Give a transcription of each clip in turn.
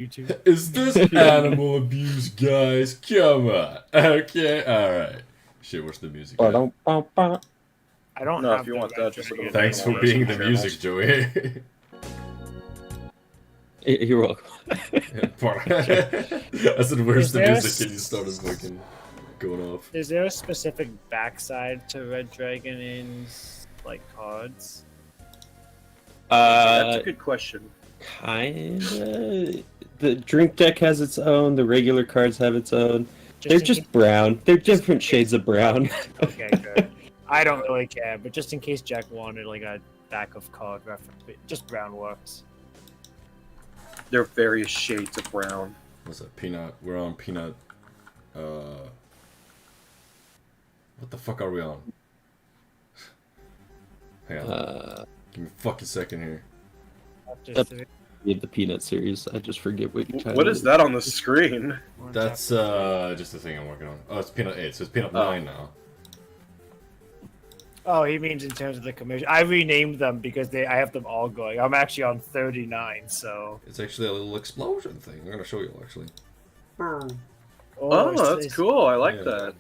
YouTube. Is this animal abuse, guys? Come on. Okay, alright. Shit, where's the music at? I don't No, have if you the want that, just look at the Thanks for being the music, Joey. You're welcome. I said, where's Is the there music? And you started fucking going off. Is there a specific backside to Red Dragon in like cards? That's a good question. Kinda. The drink deck has its own. The regular cards have its own. They're in just case- brown. They're different shades of brown. Okay, good. I don't really care, but just in case Jack wanted like a back of card reference, just brown works. There are various shades of brown. What's that? Peanut. We're on Peanut. What the fuck are we on? Hang on. Give me a fucking second here. After three, The Peanut series. I just forget what title. What is that on the screen? one That's just the thing I'm working on. Oh, it's Peanut 8, so it's Peanut 9 now. Oh, he means in terms of the commission. I renamed them because I have them all going. I'm actually on 39, so. It's actually a little explosion thing. I'm gonna show you actually. Oh, that's cool. I like Yeah. that.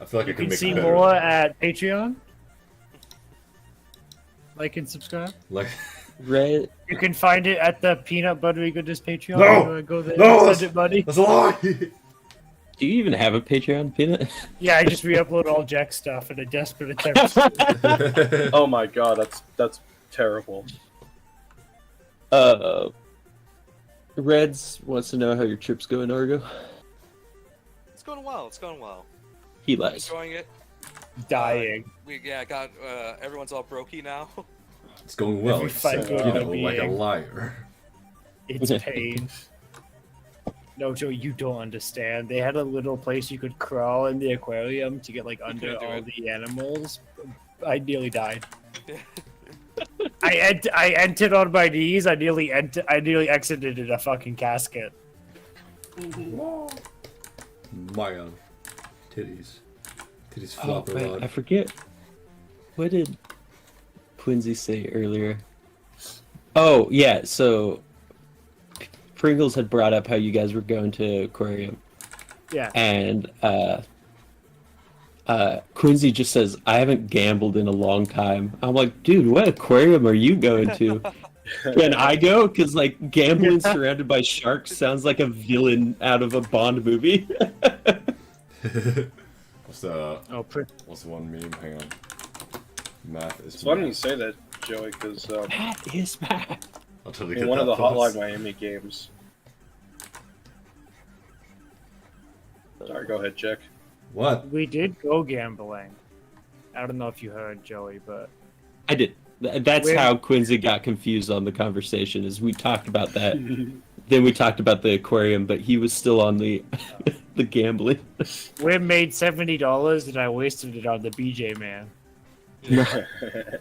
I feel like I You can can make see it better. more at Patreon. Like and subscribe. Like, Red? You can find it at the Peanut Buttery Goodness Patreon. No! You wanna go there? No, Send it, buddy. that's a lie. Do you even have a Patreon, Peanut? Yeah, I just re-upload all Jack stuff in a desperate attempt. Oh my god, that's terrible. Reds wants to know how your trip's going, Argo. It's going well. It's going well. He lies. Enjoying it. Dying. We got everyone's all brokey now. It's going well. Every Except, fight you goes know, to like a being. liar. It's pain. No, Joe, you don't understand. They had a little place you could crawl in the aquarium to get like under couldn't do all it. the animals. I nearly died. I entered on my knees. I nearly exited in a fucking casket. My titties. Titties Oh, flop a wait, lot. I forget. What did Quincy say earlier? Oh, yeah, so Pringles had brought up how you guys were going to aquarium, Yeah. and Quincy just says, I haven't gambled in a long time. I'm like, dude, what aquarium are you going to? Can I go? Because, like, gambling surrounded by sharks sounds like a villain out of a Bond movie. What's the Oh, what's the one meme? Hang on. Math is It's funny you math. say that, Joey, because That is bad. I'll totally in get one of that the fast. Hotline Miami games. Sorry, go ahead, Jack. What? we did go gambling. I don't know if you heard, Joey, but I did. That's Where- how Quincy got confused on the conversation. Is we talked about that, then we talked about the aquarium, but he was still on the the gambling. we made $70 and I wasted it on the BJ man.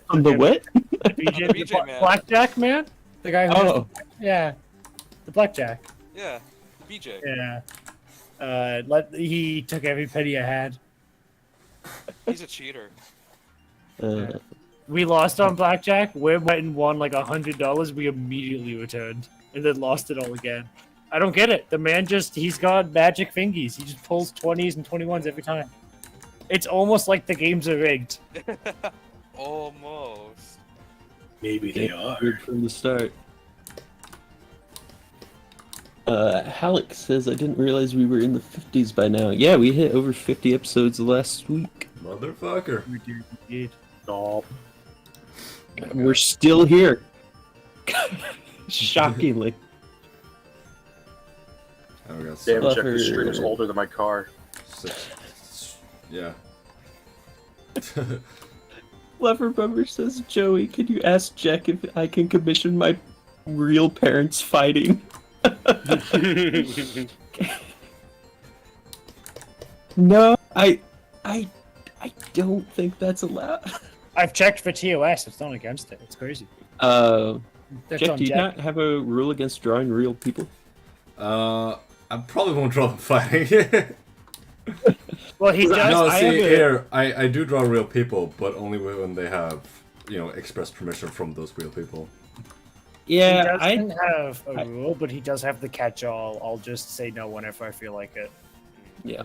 On the what? The BJ, The BJ man. Blackjack man? The guy who Oh, yeah. The blackjack. Yeah, BJ. Yeah. He took every penny I had. He's a cheater. We lost on blackjack. We went and won like $100. We immediately returned and then lost it all again. I don't get it. The man he's got magic fingies. He just pulls 20s and 21s every time. It's almost like the games are rigged. Almost. Maybe they are. good from the start. Halleck says, I didn't realize we were in the 50s by now. Yeah, we hit over 50 episodes last week. Motherfucker. We do indeed. No. We're still here. Shockingly. And we got Damn, Love Jack, this stream is her. older than my car. six. Yeah. Lever Bummer says, Joey, can you ask Jack if I can commission my real parents fighting? No, I don't think that's allowed. I've checked for TOS. It's not against it. It's crazy. That's That's Jack, do you not have a rule against drawing real people? I probably won't draw them fighting. Well, he does. No, I see, have a- here, I do draw real people, but only when they have, you know, express permission from those real people. Yeah, he doesn't have a I- rule, but he does have the catch-all. I'll just say no whenever I feel like it. yeah.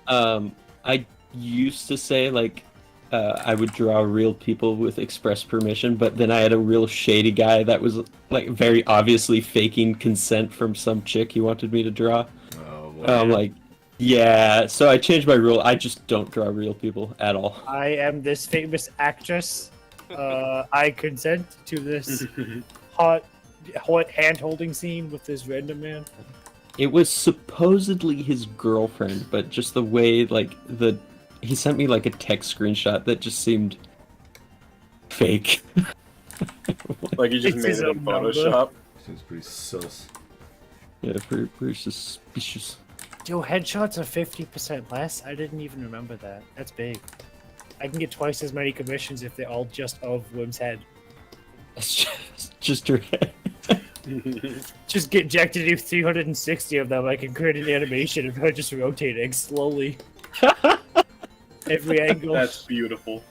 I used to say like I would draw real people with express permission, but then I had a real shady guy that was like very obviously faking consent from some chick he wanted me to draw. Oh, boy. I'm like, yeah. So I changed my rule. I just don't draw real people at all. I am this famous actress. I consent to this hot hand-holding scene with this random man. It was supposedly his girlfriend, but just the way like he sent me like a text screenshot that just seemed fake. Like you just It's made his it in own number. Photoshop. Seems pretty sus. Yeah, pretty suspicious. Yo, headshots are 50% less? I didn't even remember that. That's big. I can get twice as many commissions if they're all just of Wim's head. It's just her head. Just get Jack to do 360 of them. I can create an animation of her just rotating slowly. Every angle. That's beautiful.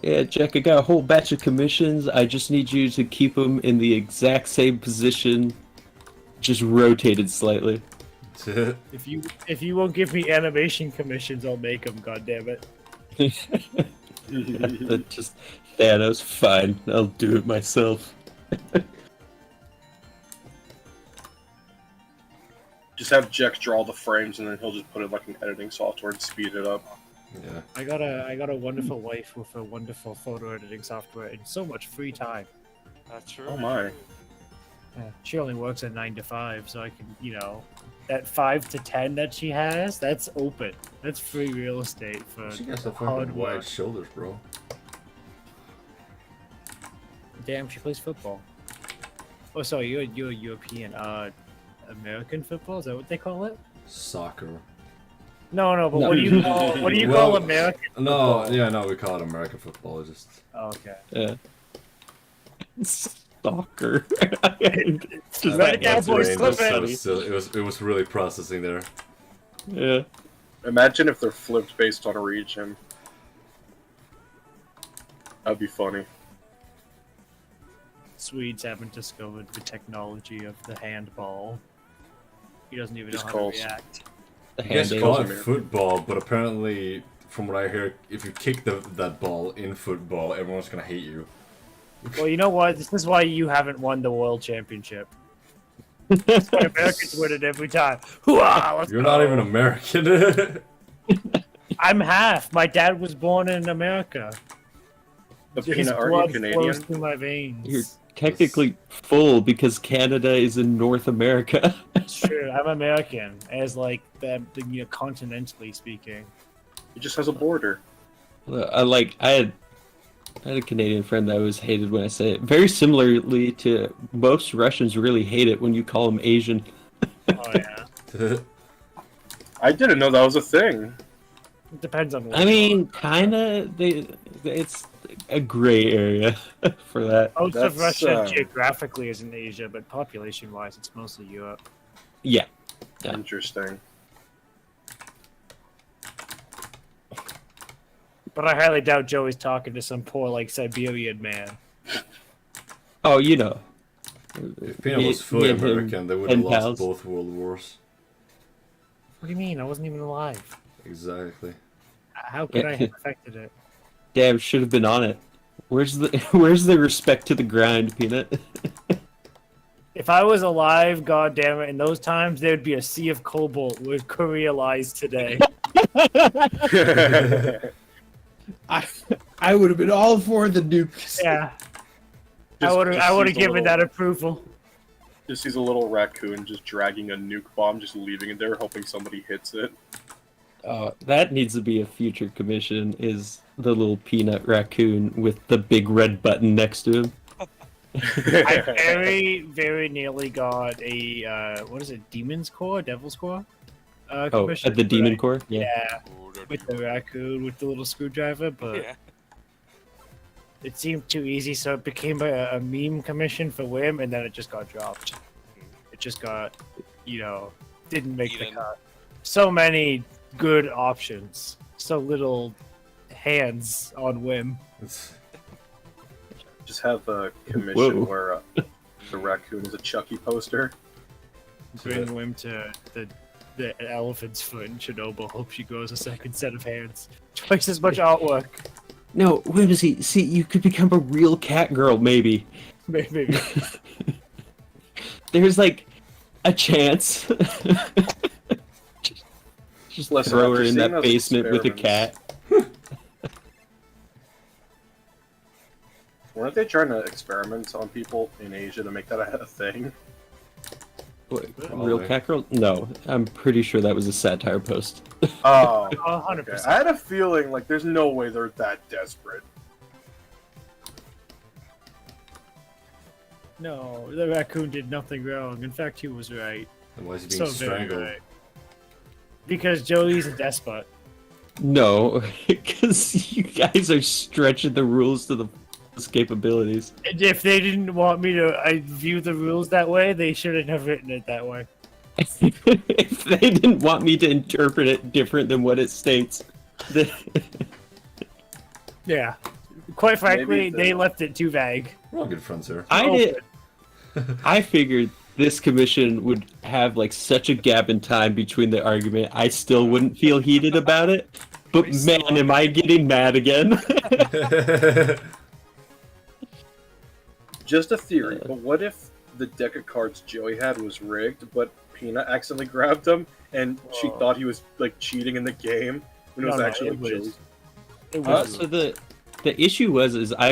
Yeah, Jack, I got a whole batch of commissions. I just need you to keep them in the exact same position, just rotated slightly. If you won't give me animation commissions, I'll make them. God damn it. That just Thanos. Fine, I'll do it myself. Just have Jack draw the frames, and then he'll just put it like an editing software and speed it up. Yeah. I got a wonderful wife with a wonderful photo editing software and so much free time. That's true. Oh my. She only works at 9 to 5, so I can, that 5 to 10 that she has, that's open. That's free real estate for She got some hard fucking wide work. shoulders, bro. Damn, she plays football. Oh, sorry, you're European. American football? Is that what they call it? Soccer. No, but No. what do you call American No, football? yeah, no, we call it American football. It's just Oh, okay. Yeah. Stalker. Just my let it down, boys. brain Slip was so it. silly. It was really processing there. Yeah. Imagine if they're flipped based on a region. That'd be funny. Swedes haven't discovered the technology of the handball. He doesn't even know Just how calls. to react. The You guys hand call aid. it American. football, but apparently, from what I hear, if you kick that ball in football, everyone's gonna hate you. Well, you know what? This is why you haven't won the world championship. That's why Americans win it every time. Hooah, let's You're go. not even American. I'm half. My dad was born in America. But His Peanut, are you blood Canadian? flows through my veins. You're technically full because Canada is in North America. It's true. I'm American, as like the continentally speaking. He just has a border. I had a Canadian friend that always hated when I say it. Very similarly to most Russians really hate it when you call them Asian. Oh yeah. I didn't know that was a thing. It depends on what. I mean, kinda. It's a gray area for that. most of that's, Russia geographically is in Asia, but population-wise, it's mostly Europe. Yeah. Yeah. Interesting. But I highly doubt Joey's talking to some poor like Siberian man. Oh, you know. If Peanut was fully Me and him, American, they would have pen lost pals. both world wars. What do you mean? I wasn't even alive. Exactly. How could I have affected it? Damn, should have been on it. Where's the respect to the grind, Peanut? If I was alive, god damn it, in those times, there would be a sea of cobalt where Korea lies today. I would have been all for the nukes. Yeah. I Just- would just have sees a given little- that approval. Just sees a little raccoon just dragging a nuke bomb, just leaving it there, hoping somebody hits it. That needs to be a future commission, is the little peanut raccoon with the big red button next to him. I very, very nearly got a, what is it, Demon's Core? Devil's Core? Oh, Commission, at the but Demon I- Core? Yeah, with the raccoon, with the little screwdriver, but Yeah. it seemed too easy, so it became a meme commission for Wim, and then it just got dropped. It just got, didn't make the Eaten. cut. So many good options, so little hands on Wim. It's, Just have a commission Whoa. where the raccoon is a Chucky poster. Bring him to the elephant's foot in Chernobyl. Hope she grows a second set of hands. Twice as much artwork. No, Whimsy, see, you could become a real cat girl, maybe. Maybe. There's like a chance. Just Listen, throw her after in seeing that those basement with a cat. Weren't they trying to experiment on people in Asia to make that a thing? What, Probably. real cat girl? No, I'm pretty sure that was a satire post. Oh, 100%. okay. I had a feeling like there's no way they're that desperate. No, the raccoon did nothing wrong. In fact, he was right. And why is he So being very strangled? right. Because Joey's a despot. No, because you guys are stretching the rules to the fullest capabilities. And if they didn't want me to view the rules that way, they shouldn't have written it that way. If they didn't want me to interpret it different than what it states, then... Yeah. Quite frankly, Maybe they left it too vague. We're all good friends here. I figured this commission would have like such a gap in time between the argument. I still wouldn't feel heated about it. But man, am I getting mad again? Just a theory, but what if the deck of cards Joey had was rigged, but Peanut accidentally grabbed them, and she Oh. thought he was like cheating in the game when it was actually it was. Joey? It was. So the issue was I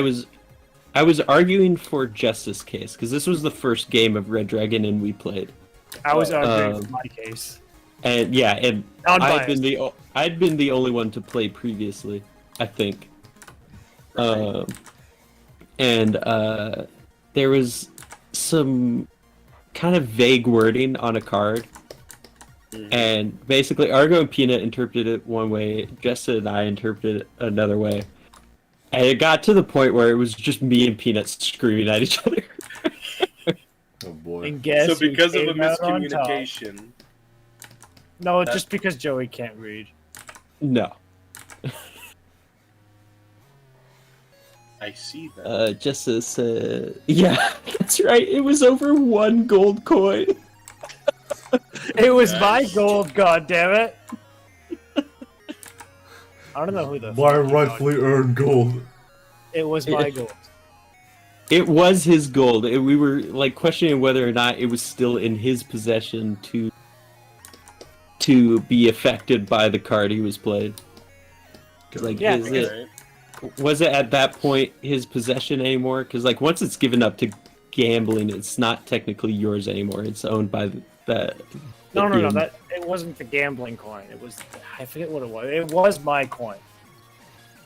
was arguing for Justice Case because this was the first game of Red Dragon and we played. I was arguing um, for my case. And yeah, and Unbiased. I'd been the only one to play previously, I think. And there was some kind of vague wording on a card, and basically Argo and Peanut interpreted it one way, Jessa and I interpreted it another way. And it got to the point where it was just me and Peanut screaming at each other. Oh boy. And guess So who because of a came out on top? miscommunication, No, that- just because Joey can't read. No. I see that. Jessa said, yeah, that's right, it was over 1 gold coin. It was Nice. my gold, goddammit! I don't know who the My fuck you rightfully earned gold. are. It was my gold. It was his gold. We were like questioning whether or not it was still in his possession to be affected by the card he was played. Like, Yeah, is because- it was it at that point his possession anymore? Because like once it's given up to gambling, it's not technically yours anymore. It's owned by the No, game. that it wasn't the gambling coin. It was, I forget what it was. It was my coin.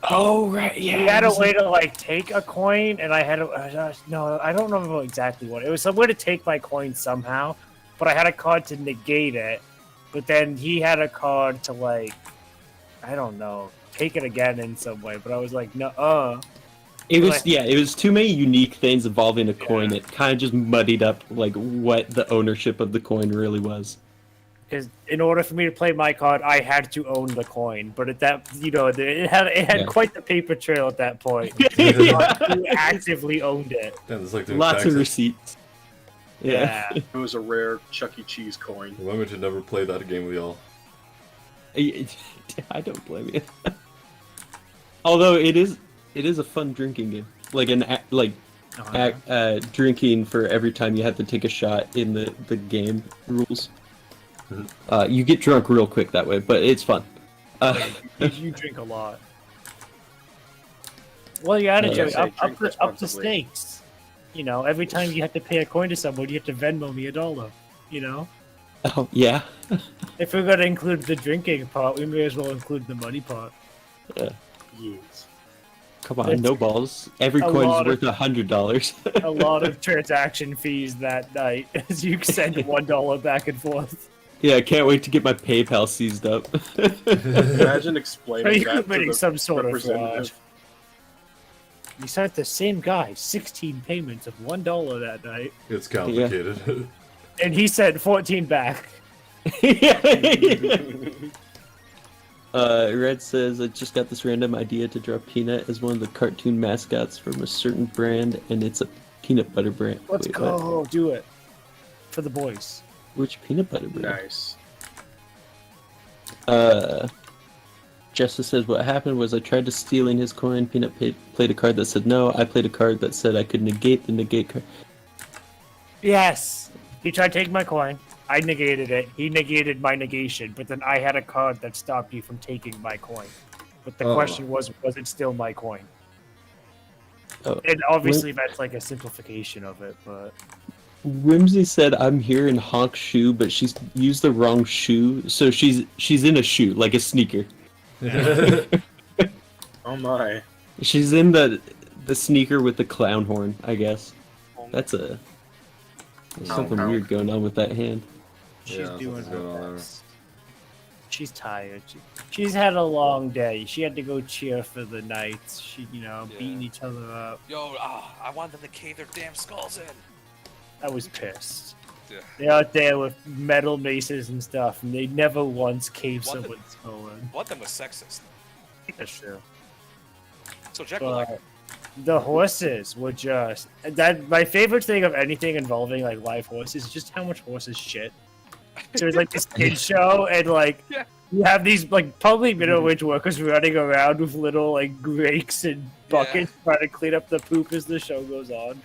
Oh right, yeah. He had a way to like take a coin, and I had a no, I don't remember exactly what it was. Some way to take my coin somehow, but I had a card to negate it. But then he had a card to like, I don't know, take it again in some way. But I was like, no, It was like- it was too many unique things involving a coin. Yeah. It kind of just muddied up like what the ownership of the coin really was. because in order for me to play my card, I had to own the coin. But at that, it had Yeah. quite the paper trail at that point. Yeah. You actively owned it. Yeah, it's like the Lots of taxes. receipts. Yeah. Yeah. It was a rare Chuck E. Cheese coin. Remember to never play that game with y'all. I don't blame you. Although it is a fun drinking game. Like drinking for every time you have to take a shot in the game rules. You get drunk real quick that way, but it's fun. You drink a lot. Well, you gotta Yeah, Joey, say up drink the responsibly. stakes. You know, every time you have to pay a coin to someone, you have to Venmo me $1. You know, Oh yeah. if we're gonna include the drinking part, we may as well include the money part. Yes. Come on, It's no balls. Every a coin's lot worth of- $100. A lot of transaction fees that night as you send $1 back and forth. Yeah, I can't wait to get my PayPal seized up. Imagine Are explaining you that to committing the some sort of representative. fraud? You sent the same guy 16 payments of $1 that night, It's complicated. and he sent 14 back. Yeah. Red says, I just got this random idea to draw Peanut as one of the cartoon mascots from a certain brand, and it's a peanut butter brand. Let's Wait, go. what? Do it. For the boys. Which peanut butter brand? Nice. Justice says, what happened was I tried to stealing his coin. Peanut played a card that said no. I played a card that said I could negate the negate card. Yes. He tried to take my coin. I negated it. He negated my negation, but then I had a card that stopped you from taking my coin. But the question was it still my coin? Oh. And obviously that's like a simplification of it, but Whimsy said, I'm here in Honk's shoe, but she's used the wrong shoe. So she's in a shoe, like a sneaker. Oh my. She's in the sneaker with the clown horn, I guess. That's Oh, something no. weird going on with that hand. she's Yeah, doing something's going on her there. best. She's tired. She's had a long day. She had to go cheer for the Knights. She, Yeah. beating each other up. Yo, I want them to cave their damn skulls in. I was pissed. Yeah. They're out there with metal maces and stuff, and they never once caved What the- someone's skull in. One of them was sexist. That's true. So Jekyll, like, But the horses were just that. My favorite thing of anything involving like live horses is just how much horses shit. So it's like this kid show, and like Yeah. you have these like probably minimum wage workers running around with little like rakes and buckets trying to clean up the poop as the show goes on,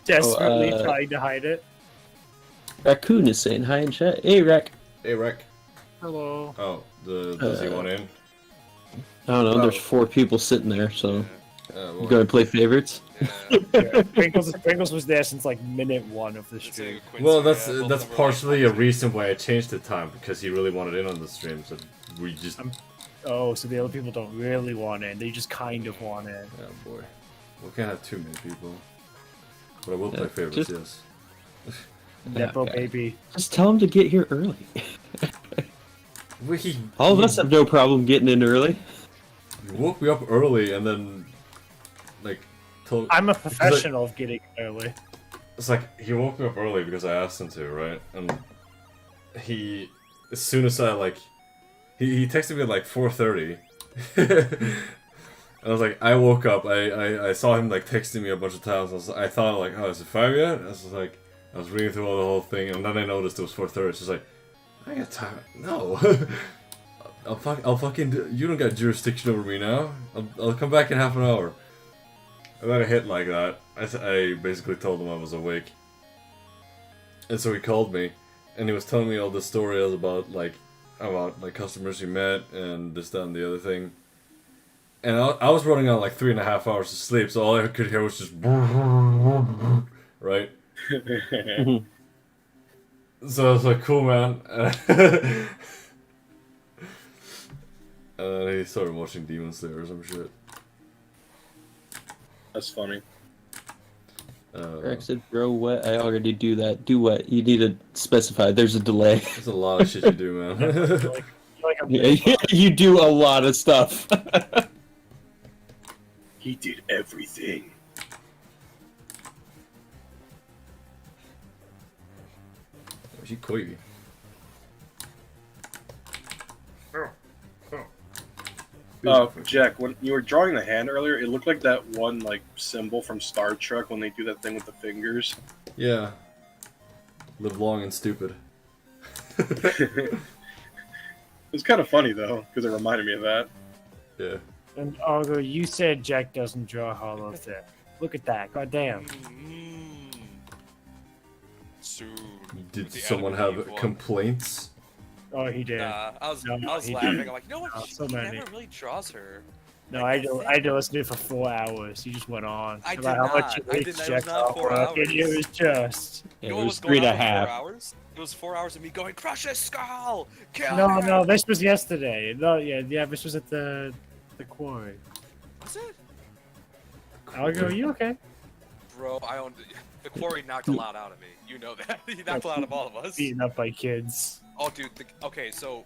desperately trying to hide it. Raccoon is saying hi in chat. Hey, Rack. Hey, Rec. Hello. Oh, does he want in? I don't know. There's Oh. 4 people sitting there, so Well, you going to play favorites? yeah. Pringles was there since like minute 1 of the It's stream. a Quincy, well, that's both of that's them were partially a like, reason why I changed the time, because he really wanted in on the stream, so we just... Oh, so the other people don't really want in; they just kind of want in. Oh boy. We can't have too many people. But I will play Yeah, favorites, just- yes. Nepo Okay. baby. Just tell him to get here early. He All of us have no problem getting in early. woke me up early and then, like, told... I'm a professional of getting early. It's like, he woke me up early because I asked him to, right? And he... As soon as I, like... He texted me at, like, 4:30. And I was like, I woke up, I saw him, like, texting me a bunch of times. I thought, like, oh, is it 5 yet? I was like... I was reading through the whole thing, and then I noticed it was 4:30. It's just like, I got time. No. I'll fucking do, you don't got jurisdiction over me now. I'll come back in half an hour. And then it hit like that. I basically told him I was awake. And so he called me, and he was telling me all the stories about like customers he met and this, that, and the other thing. And I was running on like 3.5 hours of sleep, so all I could hear was just right. So I was like, cool, man. And then he started watching Demon Slayer or some shit. That's funny. Rack said, bro, what? I already do that. Do what? You need to specify. There's a delay. There's a lot of shit you do, man. Like a Yeah, you do a lot of stuff. He did everything. She coy. Oh, Jack, when you were drawing the hand earlier, it looked like that one like symbol from Star Trek when they do that thing with the fingers. Yeah. Live long and stupid. It's kind of funny though, because it reminded me of that. Yeah. And Argo, you said Jack doesn't draw hollow there. Look at that. God damn. Soon. Did The someone enemy have one. complaints? Oh, he did. I was No, he laughing. did. I'm like, you know what? Oh, She so many. never really draws her. No, I had to listen to it for 4 hours. He just went on I about did how much not. he I hates did not. It was Jack's not 4 artwork, and it hours. was just. You Yeah, know it what was was going 3 on and a for 4 half. hours? It was 4 hours of me going, crush his skull! Kill No, him! no, this was yesterday. No, yeah, this was at the quarry. Was it? Argo, you okay? Bro, I owned the quarry knocked a lot out of me. You know that. He knocked a lot of all of us. Beaten up by kids. Oh, dude. Okay, so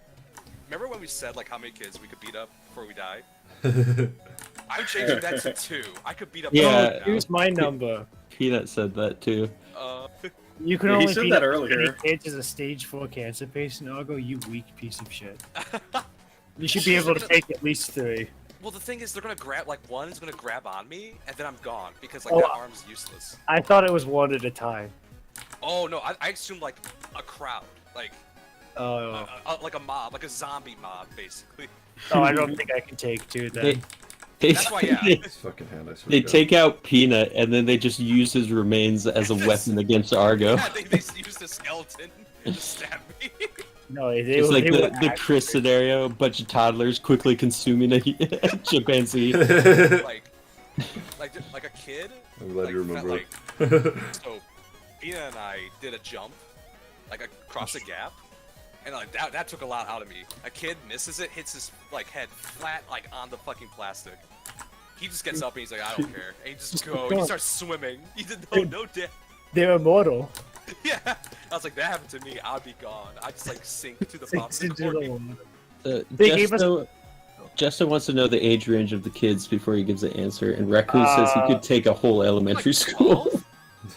remember when we said like how many kids we could beat up before we die? I'm changing that to 2. I could beat up. Yeah. 2 now. Here's my number. Peanut said that too. You can Yeah, he only said beat that up as many earlier. kids as a stage 4 cancer patient. Argo, you weak piece of shit. You should be able to take at least 3. Well, the thing is, they're gonna grab like one is gonna grab on me, and then I'm gone because like Oh, that arm's useless. I thought it was one at a time. Oh no, I assumed like a crowd, like Oh, like a mob, like a zombie mob, basically. oh, I don't think I can take 2 then. That's why, yeah. This fucking hand, I swear They to God. take out Peanut and then they just use his remains as a weapon against Argo. Yeah, they used a skeleton to stab me. No, they It's were, like they the were Chris scenario, a bunch of toddlers quickly consuming a chimpanzee. like a kid. I'm glad like, you remember that, it. So, Pina and I did a jump, like across a gap, and like that took a lot out of me. A kid misses it, hits his like head flat like on the fucking plastic. He just gets up and he's like, I don't care, and he just goes. He starts swimming. He did no damage. They're immortal. Yeah, I was like, that happened to me, I'd be gone. I just like sink to the bottom Sinks of into the the water. water. They gave us- Justin wants to know the age range of the kids before he gives an answer, and Raccoon says he could take a whole elementary Like school.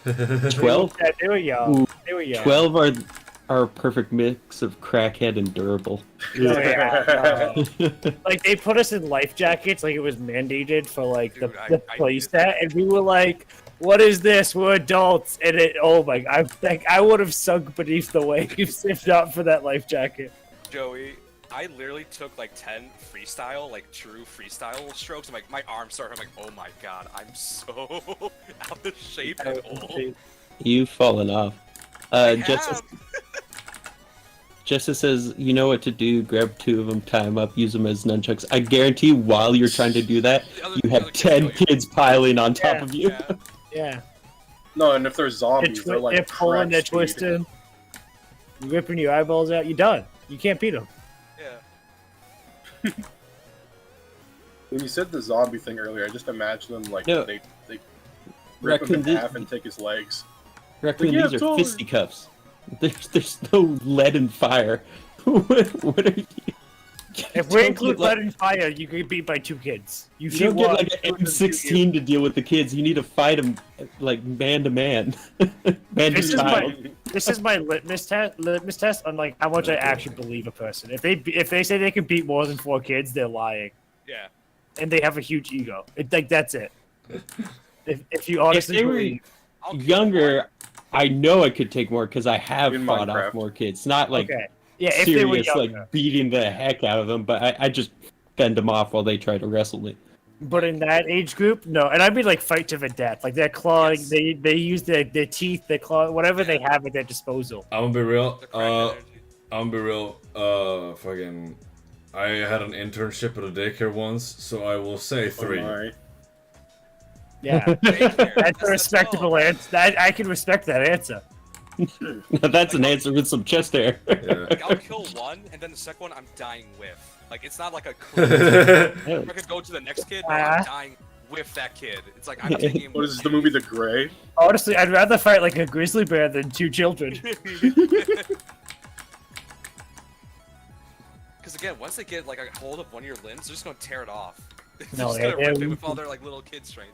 12? 12? Yeah, they were young. Ooh, They were young. 12 are a perfect mix of crackhead and durable. Oh, yeah, no. Like they put us in life jackets, like it was mandated for like Dude, the I play needed set, that. and we were like, "What is this? We're adults!" And it, oh my, I would have sunk beneath the waves if not for that life jacket. Joey, I literally took like 10 freestyle, like true freestyle strokes. I'm like, my arms start. I'm like, oh my god, I'm so out of shape and old. You've fallen off. I Justice, have. Justice says, you know what to do, grab 2 of them, tie them up, use them as nunchucks. I guarantee while you're trying to do that, The other- you the have other kids 10 kill you. kids piling on top Yeah. of you. Yeah. Yeah, No, and if they're they're, zombies, they're like they're pulling, they're crack speed. twisting, you're ripping your eyeballs out. You're done. You can't beat them. Yeah. When you said the zombie thing earlier, I just imagined them like No. they rip him Raccoon, in half and take his legs. Raccoon, Yeah, these are totally. fisticuffs. There's no lead and fire. what are you? If You we don't include get, like- lead and fire, you get beat by 2 kids. You shoot don't get one, like two an of them shoot you. M16 to deal with the kids. You need to fight them like man to man, man This to is child. This is my litmus test on like how much I actually believe a person. If they say they can beat more than 4 kids, they're lying, Yeah. and they have a huge ego. Like that's it. If you honestly they were believe, I'll kill Younger, one. I know I could take more because I have In fought Minecraft. off more kids. Not like okay, yeah, if they were serious, younger. like beating the heck out of them, but I just fend them off while they try to wrestle me. But in that age group, no. And I'd be like fight to the death. Like they're clawing, Yes. they use their teeth, their claw, whatever they have at their disposal. I'm gonna be real. The crack energy. I'm gonna be real. Fucking. I had an internship at a daycare once, so I will say 3. Oh my. Yeah, Daycare. that's a respectable answer. I can respect that answer. That's an answer with some chest hair. Yeah. Like, I'll kill one, and then the second one I'm dying with. Like, it's not like a I could go to the next kid, but I'm dying with that kid. It's like I'm taking him What is this, the movie The Gray? Honestly, I'd rather fight like a grizzly bear than 2 children. Because again, once they get like a hold of one of your limbs, they're just gonna tear it off. They're No, just gonna yeah, rip yeah. it with all their like little kid strength.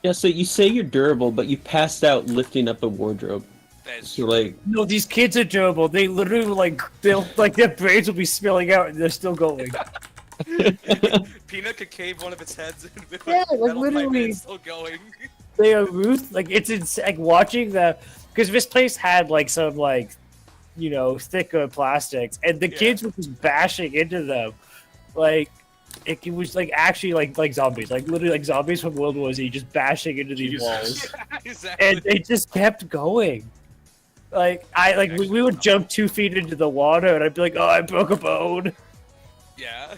Yeah, so you say you're durable, but you passed out lifting up a wardrobe. That is So true. like, No, these kids are durable. They literally they'll like their brains will be spilling out and they're still going. Peanut could cave one of its heads with Yeah, a like, metal pipe and literally. it's still going. They are like it's insane. Like watching the because this place had like some like thicker plastics and the Yeah. kids were just bashing into them, like it was like actually like zombies, like literally like zombies from World War Z, just bashing into these Jesus. walls, Yeah, exactly. and they just kept going. Like we would jump 2 feet into the water and I'd be like, oh, I broke a bone. Yeah.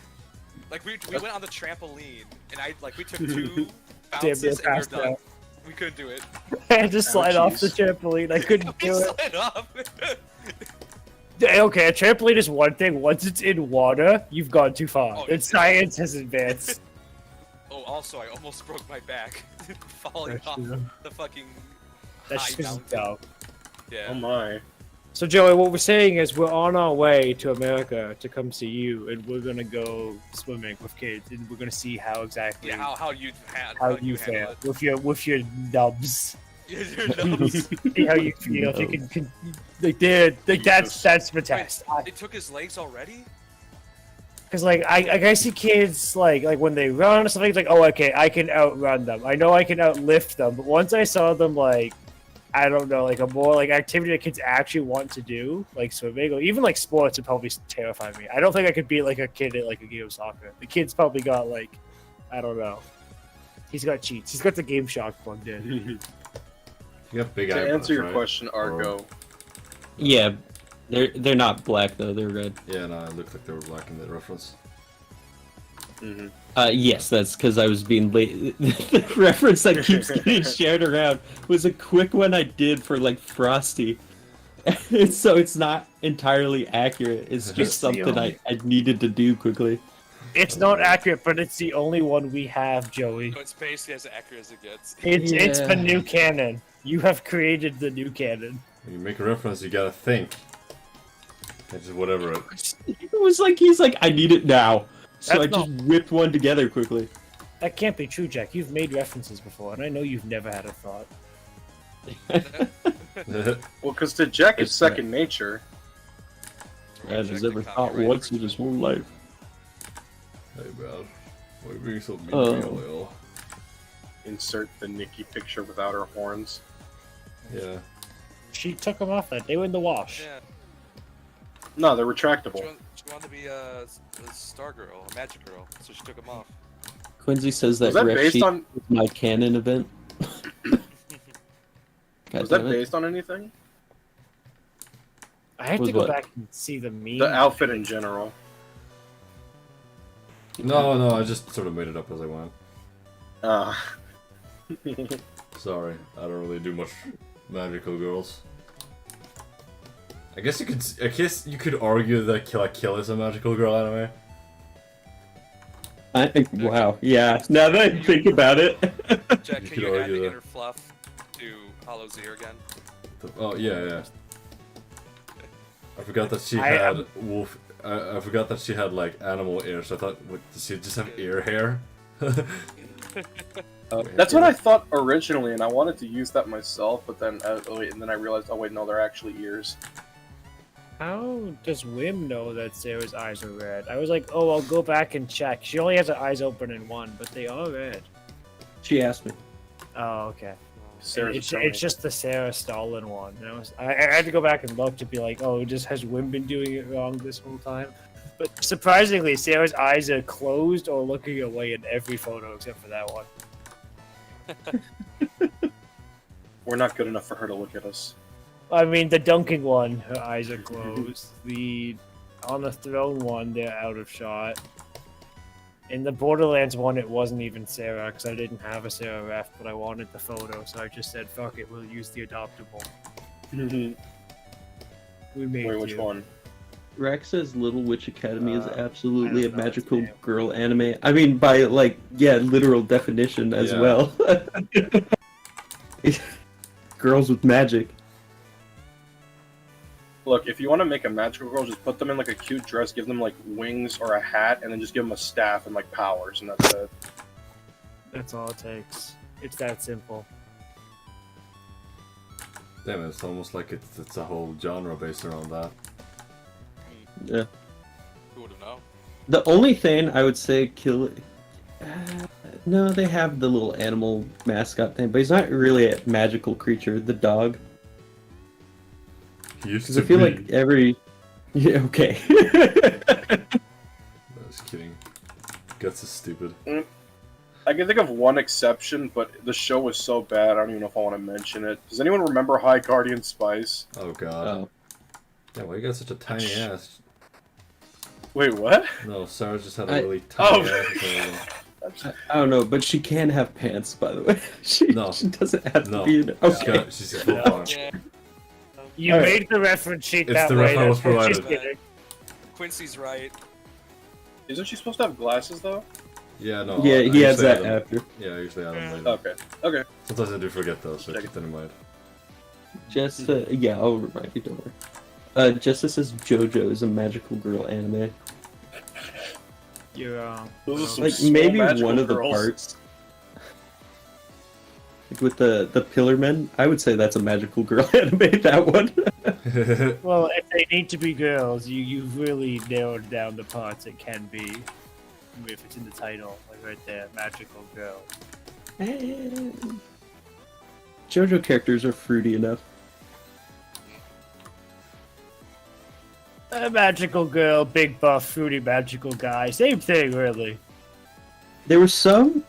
Like we went on the trampoline and we took 2 Damn, bounces they're and passed we're done. out. We couldn't do it. I had to slide off the Ouchies. trampoline. I couldn't We do it. slid up. Okay, a trampoline is one thing. Once it's in water, you've gone too far. Oh, And it's- science has advanced. Oh, also, I almost broke my back falling That's off true. the fucking That's high just mountain. dumb. Yeah. Oh my. So, Joey, what we're saying is we're on our way to America to come see you, and we're gonna go swimming with kids, and we're gonna see how exactly Yeah, how you had how you handle fare with your nubs. it. Your nose. See how you feel. If you can like, that's the test. They took his legs already? Because like I see kids like when they run or something, it's like, oh, okay, I can outrun them. I know I can outlift them. But once I saw them like, I don't know, like a more like activity that kids actually want to do, like swimming or even like sports, would probably terrify me. I don't think I could beat like a kid at like a game of soccer. The kid's probably got like, I don't know. He's got cheats. He's got the Game Shock plugged in. You have big To eyebrows, answer your right? question, Argo, Yeah, they're not black though. They're red. Yeah, no, it looked like they were black in the reference. Yes, that's because I was being late. The reference that keeps getting shared around was a quick one I did for like Frosty. So it's not entirely accurate. It's just It's the something only- I needed to do quickly. It's not accurate, but it's the only one we have, Joey. So it's basically as accurate as it gets. It's the Yeah. new canon. You have created the new canon. When you make a reference, you gotta think. Can't just whatever it. It was like he's like, I need it now. So That's I just whipped one together quickly. That can't be true, Jack. You've made references before, and I know you've never had a thought. well, because to Jack it's It's second nature. I just never thought once in his whole life. Hey, man. Why are you being so mean Oh. to me, Lil? Insert the Nikki picture without her horns. Yeah. She took them off that day in the wash. Yeah. No, they're retractable. She wanted to be a star girl, a magic girl, so she took them off. Quincy says that, Was that ref based sheet on? was my canon event. God Was that damn it. based on anything? I have Was to go what? back and see the meme. The outfit in general. No, I just sort of made it up as I went. Sorry, I don't really do much magical girls. I guess you could argue that Kill la Kill is a magical girl anime. I think, wow, yeah. Now that I think about it. Jack, You can could you add argue the that. inner fluff to Hollow Zero again? Oh yeah. I forgot that she I had am- wolf. I forgot that she had like animal ear. So I thought, what, does she just have ear hair? That's what I thought originally, and I wanted to use that myself, but then and then I realized, oh wait, no, they're actually ears. How does Wim know that Sarah's eyes are red? I was like, oh, I'll go back and check. She only has her eyes open in one, but they are red. She asked me. Oh, okay. Sarah's It's just the Sarah Stalin one. And I had to go back and look to be like, oh, just has Wim been doing it wrong this whole time? But surprisingly, Sarah's eyes are closed or looking away in every photo except for that one. We're not good enough for her to look at us. I mean, the dunking one, her eyes are closed. The on the throne one, they're out of shot. In the Borderlands one, it wasn't even Sarah because I didn't have a Sarah ref, but I wanted the photo, so I just said, "Fuck it, we'll use the adoptable." Wait, We made which you. one? Rex says Little Witch Academy is I absolutely a don't know, magical damn. girl anime. I mean, by like, yeah, literal definition as Yeah. well. Girls with magic. Look, if you want to make a magical girl, just put them in like a cute dress, give them like wings or a hat, and then just give them a staff and like powers, and that's it. That's all it takes. It's that simple. Damn it, it's almost like it's a whole genre based around that. Yeah. Who would have known? The only thing I would say kill. No, they have the little animal mascot thing, but he's not really a magical creature. The dog. He used Because to I feel be. like every. Yeah. Okay. I was kidding. Guts is stupid. I can think of one exception, but the show was so bad, I don't even know if I want to mention it. Does anyone remember High Guardian Spice? Oh god. Oh. Yeah, why you got such a tiny ass? Wait, what? No, Sarah just had a I- really tiny Oh. ass. I don't know, but she can have pants, by the way. She, No. she doesn't have No. to be in it. Okay. She's a full on. Yeah. You All right. made the reference sheet It's that the way. reference That's what provided. she's kidding. Quincy's right. Isn't she supposed to have glasses though? Yeah, no. Yeah, I he has usually add that them. after. Yeah, I usually add them later. Okay. Okay. Sometimes I do forget those, so keep that in mind. Just, yeah, I'll remind you, don't worry. Justice says JoJo is a magical girl anime. You're Those are some Like, small maybe magical one of the girls. parts. with the Pillar Men. I would say that's a magical girl anime. That one. Well, if they need to be girls, you've really narrowed down the parts it can be. I mean, if it's in the title, like right there, magical girl. JoJo characters are fruity enough. A magical girl, big buff, fruity magical guy. Same thing, really. There was some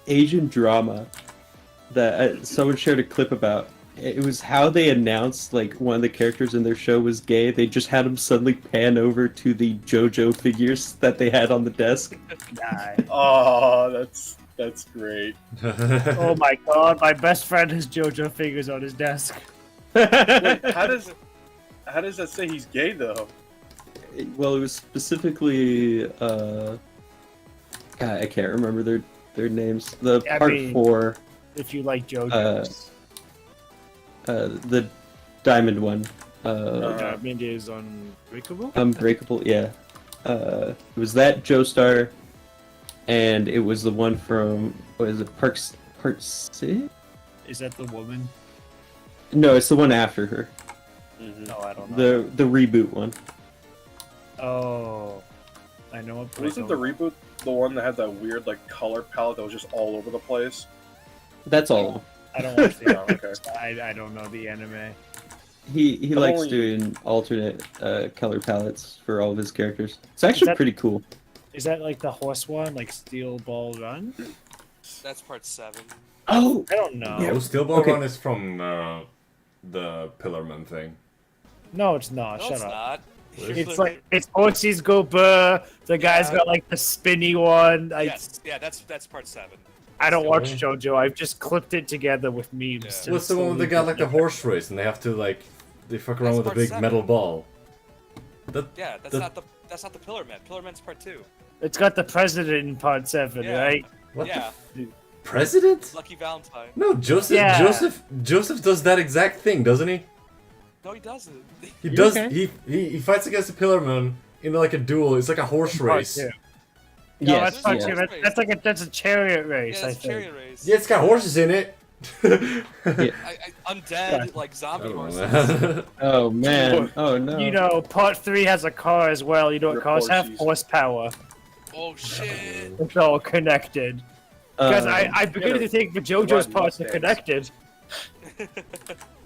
Asian drama that someone shared a clip about. It was how they announced like one of the characters in their show was gay. They just had him suddenly pan over to the JoJo figures that they had on the desk. Guy. Oh, that's great. Oh my god, my best friend has JoJo figures on his desk. Wait, how does that say he's gay though? Well, it was specifically God, I can't remember their names. The I part mean, 4, If you like JoJo. the diamond one. Diamond is Unbreakable? Unbreakable, yeah. It was that Joestar, and it was the one from, what is it, Part 6? Is that the woman? No, it's the one after her. No, I don't know. The reboot one. Oh. I know what. Wasn't the reboot the one that had that weird like color palette that was just all over the place? That's all of them. I don't watch the Oh, okay. I don't know the anime. He I've likes only- doing alternate color palettes for all of his characters. It's actually that- pretty cool. Is that like the horse one, like Steel Ball Run? That's part 7. Oh! I don't know. Oh, Steel Ball Okay. Run is from the Pillarman thing. No, it's not. No, Shut it's up. not. It's like it's horses go burr. The guy's Yeah. got like the spinny one. Yes, yeah, that's part 7. I don't watch Still? JoJo. I've just clipped it together with memes. Yeah. and What's the one where they slowly got like the put it- horse race and they have to like they fuck around That's with a part big 7. metal ball? Yeah, that's The- not the Pillar Man. Pillar Man's part 2. It's got the president in part 7, Yeah. right? What Yeah, the president? Lucky Valentine. No, Joseph. Yeah. Joseph does that exact thing, doesn't he? No, he doesn't. He does. Okay. He fights against the Pillarman in like a duel. It's like a horse Part race. 2. No, Yes, that's part yeah. 2. That's a chariot race. Yeah, I that's a think. chariot race. Yeah, it's got horses in it. Undead, like zombie I don't horses. know. Oh man! Oh no! You know, part 3 has a car as well. You know what Your cars have? horses. Horsepower. Oh shit! It's all connected. Because I'm beginning to think the JoJo's Ride parts are Mustangs. connected.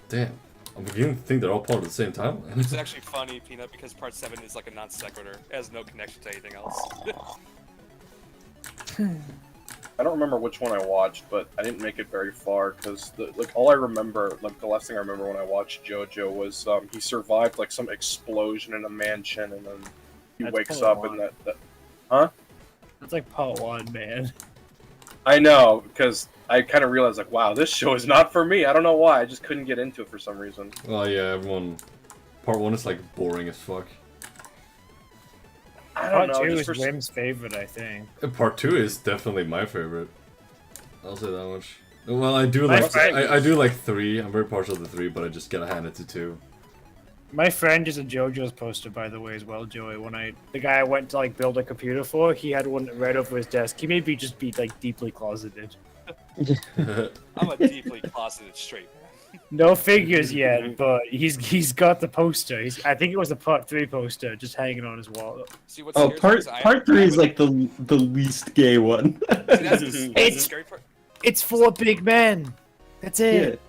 Damn, I'm beginning to think they're all part of the same timeline. It's actually funny, Peanut, because part 7 is like a non sequitur. It has no connection to anything else. I don't remember which one I watched, but I didn't make it very far because like all I remember, like the last thing I remember when I watched JoJo was he survived like some explosion in a mansion, and then he That's wakes part up and one. that. That's like part 1, man. I know, because I kind of realized like, wow, this show is not for me. I don't know why. I just couldn't get into it for some reason. Well, yeah, everyone. Part 1 is like boring as fuck. I don't Part know. 2 Just is for Wim's favorite, I think. And Part 2 is definitely my favorite. I'll say that much. Well, I do My like friend- I do like 3. I'm very partial to 3, but I just gotta hand it to 2. My friend is a JoJo's poster, by the way, as well, Joey. The guy I went to like build a computer for, he had one right over his desk. He may be just be like deeply closeted. I'm a deeply closeted straight man. No figures yet, but he's got the poster. I think it was the part 3 poster, just hanging on his wall. See what's Oh, scares me part is I 3 is would- like the least gay one. See, that's the It's- scary part. It's 4 big men. That's Yeah. it.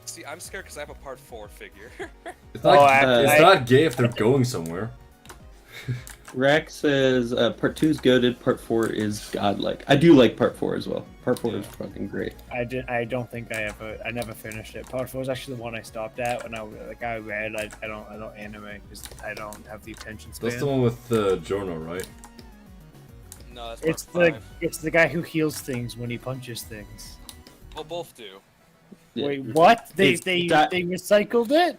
See, I'm scared because I have a part 4 figure. It's not, Oh, it's not gay if they're going somewhere. Rack says part 2 is goated, part 4 is godlike. I do like part 4 as well. Part 4 is fucking great. I don't think I never finished it. Part 4 was actually the one I stopped at when I read. I don't anime because I don't have the attention span. That's the one with Jorno, right? No, that's It's part 5. it's the guy who heals things when he punches things. Well, both do. Yeah. Wait, what? They It's they that- they recycled it?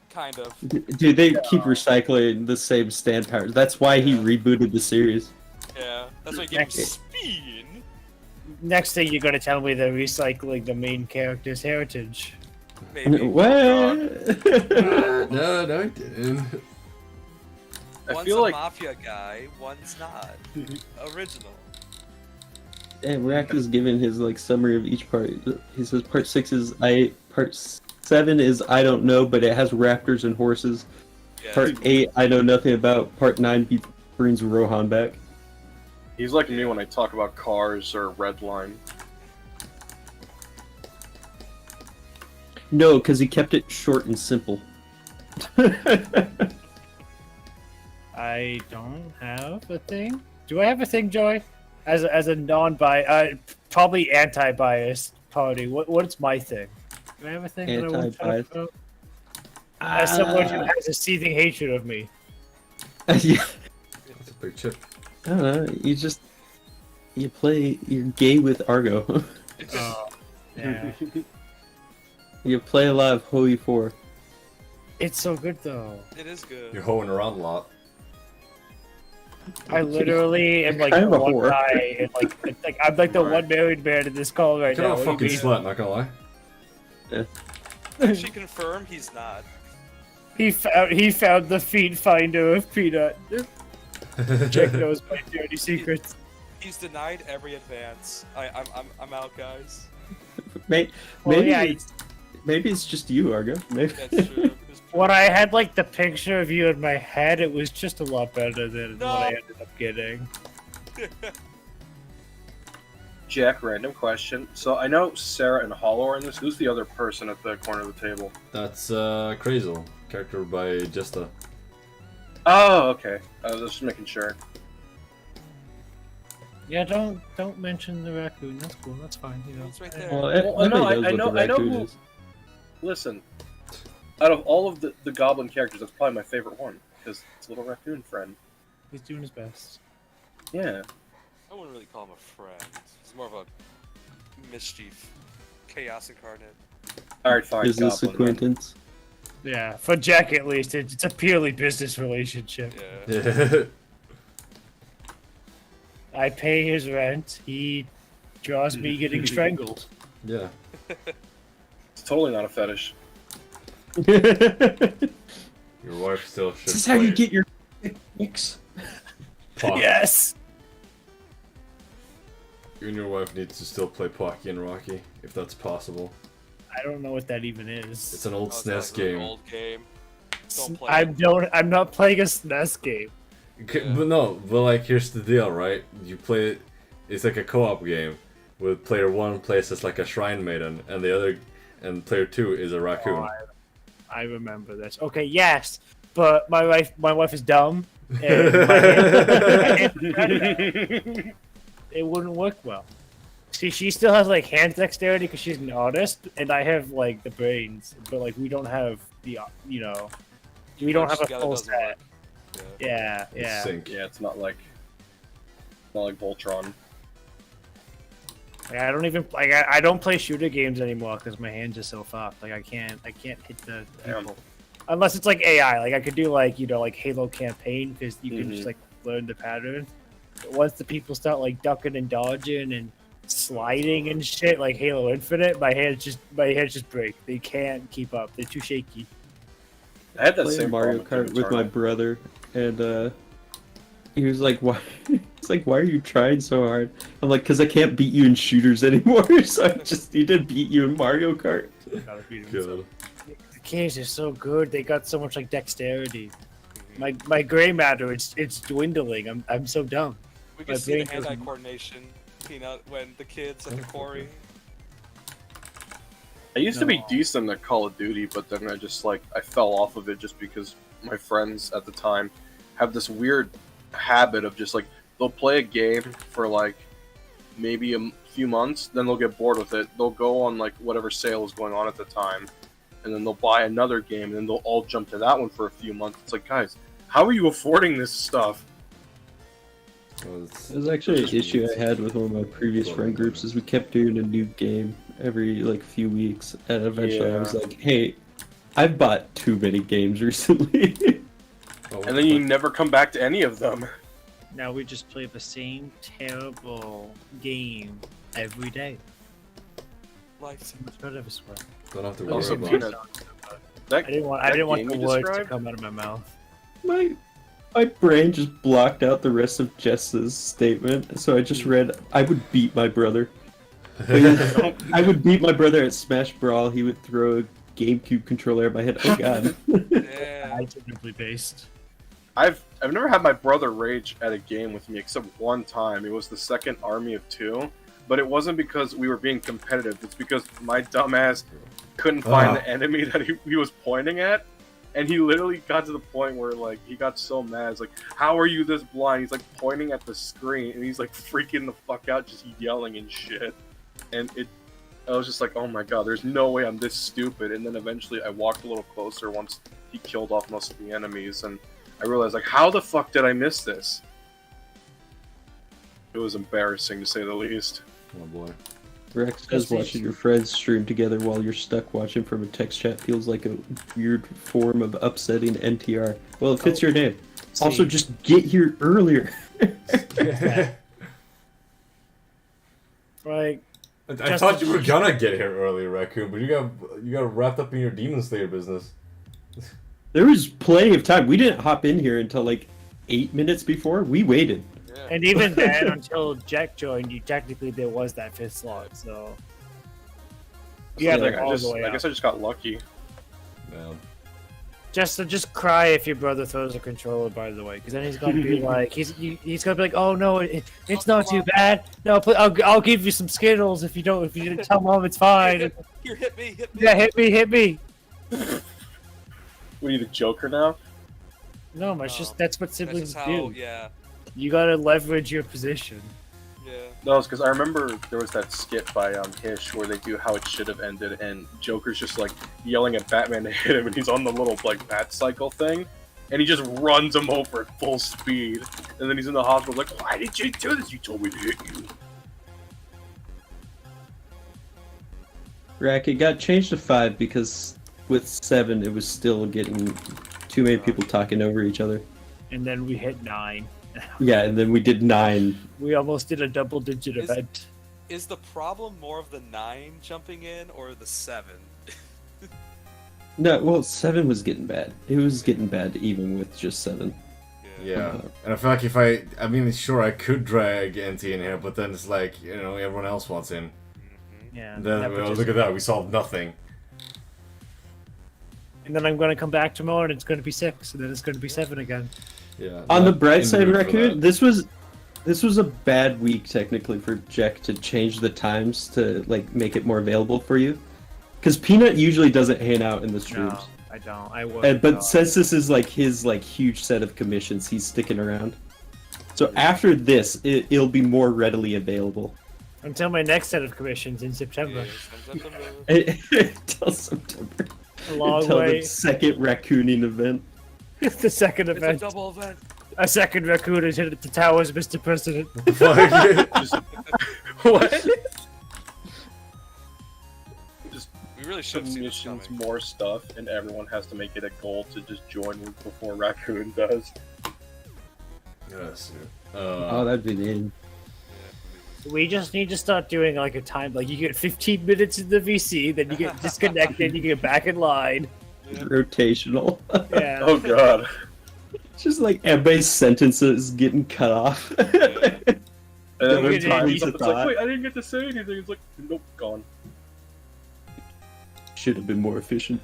Kind of. Dude, they keep recycling the same stand powers. That's why he rebooted the series. Yeah. That's why you give him speed. Next thing you're gonna tell me they're recycling the main character's heritage. Maybe. What? No, I didn't. I One's feel a like mafia guy, one's not. Original. And Rack is given his like summary of each part. He says part 6 is part 7 is I don't know, but it has raptors and horses. Yeah. Part 8 I know nothing about. Part 9 brings Rohan back. He's like me when I talk about cars or Redline. No, because he kept it short and simple. I don't have a thing. Do I have a thing, Joy? As a probably anti-biased party. What's my thing? Do I have a thing that I want to talk Anti-biased. about? As someone who has a seething hatred of me. Yeah. That's a big chip. I don't know. You're gay with Argo. Yeah. You play a lot of Holy 4. It's so good though. It is good. You're hoeing around a lot. I literally am like I'm the a one whore. guy, and like I'm like the one married man in this call right You're now. not a What do fucking you mean? slut, not gonna lie. Actually confirm he's not. He found the feet finder of Peanut. Jack knows my dirty secrets. He's denied every advance. I'm out, guys. Maybe Well, yeah, it's just you, Argo. Maybe. That's true. when I had like the picture of you in my head, it was just a lot better than No. what I ended up getting. Jack, random question. So I know Sarah and Hollow are in this. Who's the other person at the corner of the table? That's Crazel, character by Jesta. Oh, okay. I was just making sure. Yeah, don't mention the raccoon. That's cool. That's fine. You know. It's right there. Well, Well, everybody I knows know- what the I know raccoon who- is. Listen, out of all of the goblin characters, that's probably my favorite one because it's a little raccoon friend. He's doing his best. Yeah. I wouldn't really call him a friend. He's more of a mischief, chaos incarnate. All right, fine. Business Goblin, then. acquaintance. Yeah, for Jack at least, it's a purely business relationship. Yeah. Yeah. I pay his rent. He draws me getting strangled. Yeah. It's totally not a fetish. Your wife still should This is how you play get your mix. Pocky. Yes. You and your wife need to still play Pocky and Rocky, if that's possible. I don't know what that even is. It's an old Oh, SNES it's a really game. Old game. Don't play I'm not playing a SNES game. Okay, but no, but like here's the deal, right? You play it, it's like a co-op game with player 1 plays as like a shrine maiden and player 2 is a raccoon. Oh, I remember this. Okay, yes, but my wife is dumb, and it wouldn't work well. See, she still has like hand dexterity because she's an artist, and I have like the brains, but like we don't have the we don't have a Together full doesn't set. work. Yeah. Yeah. Sync. Yeah, it's not like Voltron. Like, I don't even like I don't play shooter games anymore because my hands are so fucked. Like I can't hit the Damn. people unless it's like AI. Like I could do like like Halo campaign because you can just Mhm. like learn the pattern. But once the people start like ducking and dodging and sliding and shit like Halo Infinite, my hands just break. They can't keep up. They're too shaky. I had that Playing same Mario problem Kart with my Eternal. brother, and he was like, "Why?" It's like, "Why are you trying so hard?" I'm like, "Cause I can't beat you in shooters anymore, so I just need to beat you in Mario Kart." Gotta beat 'em. Good. The kids are so good. They got so much like dexterity. My gray matter, it's dwindling. I'm so dumb. We My can see the brain hand-eye doesn't- coordination, Peanut, when the kids at the quarry. I used to be No. decent at Call of Duty, but then I fell off of it just because my friends at the time have this weird habit of just like they'll play a game for like maybe a few months, then they'll get bored with it. They'll go on like whatever sale is going on at the time, and then they'll buy another game, and then they'll all jump to that one for a few months. It's like, guys, how are you affording this stuff? Well, It was actually an issue I had with one of my previous friend groups is we kept doing a new game every like few weeks, and eventually I was Yeah. like, "Hey, I've bought too many games recently." oh, And then you never come back to any of them. Now we just play the same terrible game every day. Life. So much better this way. don't have to worry Also, about Peanut, that, I didn't want that the game you words to described? come out of my mouth. my My brain just blocked out the rest of Jess's statement, so I just read, I would beat my brother. I would beat my brother at Smash Brawl. He would throw a GameCube controller at my head. Oh god. Yeah. I typically based. I've never had my brother rage at a game with me except one time. It was the second Army of Two, but it wasn't because we were being competitive. It's because my dumbass couldn't find the enemy that he was pointing at, and he literally got to the point where like he got so mad. It's like, how are you this blind? He's like pointing at the screen and he's like freaking the fuck out, just yelling and shit. And I was just like, oh my god, there's no way I'm this stupid. And then eventually I walked a little closer once he killed off most of the enemies, and I realized, like, how the fuck did I miss this? It was embarrassing, to say the least. Oh boy. Rex says watching your friends stream together while you're stuck watching from a text chat feels like a weird form of upsetting NTR. Well, it fits your name. Also, just get here earlier. Like, I thought you were gonna get here early, Raccoon, but you got wrapped up in your Demon Slayer business. There was plenty of time. We didn't hop in here until like 8 minutes before. We waited. Yeah. and even then, until JEK joined, you technically there was that 5th slot. So yeah, Like, like all the way I up. guess I just got lucky. Yeah. Just cry if your brother throws a controller. By the way, because then he's gonna be like, he's gonna be like, oh no, it's not too bad. No, I'll give you some Skittles if you don't. If you tell mom it's fine. Here, hit me. Yeah, hit me. What are you, the Joker now? No, it's just that's what That's siblings just how, do. yeah. You gotta leverage your position. Yeah. No, it's because I remember there was that skit by Hish where they do how it should have ended, and Joker's just like yelling at Batman to hit him, and he's on the little like bat cycle thing, and he just runs him over at full speed, and then he's in the hospital like, why did you do this? You told me to hit you. Rack, it got changed to 5 because with 7 it was still getting too many people talking over each other. And then we hit 9. Yeah, and then we did 9. We almost did a double-digit event. Is the problem more of the 9 jumping in or the 7? No, well, 7 was getting bad. It was getting bad even with just 7. Yeah, and I feel like I mean, sure, I could drag NT in here, but then it's like, you know, everyone else wants in. Yeah. And then, well, look at that, we solved nothing. And then I'm gonna come back tomorrow, and it's gonna be 6, and then it's gonna be 7 again. Yeah. On the not bright in side, mood for Raccoon, that. this was a bad week technically for JEK to change the times to like make it more available for you, because Peanut usually doesn't hang out in the streams. No, I don't. I would. But since this is like his like huge set of commissions, he's sticking around. So after this, it'll be more readily available. Until my next set of commissions in September. Until September. A long Until way. the second raccooning event. The second It's a event. double event. A second raccoon is hit at the towers, Mr. President. What? Just We really should see this missions, coming. more stuff, and everyone has to make it a goal to just join before Raccoon does. Yes. Oh, that'd be the end. We just need to start doing like a time, like you get 15 minutes in the VC, then you get disconnected, you get back in line. Rotational. Yeah. Oh god. It's just like everybody's sentences getting cut off. And then Don't when get time any is up, it's thought. like, wait, I didn't get to say anything. It's like, nope, gone. Should have been more efficient.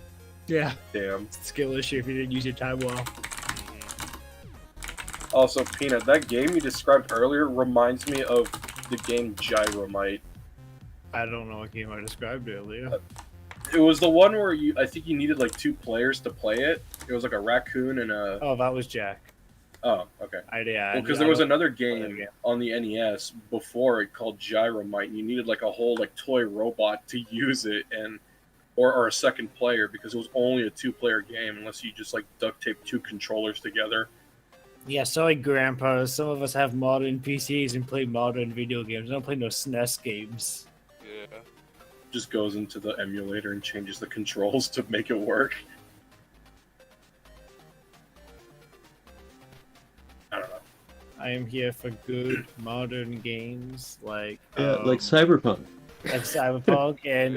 Yeah. Damn. It's a skill issue if you didn't use your time well. Also, Peanut, that game you described earlier reminds me of the game Gyromite. I don't know what game I described earlier. It was the one where I think you needed like 2 players to play it. It was like a raccoon and a. Oh, that was Jack. Oh, okay. Yeah. Because there was another game on the NES before it called Gyromite, and you needed like a whole like toy robot to use it, and or a second player because it was only a 2-player game unless you just like duct tape 2 controllers together. Yeah, sorry, Grandpa. Some of us have modern PCs and play modern video games. I don't play no SNES games. Yeah. Just goes into the emulator and changes the controls to make it work. I don't know. I am here for good modern games like Like Cyberpunk. like Cyberpunk and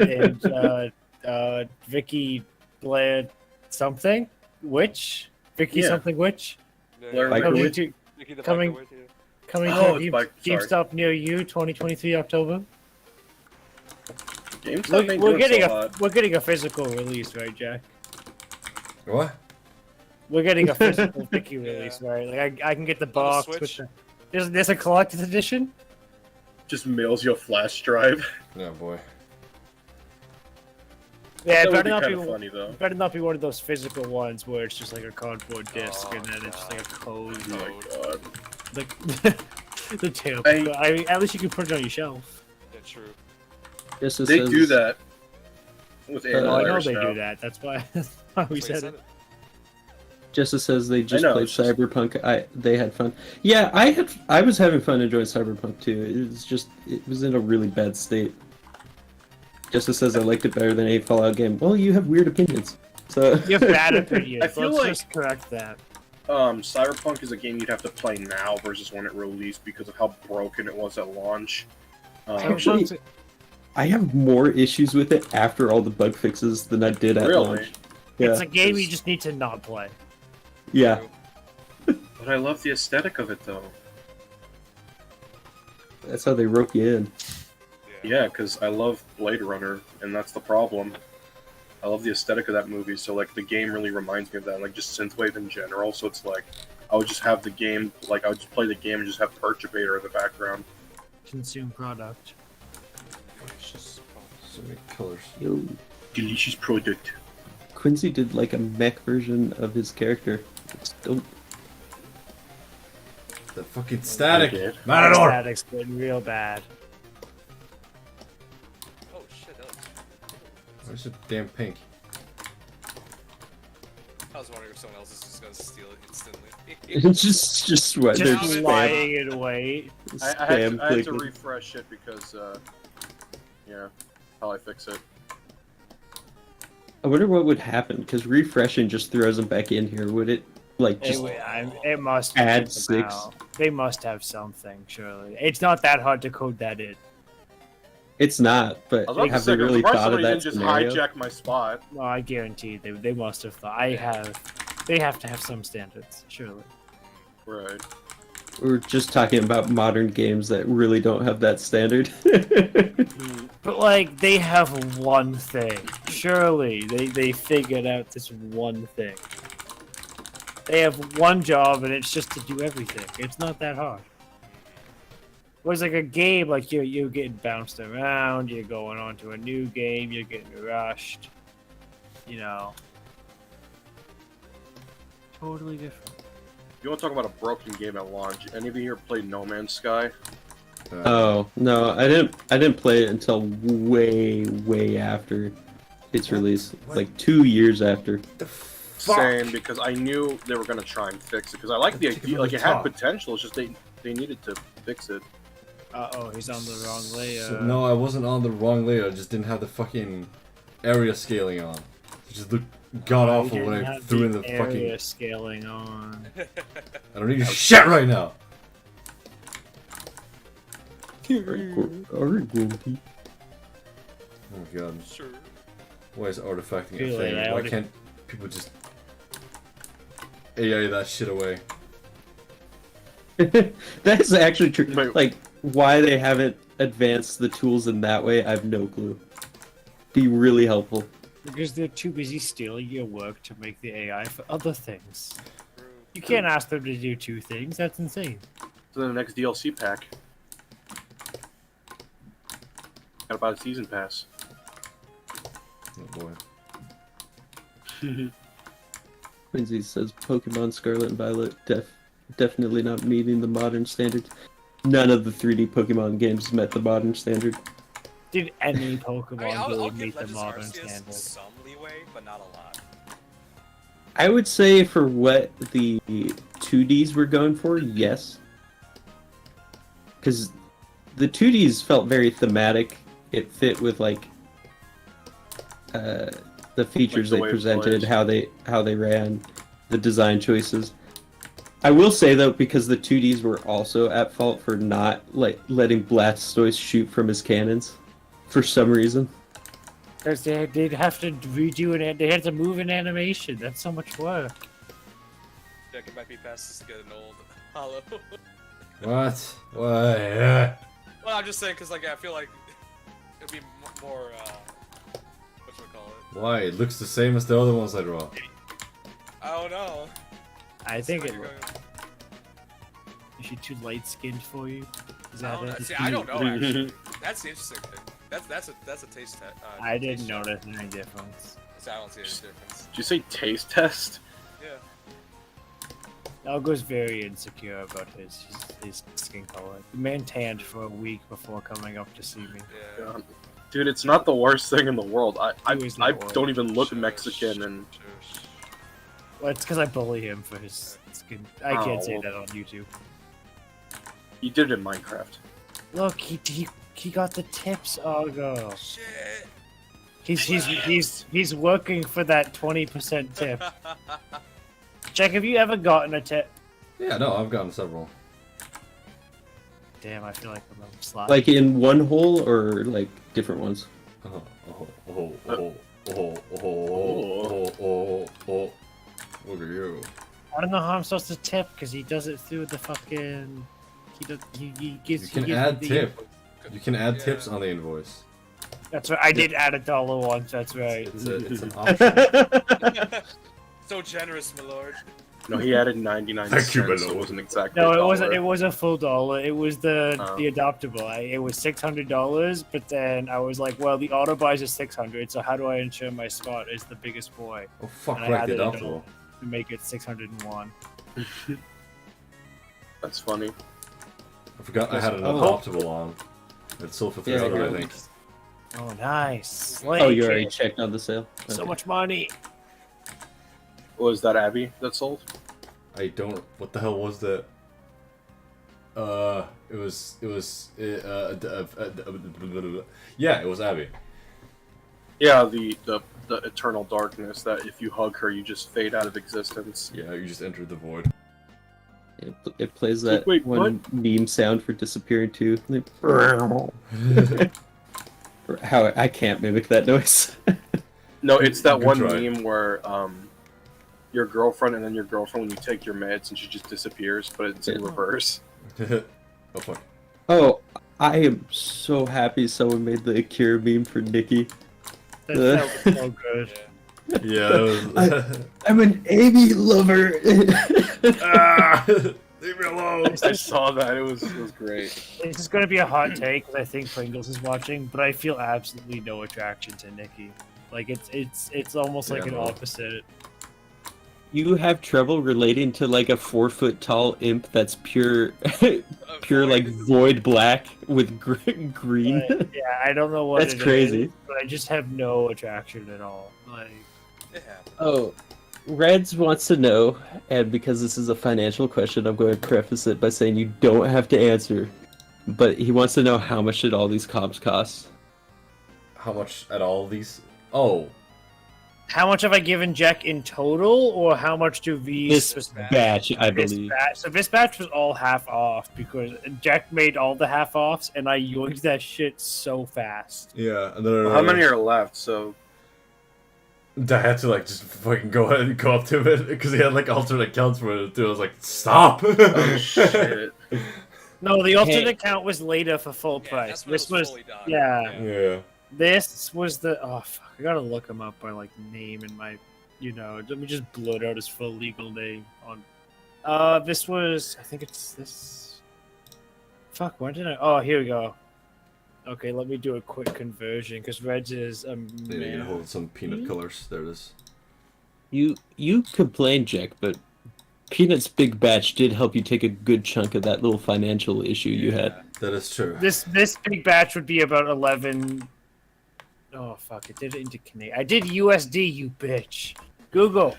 Vicky Blair something Vicky Yeah. something Witch. Blair Like, Witch. Coming to Mickey the coming- Biker with you. coming Oh, to it's by- GameStop near you, 2023 October. GameStop ain't doing so hot. We're getting a physical release, right, Jack? What? We're getting a physical Mickey Yeah. release, right? Like I can get the On the box with Switch? the. There's a collector's edition. Just mails you a flash drive. Yeah, boy. Yeah, That it would be better not kind be. of funny though. Better not be one of those physical ones where it's just like a cardboard disc Oh, and then it's just like a code. Oh my god. Like the terrible. I mean, at least you can put it on your shelf. Yeah, true. Just it They says, do that with Oh, I know antivirus they now. do that. That's why we Wait, said it. Just it says they just know, played it's just- Cyberpunk. They had fun. Yeah, I was having fun enjoying Cyberpunk too. It was in a really bad state. Just it says I liked it better than any Fallout game. Well, you have weird opinions. So You have bad opinions. I feel Let's like- just correct that. Cyberpunk is a game you'd have to play now versus when it released because of how broken it was at launch. Actually, I have more issues with it after all the bug fixes than I did at Really? launch. Yeah, It's a game you just need to not play. yeah. But I love the aesthetic of it though. That's how they rope you in. Yeah, because I love Blade Runner, and that's the problem. I love the aesthetic of that movie, so like the game really reminds me of that, like just synthwave in general. So it's like I would just have the game, like I would just play the game and just have Perturbator in the background. Consume product. So many colors. Yo, Delicious product. Quincy did like a mech version of his character. It's dope. The fucking static. did. Matador. Static's getting real bad. Oh shit, that was... Where's the damn pink? I was wondering if someone else is just gonna steal it instantly. just what? They're Just spam, lying in wait. I had spam to clicking. refresh it because, yeah, how I fix it. I wonder what would happen because refreshing just throws them back in here. Would it like just? It must add kick them 6. out. They must have something, surely. It's not that hard to code that in. It's not, but I was about to have say, they I'm really surprised thought of somebody that didn't just scenario? hijack my spot. Well, I guarantee they must have thought. They have to have some standards, surely. Right. We're just talking about modern games that really don't have that standard. But like they have one thing. Surely they figured out this one thing. They have one job and it's just to do everything. It's not that hard. Whereas like a game, like you're getting bounced around, you're going on to a new game, you're getting rushed. You know. Totally different. You want to talk about a broken game at launch? Any of you here played No Man's Sky? Oh no, I didn't play it until way after its release, like 2 years after. Same, because I knew they were going to try and fix it. Because I like the idea, like it had potential. It's just they needed to fix it. Uh-oh, he's on the wrong layer. So, no, I wasn't on the wrong layer. I just didn't have the fucking area scaling on. It just looked god awful You when didn't I have threw in the area fucking. scaling on. I don't need your shit right now. Oh my god. Sure. Why is artifacting a Feel thing? it, I Why already- can't people just AI that shit away? That's actually true. Wait. Like, why they haven't advanced the tools in that way, I have no clue. Be really helpful. Because they're too busy stealing your work to make the AI for other things. You can't ask them to do two things. That's insane. So then the next DLC pack. Gotta buy the season pass. Oh boy. Quincy says Pokemon Scarlet and Violet definitely not meeting the modern standards. None of the 3D Pokemon games met the modern standard. Did any I Pokemon mean, I'll game give meet the Legends modern Arceus standard? some leeway, but not a lot. I would say for what the 2Ds were going for, yes. Because the 2Ds felt very thematic. It fit with like the features Like the they way it presented, plays. how they ran, the design choices. I will say though, because the 2Ds were also at fault for not like letting Blastoise shoot from his cannons, for some reason. Because they'd have to redo it. They had to move an animation. That's so much work. Jack, it might be past getting old. Hollow. What? What? Yeah. Well, I'm just saying, because, like, I feel like it'd be more, whatchamacallit? Why? It looks the same as the other ones I draw. I don't know. I think Like it. you're going- Is she too light skinned for you? Is I that don't know. it? See, I don't know, actually. That's the interesting thing. That's a taste test. I didn't notice any difference. So I don't see any difference. Did you say taste test? Yeah. Algo's very insecure about his skin color. The man tanned for a week before coming up to see me. Yeah. Dude, it's not the worst thing in the world. I It was I not don't even look Shush, Mexican, and shush. Well, it's because I bully him for his skin. I can't say Oh. that on YouTube. you did it in Minecraft. Look, he got the tips, Algo. Shit. He's working for that 20% tip. Jack, have you ever gotten a tip? Yeah, no, I've gotten several. Damn, I feel like I'm a slot. Like in one hole or like different ones? Oh, oh, oh, oh, oh, oh, oh, oh. Look at you. I don't know how I'm supposed to tip because he does it through the fucking. He gives. You can he gives add the tip. You can add Yeah. tips on the invoice. That's right. I did add $1 once. That's right. It's an option. So generous, my lord. No, he added 99 Thank you, cents, so Bello. it wasn't exactly No, a it wasn't. dollar. It was a full dollar. It was the Oh. adoptable. It was $600. But then I was like, well, the auto buys is 600. So how do I ensure my spot is the biggest boy Oh fuck, And I right, the added a adoptable. to make it 601? That's funny. I forgot I had an Oh. adoptable on. It sold for Yeah, $300, I yeah. think. Oh, nice. Oh, you Slay already kid. checked on the sale? So Okay. much money. Was that Abby that sold? I don't. What the hell was that? It was. Yeah, it was Abby. Yeah, the eternal darkness that if you hug her, you just fade out of existence. Yeah, you just entered the void. It plays that Wait, one meme sound for disappearing too. Like, how I can't mimic that noise. No, it's that Good one try. meme where your girlfriend and then your girlfriend when you take your meds and she just disappears, but it's in Yeah. reverse. Oh fuck. Oh, I am so happy someone made the Akira meme for Nikki. That was so good. Yeah. Yeah, that was. I'm an Amy lover. Ah! Leave me alone. I saw that. It was great. This is going to be a hot take because I think Pringles is watching, but I feel absolutely no attraction to Nikki. Like it's almost like Yeah, an no. opposite. You have trouble relating to like a 4-foot tall imp that's pure, pure like void black with green. But, yeah, I don't know what That's it crazy. is, but I just have no attraction at all. Like, It happened. Oh, Reds wants to know, and because this is a financial question, I'm going to preface it by saying you don't have to answer. But he wants to know how much did all these comps cost? How much at all these? Oh, how much have I given Jack in total, or how much do these? This batch, I This believe. batch, so this batch was all half off because Jack made all the half offs, and I yoinked that shit so fast. yeah. And then How many are left? So I had to like just fucking go ahead and go up to it because he had like alternate accounts for it too. I was like, stop. oh shit. No, the alternate Hey. account was later for full Yeah, price. that's when it This was fully done. yeah. Yeah. This was the oh fuck! I gotta look him up by like name and my, let me just blurt out his full legal name on. This was I think it's this. Fuck! Why did I? Oh, here we go. Okay, let me do a quick conversion because Reds is Yeah, you can hold some peanut colors. There it is. You complained, Jack, but Peanut's big batch did help you take a good chunk of that little financial issue you had. That is true. This big batch would be about 11. Oh fuck! It did it into Canadian. I did USD, you bitch. Google.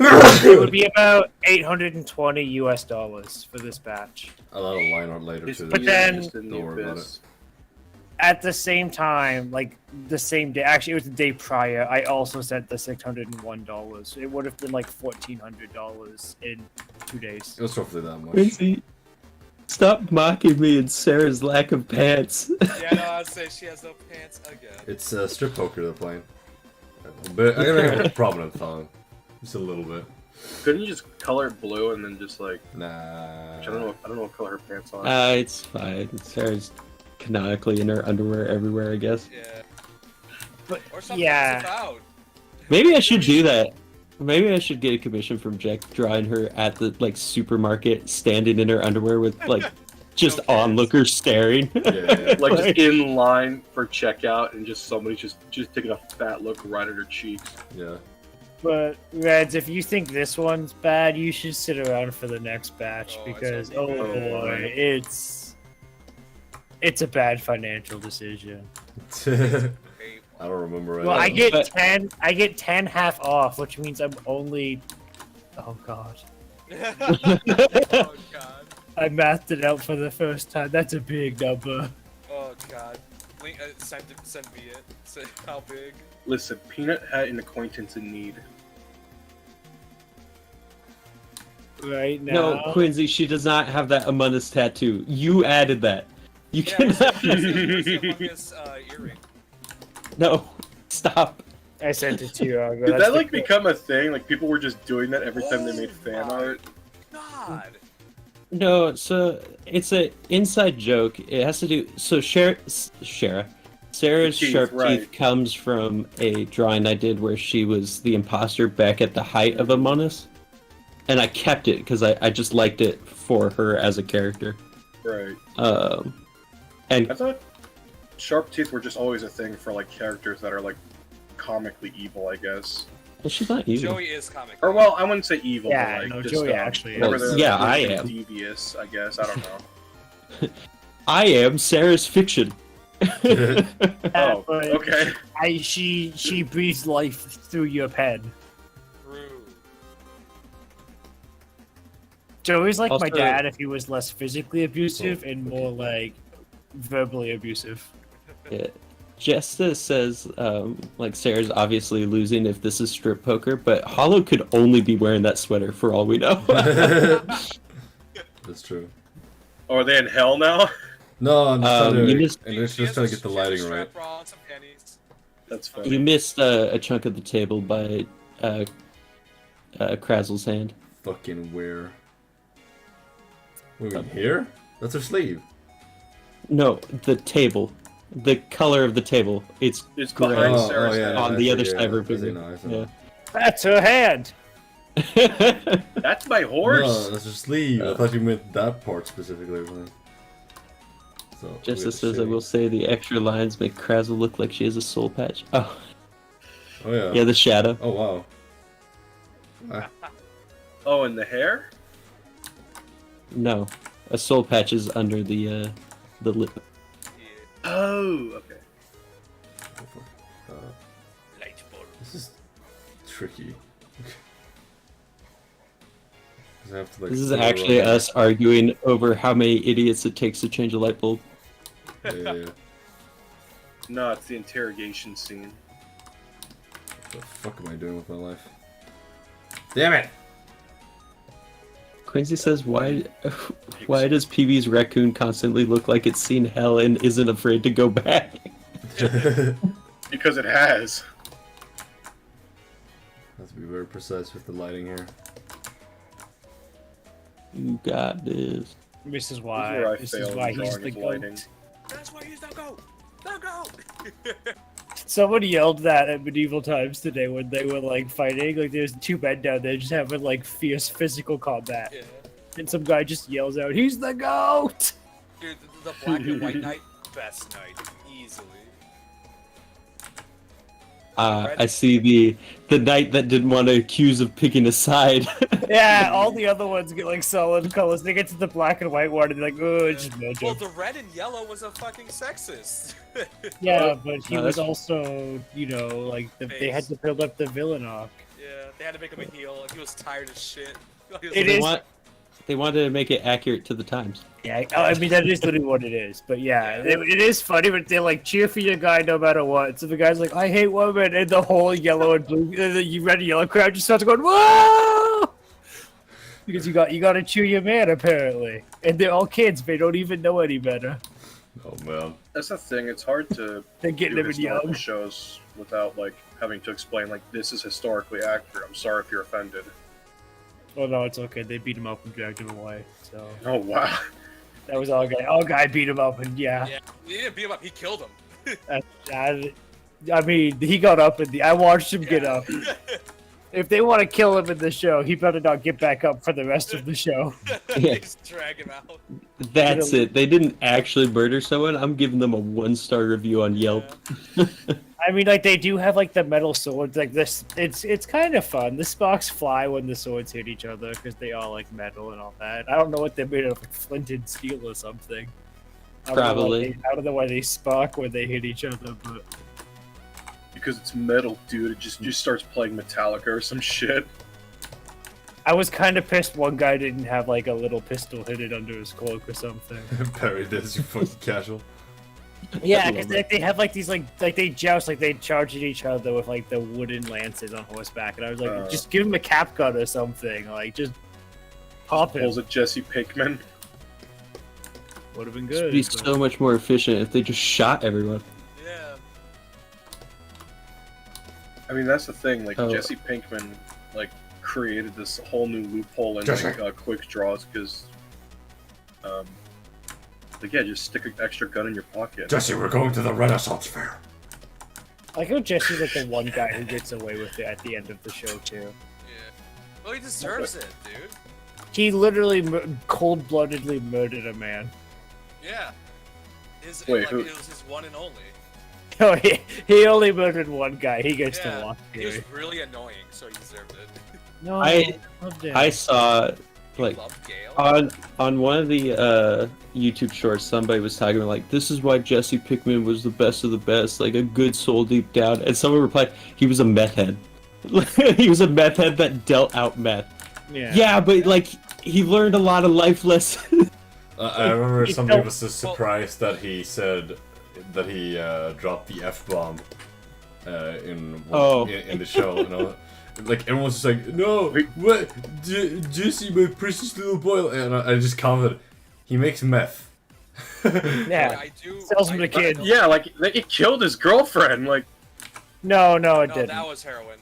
It would be about $820 for this batch. I'll add a line art later too. But then- Just in the Don't worry about abyss. At the same time, like the same day, actually it was the day prior, I also sent the $601. It would have been like $1,400 in 2 days. It was roughly that much. Quincy, stop mocking me and Sarah's lack of pants. Yeah, no, I'd say she has no pants again. It's strip poker they're playing. But I'm gonna make a prominent thong. Just a little bit. Couldn't you just color it blue and then just like? Nah. I don't know. I don't know what color her pants are. It's fine. Sarah's canonically in her underwear everywhere, I guess. Yeah. But Or something yeah, about. Maybe I should do that. Maybe I should get a commission from JEK drawing her at the like supermarket, standing in her underwear with like just No onlookers staring. Yeah. Like just in line for checkout and just somebody just taking a fat look right at her cheeks. Yeah. but Reds, if you think this one's bad, you should sit around for the next batch Oh, because it's oh gonna be bad. boy, it's a bad financial decision. I don't remember right Well, now. I get But- 10. I get 10 half off, which means I'm only. Oh god, Oh god. I mathed it out for the first time. That's a big number. Oh god. Link, send me it. Say how big. Listen, Peanut had an acquaintance in need. Right now. No, Quincy, she does not have that Among Us tattoo. You added that. You Yeah, cannot. it's the Among Us earring. No, stop. I sent it to you. Argo. Did That's that the- like become a thing? Like people were just doing that every time they made fan my art? God. No, so it's a inside joke. It has to do. So Sarah's Teeth, sharp right. teeth comes from a drawing I did where she was the imposter back at the height of Among Us, and I kept it because I just liked it for her as a character. Right. And I thought sharp teeth were just always a thing for like characters that are like comically evil, I guess. she's not evil. Joey is comic. Or well, I wouldn't say evil, Yeah, but like no, just, Joey actually is. whenever Well, they're, yeah, like, I really am. devious, I guess. I don't know. I am Sarah's fiction. Oh, but okay. she breathes life through your pen. True. Joey's like my Also- dad if he was less physically abusive and more like verbally abusive. Yeah. Jesta says, like, Sarah's obviously losing if this is strip poker, but Hollow could only be wearing that sweater for all we know. That's true. Oh, are they in hell now? No, I'm just trying you to, missed- and it's She just has trying a- to get the she has a lighting right. strap bra and some pennies. That's funny. You missed a chunk of the table by Krazzle's hand. Fucking where? Wait, here? That's her sleeve. No, the table. The color of the table. It's It's gray. behind Oh, Sarah's yeah, head. on I the see, other yeah, side of her I see finger. now, I see Yeah. now. That's her hand. That's my horse. No, that's her sleeve. I thought you meant that part specifically. So, Jesta says, I will say the extra lines make Krazzle look like she has a soul patch. Oh, Oh yeah. yeah, the shadow. Oh wow. Oh, and the hair? No, a soul patch is under the lip. Yeah. Oh, okay. Uh, Light bulb. this is tricky. 'Cause I have to, like, This is put it actually around- us arguing over how many idiots it takes to change a light bulb. Yeah. No, it's the interrogation scene. What the fuck am I doing with my life? Damn it! Quincy says, why does PB's raccoon constantly look like it's seen hell and isn't afraid to go back? Because it has. Let's be very precise with the lighting here. You got this. This is This is why. where I This failed is why in he's drawing the his goat. lighting. That's why he's no go. No go. Someone yelled that at medieval times today when they were like fighting. Like there's two men down there just having like fierce physical combat, Yeah. and some guy just yells out, "He's the goat!" Dude, the black and white knight, best knight, easily. I see the knight that didn't want to accuse of picking a side. Yeah, all the other ones get like solid colors. They get to the black and white one, and they're like, "Oh, it's just no Well, joke." the red and yellow was a fucking sexist. Yeah, but he No, was that's- also, you know, like they had to build up the villain arc. Yeah, they had to make him a heel. He was tired as shit. He was It like, is- They wanted to make it accurate to the times. Yeah, I mean that is literally what it is. But yeah, it is funny. But they like cheer for your guy no matter what. So the guy's like, "I hate women," and the whole yellow and blue, the red and yellow crowd just starts going, "Whoa!" Because you got to cheer your man apparently, and they're all kids. They don't even know any better. Oh man. That's the thing. It's hard to They're getting do them in historical young. shows without like having to explain like this is historically accurate. I'm sorry if you're offended. Oh no, it's okay. They beat him up and dragged him away. So Oh wow. that was all guy. All guy beat him up, and yeah. Yeah, he didn't beat him up. He killed him. I mean, he got up, and I watched him get up. If they want to kill him in the show, he better not get back up for the rest of the show. Yeah. Just drag him out. That's it. They didn't actually murder someone. I'm giving them a 1-star review on Yelp. I mean, like they do have like the metal swords, like this. It's kind of fun. The sparks fly when the swords hit each other because they are like metal and all that. I don't know what they're made of, like flint and steel or something. Probably. I don't know why they spark when they hit each other, but Because it's metal, dude. It just starts playing Metallica or some shit. I was kind of pissed one guy didn't have like a little pistol hidden under his cloak or something. Parry this, you fucking casual. Yeah, I because love they have like these like they joust, like they charge at each other with like the wooden lances on horseback, and I was like, just give him a cap gun or something, like just pop him. Pulls a Jesse Pinkman. Would have been It'd good. be but- so much more efficient if they just shot everyone. Yeah. I mean, that's the thing. Like Oh. Jesse Pinkman, like created this whole new loophole in Jesse. like quick draws because, like yeah, just stick an extra gun in your pocket. Jesse, we're going to the Renaissance Fair. I think Jesse's like the one guy who gets away with it at the end of the show too. Yeah. Well, he deserves it, dude. He literally cold-bloodedly murdered a man. Yeah. His, Wait, like, who- it was his one and only. No, he only murdered one guy. He gets Yeah. to walk He was away. really annoying, so he deserved it. No, I- loved it. I saw, You like, love Gale? on one of the YouTube shorts, somebody was talking about, like, this is why Jesse Pinkman was the best of the best, like, a good soul deep down. And someone replied, he was a meth head. He was a meth head that dealt out meth. Yeah, but, like, he learned a lot of life lessons. I remember He somebody felt- was just surprised that he said that he dropped the F-bomb in the show. You know? Like, everyone's just like, no, what? Jesse, my precious little boy. And I just commented, he makes meth. Yeah. I do. Sells him to I- kids. Yeah, like it killed his girlfriend. Like, No, it No, didn't. that was heroin.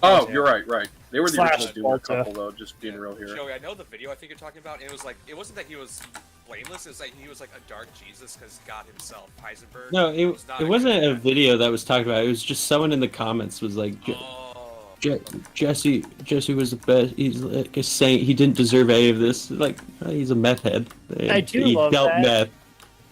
oh, Yeah. you're right. They were the Slash original Doomer Walter. couple, though. Just being real here. Joey, I know the video I think you're talking about, and it was like, it wasn't that he was blameless, it was like he was like a dark Jesus because God himself, Heisenberg. No, was not it a wasn't good a guy. video that was talked about. It was just someone in the comments was like, Oh. Jesse was the best. He's like a saint. He didn't deserve any of this. Like, he's a meth head. I do he love dealt that. meth.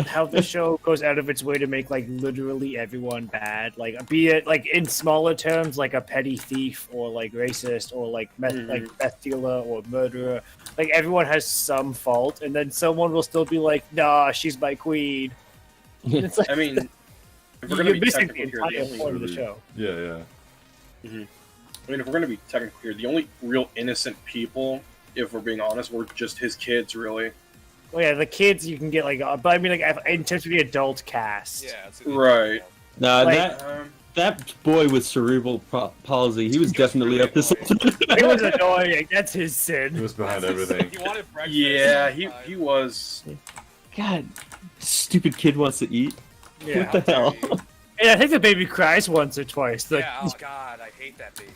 How the show goes out of its way to make like literally everyone bad, like be it like in smaller terms, like a petty thief or like racist or like meth dealer or murderer. Like everyone has some fault, and then someone will still be like, "Nah, she's my queen." It's like I mean, if we're you're gonna be missing the technical here, entire point of the show. Yeah. I mean, if we're gonna be technical here, the only real innocent people, if we're being honest, were just his kids, really. Well, yeah, the kids you can get like, but I mean, like in terms of the adult cast, Yeah, it's a good Right. No, Like, that boy with cerebral palsy, he was definitely up to something. it was annoying. That's his He sin. was behind everything. He wanted breakfast. Yeah, all the he time. was. God, stupid kid wants to eat. Yeah, What the hell? and I think the baby cries once or twice. Like, Yeah, oh god, I hate that baby.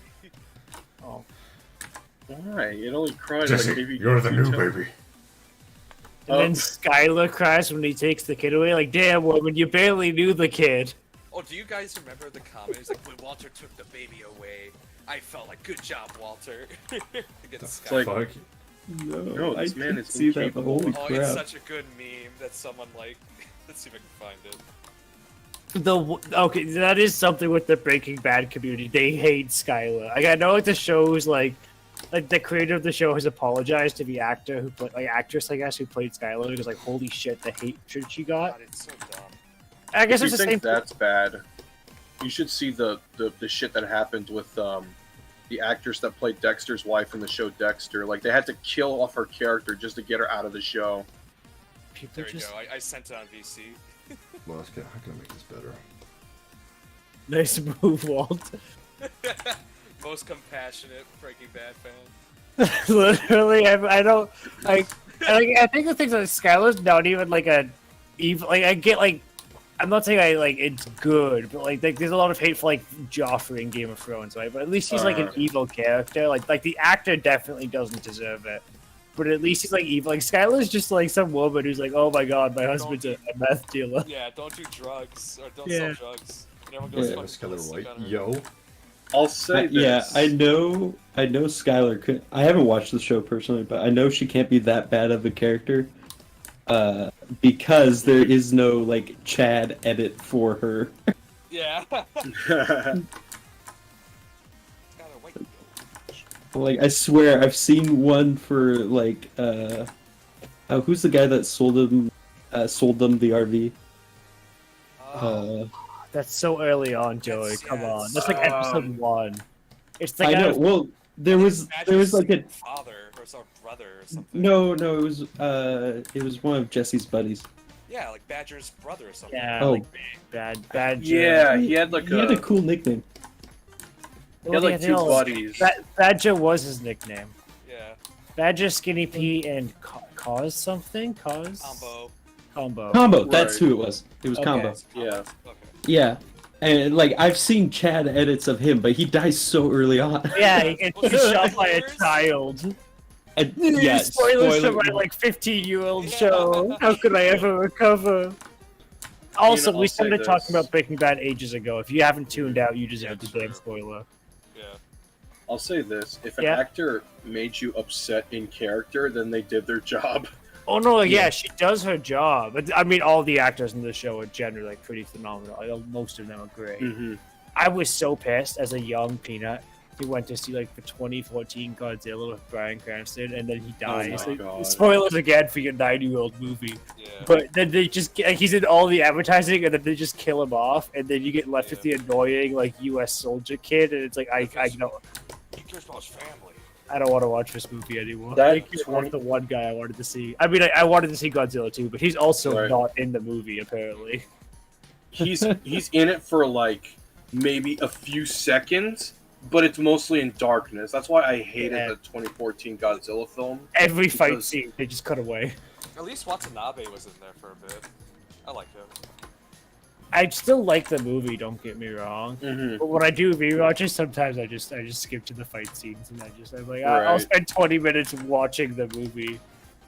oh. Why? It only cried Jesse, like maybe. you're the new two- baby. And then Skylar cries when he takes the kid away. Like, damn, woman, you barely knew the kid. Oh, do you guys remember the comment? It's like, when Walter took the baby away, I felt like, good job, Walter. Against It's like- Skylar. No, this I man didn't is see that. But incapable. holy Oh, crap! it's such a good meme that someone like. Let's see if I can find it. Okay, that is something with the Breaking Bad community. They hate Skylar. Like, I know like the show's like the creator of the show has apologized to the actor who played, like actress, I guess, who played Skylar. Because like, holy shit, the hatred she got. God, it's so dumb. I guess If it's you the same. think that's bad, you should see the shit that happened with the actress that played Dexter's wife in the show Dexter. Like they had to kill off her character just to get her out of the show. People There we just go. I sent it on VC. Well, how can I make this better? nice move, Walt. Most compassionate Breaking Bad fan. Literally, I don't like. I think the things like Skylar's not even like a evil. Like I get like I'm not saying it's good, but there's a lot of hate for Joffrey in Game of Thrones, right? But at least he's an evil character. Like the actor definitely doesn't deserve it, but at least he's evil. Like Skylar's just some woman who's oh my god, my husband's a meth dealer. Yeah, don't do drugs or don't sell drugs. And everyone goes Yeah, fucking Skylar ballistic White. on her. Yo. I'll say this. Yeah, I know Skylar could. I haven't watched the show personally, but I know she can't be that bad of a character, because there is no Chad edit for her. Yeah. I swear I've seen one for who's the guy that sold them the RV? That's so early on, Joey. That's- Come yeah, on, it's, that's episode 1. It's the I guy. know. Well, there was Badger's a father or some brother or something. no, it was one of Jesse's buddies. Yeah, like Badger's brother or something. Yeah, Oh. bad. Yeah, he had He had a cool nickname. he had two buddies. Badger was his nickname. Yeah. Badger, Skinny Pete, and Cause something? Cause? Combo. Combo. That's Right. who it was. It was Okay. Combo. Yeah. Okay. Yeah, and I've seen Chad edits of him, but he dies so early on. Yeah, it's Was it shot by a spoilers? child. And, yeah, Spoilers spoiler- for my 15-year-old Yeah. show. How could I ever recover? Also, I'll we say started this. talking about Breaking Bad ages ago. If you haven't tuned out, you deserve the damn spoiler. Yeah. I'll say this: if an Yeah. actor made you upset in character, then they did their job. Oh no, yeah, Yeah. she does her job. But, I mean, all the actors in the show are generally pretty phenomenal. Most of them are great. Mm-hmm. I was so pissed as a young peanut. He went to see the 2014 Godzilla with Bryan Cranston, and then he dies. my God. Spoilers again for your 9-year-old movie. Yeah. But then they just he's in all the advertising, and then they just kill him off, and then you get left with the annoying U.S. soldier kid, and it's I don't He cares about his family. I don't want to watch this movie anymore. That Thank you for the one guy I wanted to see. I mean, I wanted to see Godzilla too, but he's also Right. not in the movie apparently. He's in it for maybe a few seconds, but it's mostly in darkness. That's why I hated Yeah. the 2014 Godzilla film. Every fight Because- scene they just cut away. At least Watanabe was in there for a bit. I like him. I still like the movie. Don't get me wrong. Mm-hmm. But when I do rewatches, sometimes I just skip to the fight scenes, and I'm like, I'll Right. spend 20 minutes watching the movie.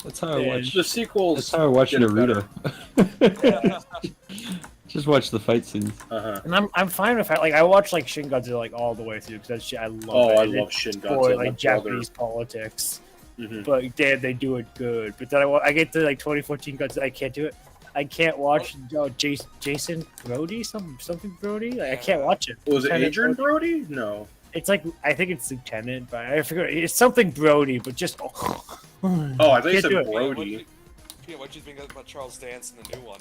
That's how I Yeah. watch. The sequels. That's how I watch get it Naruto. Just watch the fight scenes. Uh-huh. And I'm fine with that. I watch Shin Godzilla all the way through because that shit I love. Oh, it. I And love it's Shin for Godzilla. My Japanese politics. Mhm. But damn, they do it good. But then I get to 2014 Godzilla, I can't do it. I can't watch Jason Brody, something Brody. I can't watch it. Was it Lieutenant Adrian Brody? No. It's I think it's Lieutenant, but I forget. It's something Brody, but just Oh, I thought you Can't said do it. Brody. What'd you think about Charles Dance in the new one?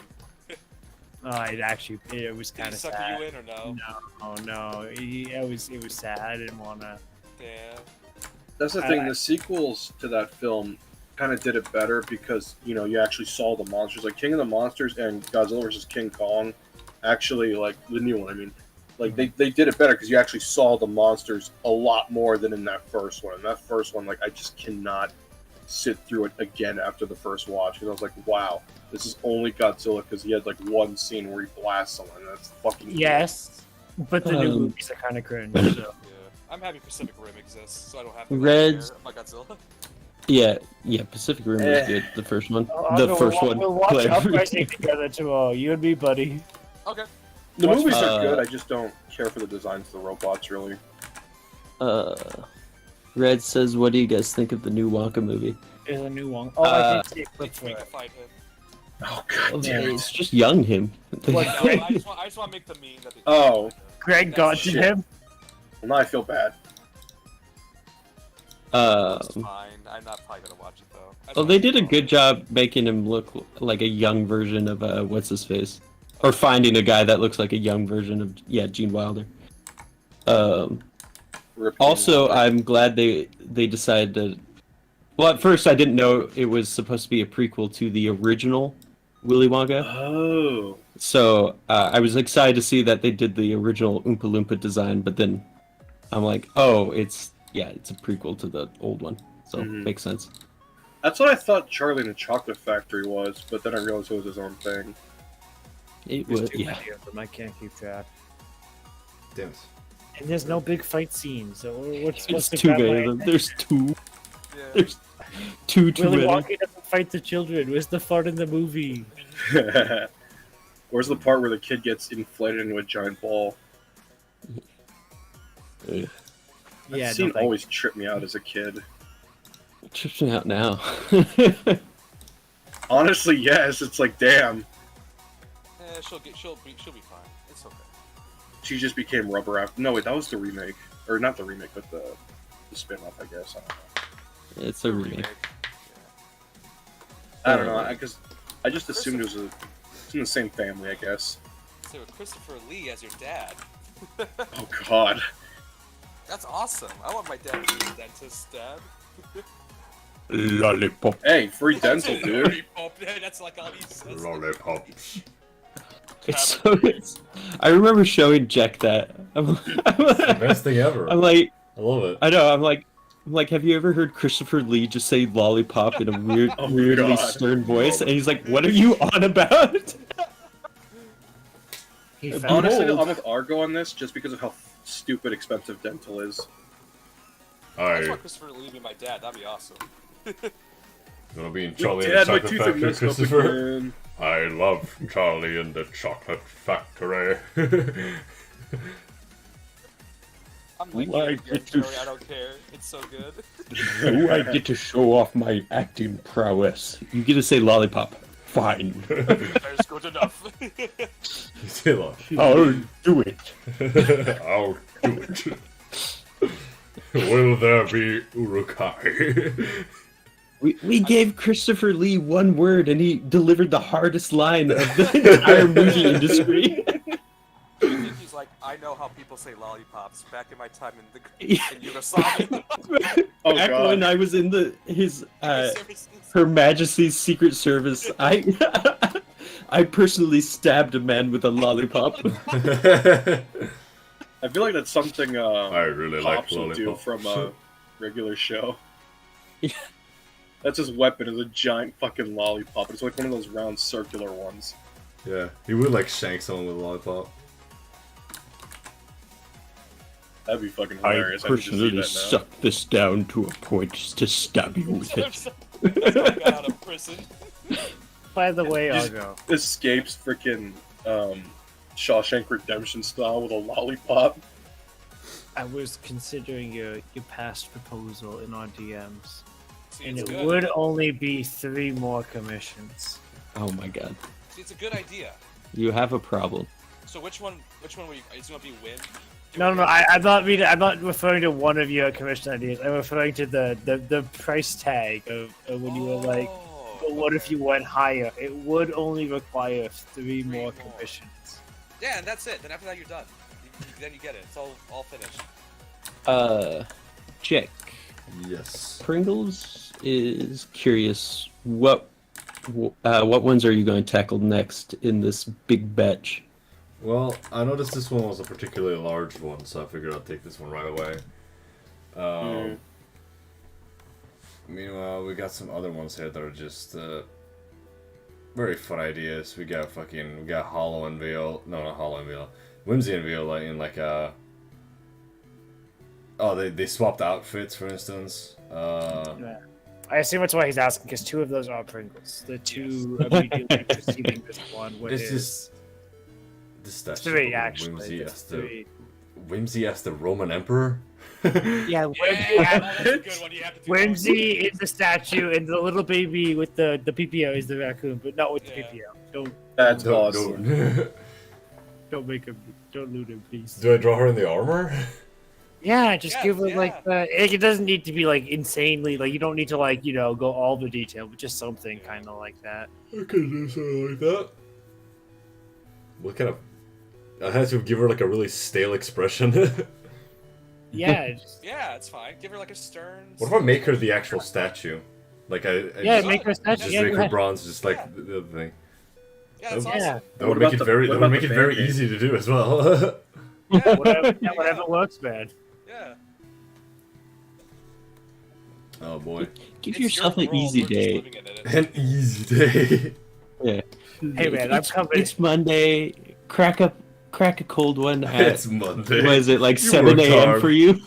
it was Did kind he of suck sad. you in or no? No, it was sad. I didn't wanna. Damn. That's the thing. The sequels to that film kind of did it better because you actually saw the monsters, like King of the Monsters and Godzilla vs King Kong. Actually, the new one. I mean, they did it better because you actually saw the monsters a lot more than in that first one. In that first one, I just cannot sit through it again after the first watch because I was like, wow, this is only Godzilla because he had one scene where he blasts someone. And that's fucking Yes, but the new Um, movies are kind of cringe. So. Yeah. I'm happy Pacific Rim exists, so I don't have to Reds- care about Godzilla. Yeah, Pacific Rim was good. The first one. The first one. We'll watch Claire. Uprising together tomorrow. You and me, buddy. Okay. The movies Uh, are good. I just don't care for the designs of the robots really. Red says, "What do you guys think of the new Wonka movie?" There's a new one. Oh, I did see a clip It's for me it. to fight him. Oh god damn it. It's just young him. What? No, I just want to make the meme that they Oh. Greg got to Shit. him. Well, now I feel bad. It's fine. I'm not probably gonna watch it though. Well, they did a good job making him look like a young version of what's his face, or finding a guy that looks like a young version of Gene Wilder. Rip Also, King I'm glad they decided to. Well, at first I didn't know it was supposed to be a prequel to the original Willy Wonka. Oh. So I was excited to see that they did the original Oompa Loompa design, but then I'm like, oh, it's a prequel to the old one, so Mhm. makes sense. That's what I thought Charlie and the Chocolate Factory was, but then I realized it was his own thing. It There's was, too yeah. many of them. I can't keep track. Damn it. And there's no big fight scenes. So what's There's supposed to too grab many my of them. attention? There's two. Yeah. There's too Willy many. Wonka doesn't fight the children. Where's the fun in the movie? Where's the part where the kid gets inflated into a giant ball? Ugh. That Yeah, scene no, always tripped me out as a kid. It trips me out now. Honestly, yes. It's like, damn. She'll be fine. It's okay. She just became rubber after. No, wait, that was the remake, or not the remake, but the spin-off, I guess. I don't know. It's a remake. I don't know, because I just assumed it's in the same family, I guess. So with Christopher Lee as your dad. Oh God. That's awesome. I want my dad to be a dentist, Dad. Lollipop. Hey, free dental, dude. Lollipop. That's like all he says. Lollipops. I remember showing Jack that. The best thing ever. I'm like, I love it. I know. I'm like, have you ever heard Christopher Lee just say lollipop in a weird, Oh, weirdly God. stern voice? And he's like, "What are you on about?" He Honestly, found Honestly, Behold. I'm with Argo on this, just because of how stupid expensive dental is. I just I want Christopher Lee to be my dad. That'd be awesome. gonna be in Charlie and Dad, the my Chocolate teeth are Factory, messed up Christopher. again. I love Charlie and the Chocolate Factory. I'm like, Why yeah, did you- Joey, I don't care. It's so good. Oh, I get to show off my acting prowess. You get to say lollipop. Fine. That's good enough. You say a lot. I'll do it. I'll do it. Will there be Urukai? We gave Christopher Lee one word, and he delivered the hardest line of the entire movie industry. I think he's like, I know how people say lollipops. Back in my time in Yeah. Yugoslavia. Oh Back God. when I was in his Services. Her Majesty's Secret Service, I personally stabbed a man with a lollipop. I feel like that's something I really like Pops will do lollipop. from a regular show. Yeah. That's his weapon, is a giant fucking lollipop. It's like one of those round circular ones. Yeah, he would like shank someone with a lollipop. That'd be fucking I hilarious. I need to see personally that now. sucked this down to a point to stab you with it. Someone got out of prison. By the way, Just- Argo. Escapes freaking Shawshank Redemption style with a lollipop. I was considering your past proposal in our DMs, See, and it's it good. would only be 3 more commissions. Oh my god. See, it's a good idea. You have a problem. So which one were you? Is it gonna be win? No, I'm not referring to one of your commission ideas. I'm referring to the price tag of when you were like, but what if you went higher? It would only require 3 more more. commissions. Yeah, and that's it. Then after that, you're done. Then you get it. It's all finished. Jake, Yes. Pringles is curious. What ones are you going to tackle next in this big batch? Well, I noticed this one was a particularly large one, so I figured I'd take this one right away. Meanwhile, we got some other ones here that are just very fun ideas. We got Hollow and Veil. No, not Hollow and Veil. Whimsy and Viola in like a. Oh, they swapped outfits, for instance. Yeah. I assume that's why he's asking, because 2 of those are Pringles. The 2 immediately preceding this one, which This is is. This statue 3 of actually. Whimsy It's as the 3. Whimsy as the Roman Emperor. Yeah, Oh, that's a good one. You have to do Whimsy is the statue, and the little baby with the PPO is the raccoon, but not with the Yeah. PPO. That's Don't- awesome. Don't make him. Don't loot him, please. Do I draw her in the armor? Yeah, just Yeah, give it yeah. like it doesn't need to be like insanely like you don't need to like go all the detail, but just something kind of like that. I could do something like that. What kind of? I had to give her like a really stale expression. Yeah, just, Yeah, it's fine. Give her like a stern. What if I make her the actual statue? Like I yeah, just, make her a statue. just Yeah, make go her ahead. bronze, just like Yeah. the other thing. Yeah, that's Yeah. awesome. Yeah, That What would make about it the- very. what That would about make the it very Band-Aid? easy to do as well. Yeah, whatever works, man. Yeah. Oh boy, Give It's yourself your an world, easy we're just day. living in it. an easy day. Yeah. Hey man, I'm coming. It's Monday. Crack a cold one at It's Monday. what is it, like You 7 worked a.m. hard. for you?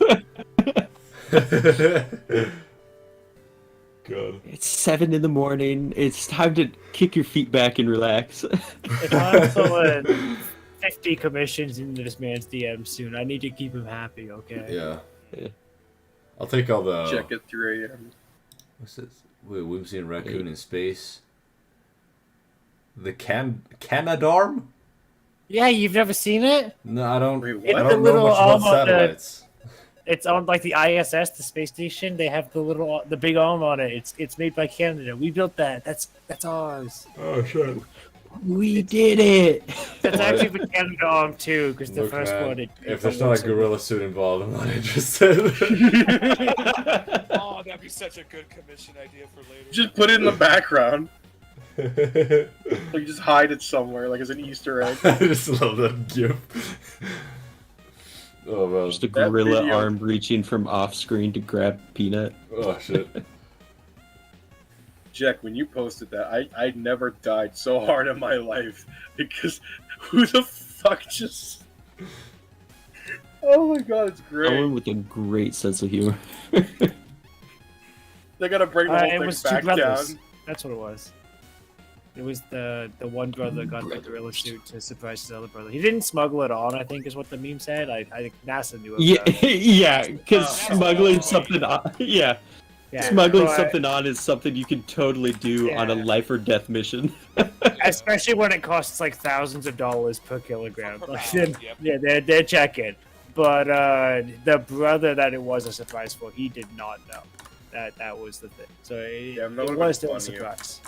God. It's 7 in the morning. It's time to kick your feet back and relax. If I'm pulling 50 commissions into this man's DM soon, I need to keep him happy, okay? Yeah. Yeah. I'll take all the. Check at 3 a.m. What's this? Wait, Whimsy and Raccoon in space. The Canadarm? Yeah, you've never seen it? No, I don't. Wait, I what? It's the don't know little much about arm on the- satellites. It's on like the ISS, the space station. They have the big arm on it. It's made by Canada. We built that. That's ours. Oh shit! We did it! That's actually the Canada arm too, because the Look, first man, one. if there's not a gorilla suit involved, I'm not interested. Oh, that'd be such a good commission idea for later. Just put it in the background. Like just hide it somewhere, like as an Easter egg. I just love that gif. Oh man. Just a That gorilla video- arm reaching from off screen to grab Peanut. Oh shit. Jack, when you posted that, I never died so hard in my life because who the fuck just? Oh my god, it's great. Someone with a great sense of humor. They gotta bring the whole It thing was two back brothers. down. That's what it was. It was the one brother got the gorilla suit to surprise his other brother. He didn't smuggle it on, I think, is what the meme said. I think NASA knew about Yeah, it. yeah, because Oh. smuggling something on, yeah, Yeah, smuggling but- something on is something you can totally do on a Yeah. life or death mission. especially when it costs like thousands of dollars per kilogram. Per Like, pound, yep. yeah, they're checking. But the brother that it was a surprise for, he did not know that was the thing. So Yeah, that it would've was been still a funny. surprise.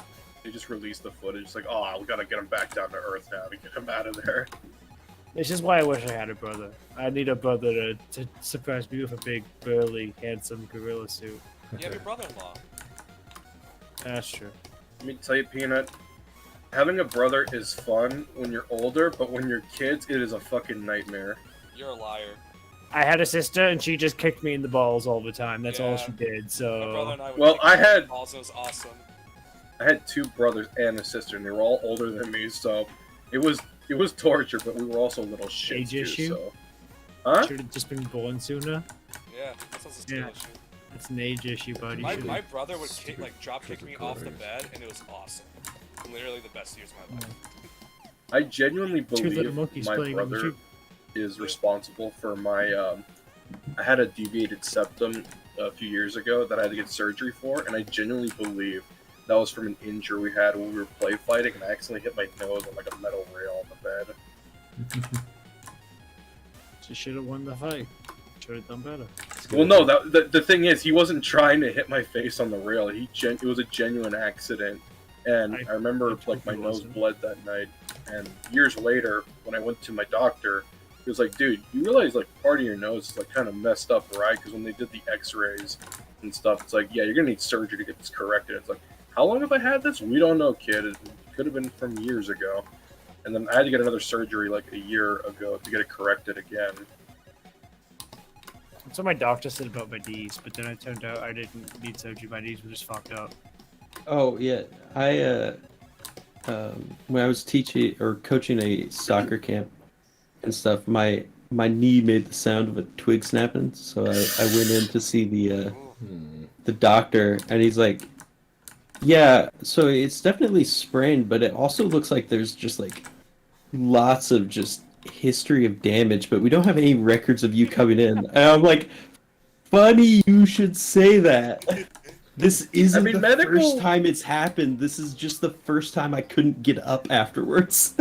They just released the footage. It's like, oh, we gotta get him back down to Earth now to get him out of there. This is why I wish I had a brother. I need a brother to surprise me with a big, burly, handsome gorilla suit. You have your brother-in-law. That's true. Let me tell you, Peanut, having a brother is fun when you're older, but when you're kids, it is a fucking nightmare. You're a liar. I had a sister, and she just kicked me in the balls all the time. That's all Yeah. she did. My brother So and I would Well, kick I each other's had- balls, and it was awesome. I had two brothers and a sister, and they were all older than me, so it was torture, but we were also little shits Age too, issue? so. Huh? should have just been born sooner. Yeah, that sounds a skill Yeah. issue. That's an age issue, buddy. My, Should've- my brother would kick, Stupid drop kick me off the quarters. bed, and it was awesome. Literally the best years of my life. I genuinely Two little believe monkeys my playing on the brother street. is responsible for my. I had a deviated septum a few years ago that I had to get surgery for, and I genuinely believe that was from an injury we had when we were play fighting, and I accidentally hit my nose on like a metal rail on the bed. She should have won the fight. Should have done better. Well, no, the thing is, he wasn't trying to hit my face on the rail. It was a genuine accident, and I remember I like my totally nose wasn't. bled that night. And years later, when I went to my doctor, he was like, "Dude, you realize like part of your nose is like kind of messed up, right? Because when they did the X-rays and stuff, it's like, yeah, you're gonna need surgery to get this corrected." It's like, how long have I had this? We don't know, kid. It could have been from years ago. And then I had to get another surgery like a year ago to get it corrected again. That's what my doctor said about my knees, but then it turned out I didn't need surgery. My knees were just fucked up. Oh yeah, I when I was teaching or coaching a soccer camp and stuff, my knee made the sound of a twig snapping. So I went in to see the doctor, and he's like, "Yeah, so it's definitely sprained, but it also looks like there's just like lots of just history of damage, but we don't have any records of you coming in." And I'm like, "Funny you should say that. This isn't the first time it's happened. This is just the first time I couldn't get up afterwards."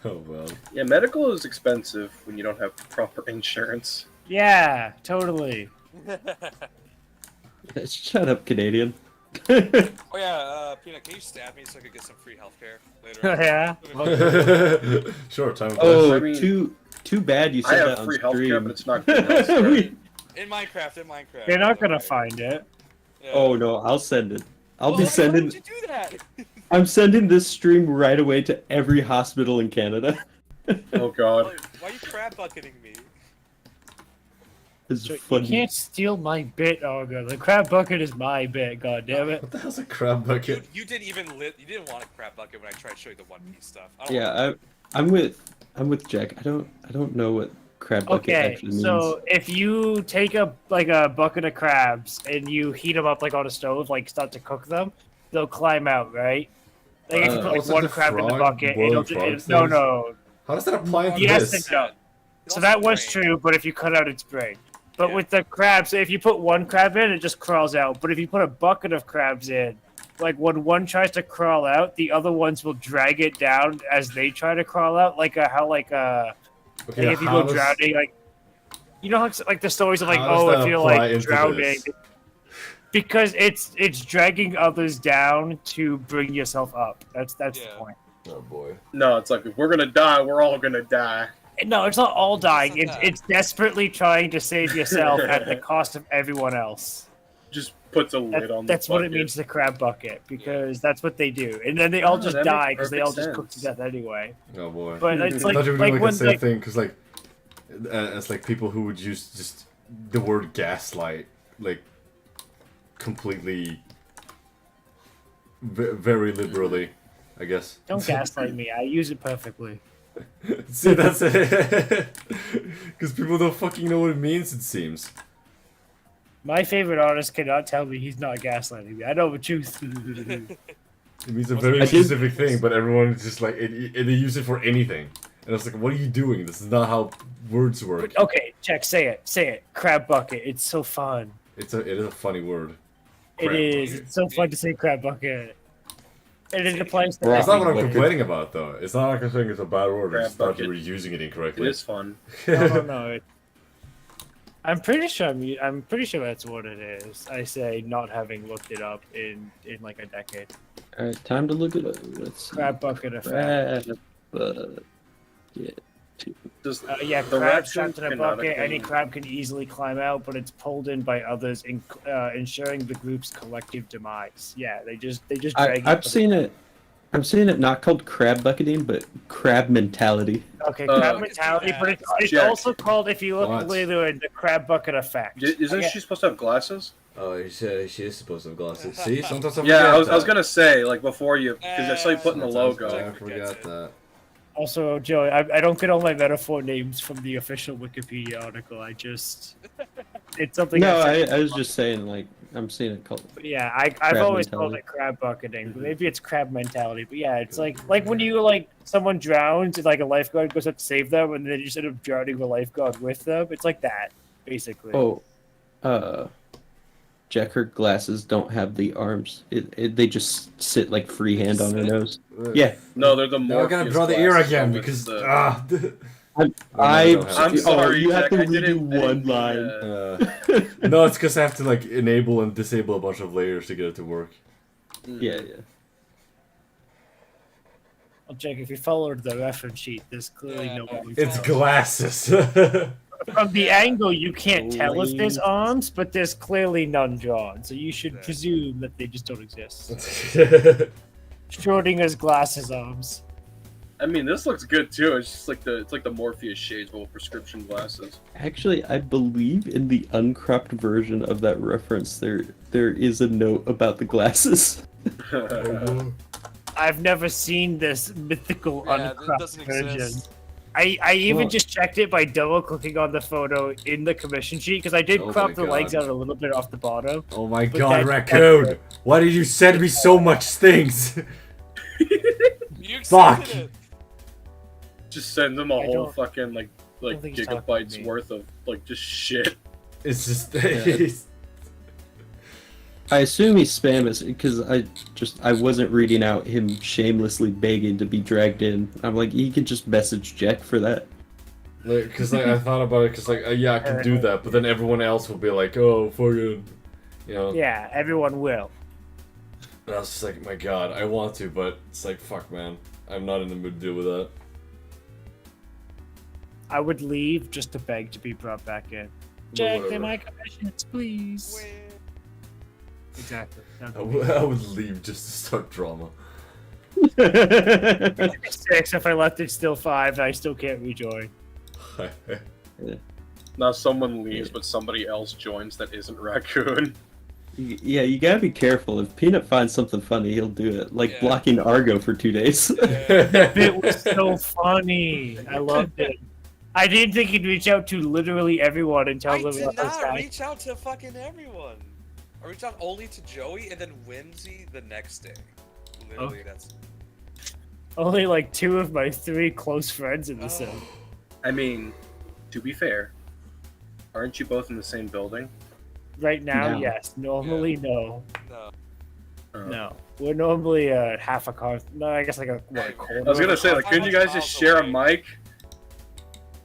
Oh well. Yeah, medical is expensive when you don't have proper insurance. Yeah, totally. Shut up, Canadian. Oh yeah, Peanut, can you stab me so I could get some free healthcare later? Yeah. Sure, time. Oh, I mean, too bad you I said have that on free healthcare, stream. but it's not good healthcare. In Minecraft. They're not gonna Okay. find it. Yeah. Oh no, I'll send it. I'll Well, be why sending. would you do that? I'm sending this stream right away to every hospital in Canada. Oh god. Why are you crab bucketing me? It's You funny. can't steal my bit, Olga. The crab bucket is my bit. God damn it. What the hell's a crab bucket? You didn't even you didn't want a crab bucket when I tried to show you the One Piece stuff. I don't Yeah, I'm with Jack. I don't know what crab bucket Okay, actually means. so if you take a bucket of crabs and you heat them up like on a stove, like start to cook them, they'll climb out, right? Like if you put like it's like one the crab in the frog, bucket, boiled it'll frog no things? no. How does that apply to Yes this? and no. So that was true, but if you cut out its brain. But Yeah. with the crabs, if you put one crab in, it just crawls out. But if you put a bucket of crabs in, like when one tries to crawl out, the other ones will drag it down as they try to crawl out, like Okay, if you how go does- drowning, like you know how like the stories of like, How does oh, that if you're apply like into drowning, this? because it's dragging others down to bring yourself up. That's the Yeah. point. Oh boy. No, it's like if we're gonna die, we're all gonna die. No, it's not all dying. It's It's not that. it's desperately trying to save yourself at the cost of everyone else. Just puts a lid on. That's the what it bucket. means to crab bucket, because that's what they do, and then they all Oh, just that die makes because they all perfect just cook to sense. death anyway. Oh boy. But it's I like thought you were like doing when the same like, thing because like, it's like people who would use just the word gaslight like completely, very liberally, I guess. don't gaslight me. I use it perfectly. See, that's it. Because people don't fucking know what it means. It seems. My favorite artist cannot tell me he's not gaslighting me. I know the truth. It means a What's very the- specific thing, but everyone is just like they use it for anything. And it's like, what are you doing? This is not how words work. Okay, check. Say it. Crab bucket. It's so fun. It is a funny word. It Crab is. bucket. It's so fun to say crab bucket. And it applies to Right. It's not what I'm Bucket. complaining about, though. It's not like I'm saying it's a bad word. I Crab just thought you bucket. were using it It incorrectly. is fun. No. I'm pretty sure. I'm pretty sure that's what it is. I say, not having looked it up in like a decade. All right, time to look at it. Let's see. Crab bucket effect. Yeah. Does Yeah, the crab raccoon trapped in a canonically- bucket. Any crab can easily climb out, but it's pulled in by others, ensuring the group's collective demise. Yeah, they just drag. I've seen it. I'm seeing it not called crab bucketing, but crab mentality. Okay, crab Uh, mentality, but it's Jack. also called, if you look What? later, the crab bucket effect. Isn't Okay. she supposed to have glasses? Oh, you said she is supposed to have glasses. See, sometimes I Yeah, I was gonna say like before you because I saw you putting the Sometimes logo. I forgot that. Also, Joey, I don't get all my metaphor names from the official Wikipedia article. It's something. No, said. I was just saying, like, I'm seeing it called. Yeah, I've Crab always called mentality. it crab bucketing, but maybe it's crab mentality. But yeah, it's like when you like someone drowns and like a lifeguard goes up to save them, and then you just end up drowning the lifeguard with them. It's like that, basically. Oh, Jack, her glasses don't have the arms. They just sit like freehand on her nose. Yeah, No, they're the Now I gotta Morpheus draw the ear glasses again with because the- I. don't have I'm sorry, you have Jack, to I redo didn't- one line. no, it's because I have to like enable and disable a bunch of layers to get it to work. Yeah. Well, Jake, if you followed the reference sheet, there's clearly no one. It's glasses. From the angle, you can't tell if there's arms, but there's clearly none drawn. So you should presume that they just don't exist. Schrodinger's glasses arms. I mean, this looks good too. It's just like the Morpheus shades with prescription glasses. Actually, I believe in the uncropped version of that reference, there is a note about the glasses. I've never seen this mythical Yeah, that uncropped doesn't version. exist. I even Well- just checked it by double clicking on the photo in the commission sheet because I did Oh crop my the legs God. out a little bit off the bottom. Oh my But god, that- raccoon! Why did you send me so much things? You accepted Fuck. it. Just send them a I whole don't- fucking like think he's talking to gigabytes me. worth of like just shit. It's just. I assume he's spamming because I wasn't reading out him shamelessly begging to be dragged in. I'm like, he could just message Jack for that. Because like, I thought about it, because like, yeah, I can do that, but then everyone else will be like, oh, fucking. You know? Yeah, everyone will. And I was just like, my god, I want to, but it's like, fuck, man. I'm not in the mood to deal with that. I would leave just to beg to be brought back in. Jack, whatever. they're my commissions, please. Exactly. I would leave just to start drama. It'd be 6 if I left it still 5. I still can't rejoin. Now someone leaves, but somebody else joins that isn't Raccoon. Yeah, you gotta be careful. If Peanut finds something funny, he'll do it. Like Yeah. blocking Argo for 2 days. It was so funny. I loved it. I didn't think he'd reach out to literally everyone and tell I them did about this not guy. reach out to fucking everyone. I reached out only to Joey and then Whimsy the next day. Literally, that's. Only like 2 of my 3 close friends in the sim. I mean, to be fair, aren't you both in the same building? Right now, No. yes. Normally, no. No. No. We're normally half a car. No, I guess like a quarter. I was gonna say, like, couldn't you guys 500 just share a miles mic?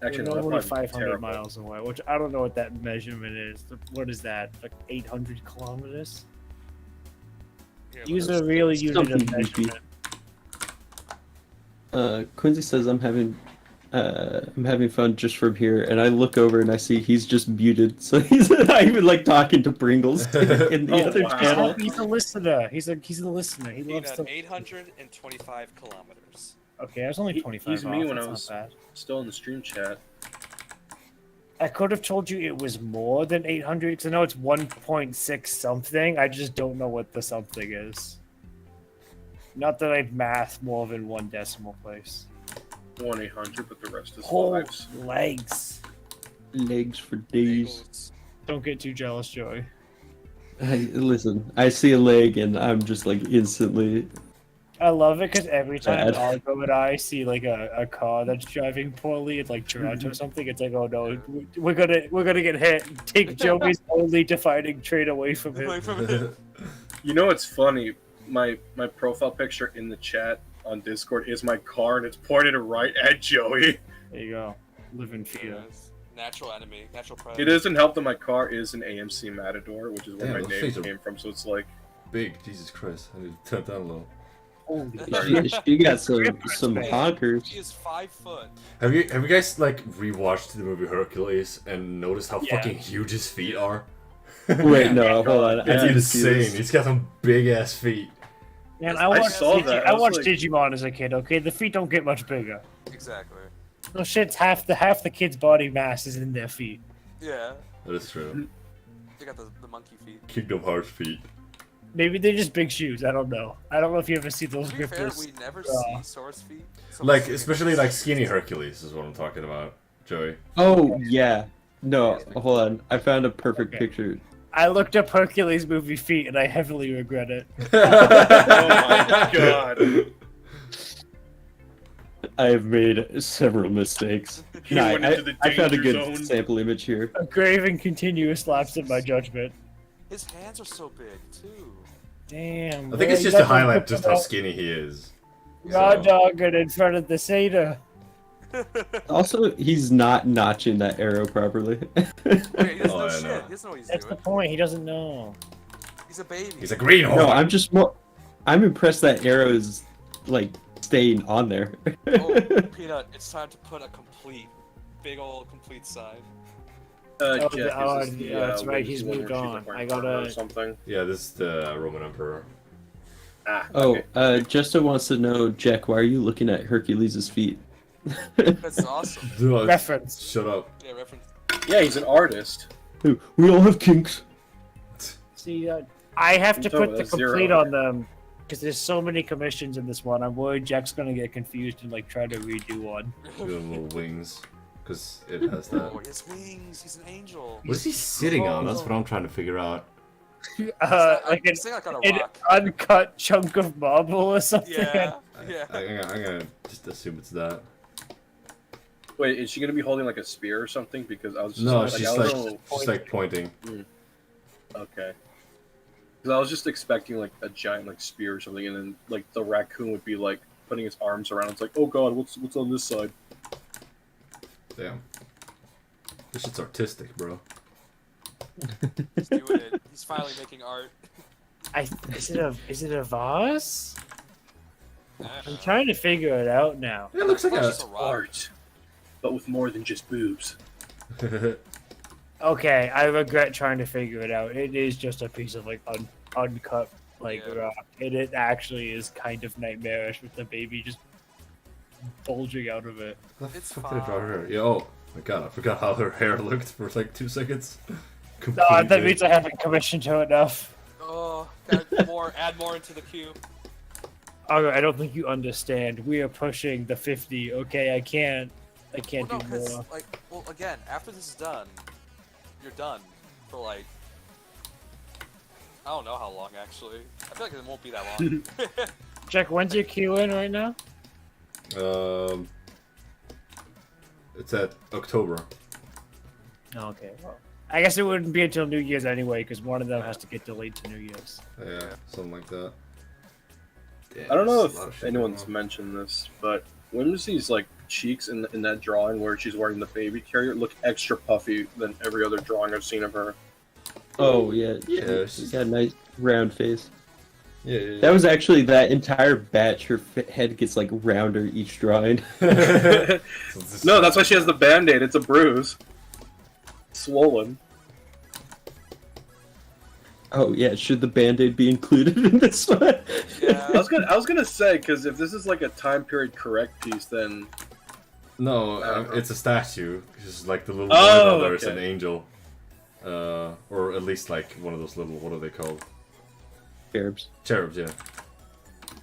We're Actually, no, normally that'd probably be 500 terrible. miles away, which I don't know what that measurement is. What is that? Like 800 kilometers? Here, Use let's- a real unit Something of goofy. measurement. Quincy says I'm having fun just from here, and I look over and I see he's just muted, so he's not even like talking to Pringles in the Oh, other wow. channel. He's a listener. He's a listener. He loves Peanut, to. 825 kilometers. Okay, I was only 25 He's me off. when I That's was- not bad. Still in the stream chat. I could have told you it was more than 800 because I know it's 1.6 something. I just don't know what the something is. Not that I've mathed more than 1 decimal place. 1-800, but the rest is Whole fives. legs. Legs for days. Bagels. Don't get too jealous, Joey. Listen, I see a leg and I'm just like instantly. I love it because every time Bad. Argo and I see like a car that's driving poorly in like Toronto or something, it's like, oh no, we're gonna get hit. Take Joey's only defining trait away from him. Away from it. You know what's funny? My profile picture in the chat on Discord is my car, and it's pointed right at Joey. There you go. Live in fear. Yes. Natural enemy. Natural predator. It doesn't help that my car is an AMC Matador, which is where Yeah, my those name things are- came from. So it's like, Big, Jesus Christ. I need to turn it down a little. Holy She got some honkers. He is 5 foot. Have you guys like rewatched the movie Hercules and noticed how Yeah. fucking huge his feet are? Wait, no, hold on. I It's need to see insane. this. He's got some big ass feet. Man, I watched saw that. I I was watched like- Digimon as a kid. Okay, the feet don't get much bigger. Exactly. No shit's half the kid's body mass is in their feet. Yeah. That is true. They got the monkey feet. Kingdom Hearts feet. Maybe they're just big shoes. I don't know. I don't know if you ever see those To be fair, grippers. we never Uh, see Source feet. So Like, we're especially seeing- like skinny Hercules is what I'm talking about, Joey. Oh yeah. No, hold on. I found a perfect Okay. picture. I looked up Hercules movie feet and I heavily regret it. oh my god. I have made several mistakes. He No, went into the I found a danger good zone. sample image here. A grave and continuous lapse in my judgment. His hands are so big too. Damn. I think it's just to highlight just how skinny he is. Raw So- dogging in front of the Seder. Also, he's not notching that arrow properly. Wait, he doesn't Oh, know yeah, shit. no. He doesn't know what he's That's the doing. point. He doesn't know. He's a baby. He's a greenhorn. No, I'm impressed that arrow is like staying on there. Oh, Peanut, it's time to put a big old complete sign. Oh, Jack, oh, is this the, yeah, that's right, Wings he's one moved where she's on. a foreign I gotta- foreigner or something. Yeah, this is the Roman Emperor. Ah, Oh, okay. Justo wants to know, Jack, why are you looking at Hercules' feet? That's awesome. Dude, Reference. shut up. Yeah, reference. Yeah, he's an artist. We all have kinks. See, I have to So put the that's complete zero. on them because there's so many commissions in this one. I'm worried Jack's gonna get confused and like try to redo one. Give him little wings. Because it has that. Oh, his wings. He's an angel. What is he sitting on? That's what I'm trying to figure out. Like He's sitting like on a an rock. uncut chunk of marble or something. Yeah. Yeah. I'm gonna just assume it's that. Wait, is she gonna be holding like a spear or something? Because I was just No, like, she's I like, was, she's like pointing. okay. Because I was just expecting like a giant like spear or something, and then like the raccoon would be like putting his arms around. It's like, oh god, what's on this side? Damn. This shit's artistic, bro. He's doing it. He's finally making art. Is it a vase? I don't I'm know. trying to figure it out now. It looks like It's a. just a rock. Art, but with more than just boobs. Okay, I regret trying to figure it out. It is just a piece of like uncut like Yeah. rock, and it actually is kind of nightmarish with the baby just bulging out of it. What the It's fuck did I draw fine. her? Yeah, oh, my god, I forgot how her hair looked for like 2 seconds. No, that Completely. means I haven't commissioned her enough. Oh, add more into the queue. Oh, I don't think you understand. We are pushing the 50. Okay, I can't Well, do no, because more. like, well, again, after this is done, you're done for like, I don't know how long actually. I feel like it won't be that long. Jack, when's your queue in right now? It's at October. Okay, well, I guess it wouldn't be until New Year's anyway, because one of them has to get delayed to New Year's. Yeah, something like that. I don't know There's a lot of if shit anyone's going mentioned this, but Whimsy's like cheeks in that drawing where she's wearing the baby carrier look extra puffy than every other drawing I've seen of her. Oh yeah, Yeah, she's got a nice round face. on. Yeah. That was actually that entire batch. Her head gets like rounder each drawing. No, that's why she has the band-aid. It's a bruise. Swollen. Oh yeah, should the band-aid be included in this one? Yeah. I was gonna say, because if this is like a time period correct piece, then No, it's a statue. It's just like the little Oh, boy there's okay. an angel. Or at least like one of those little, what are they called? Cherubs. Cherubs, yeah.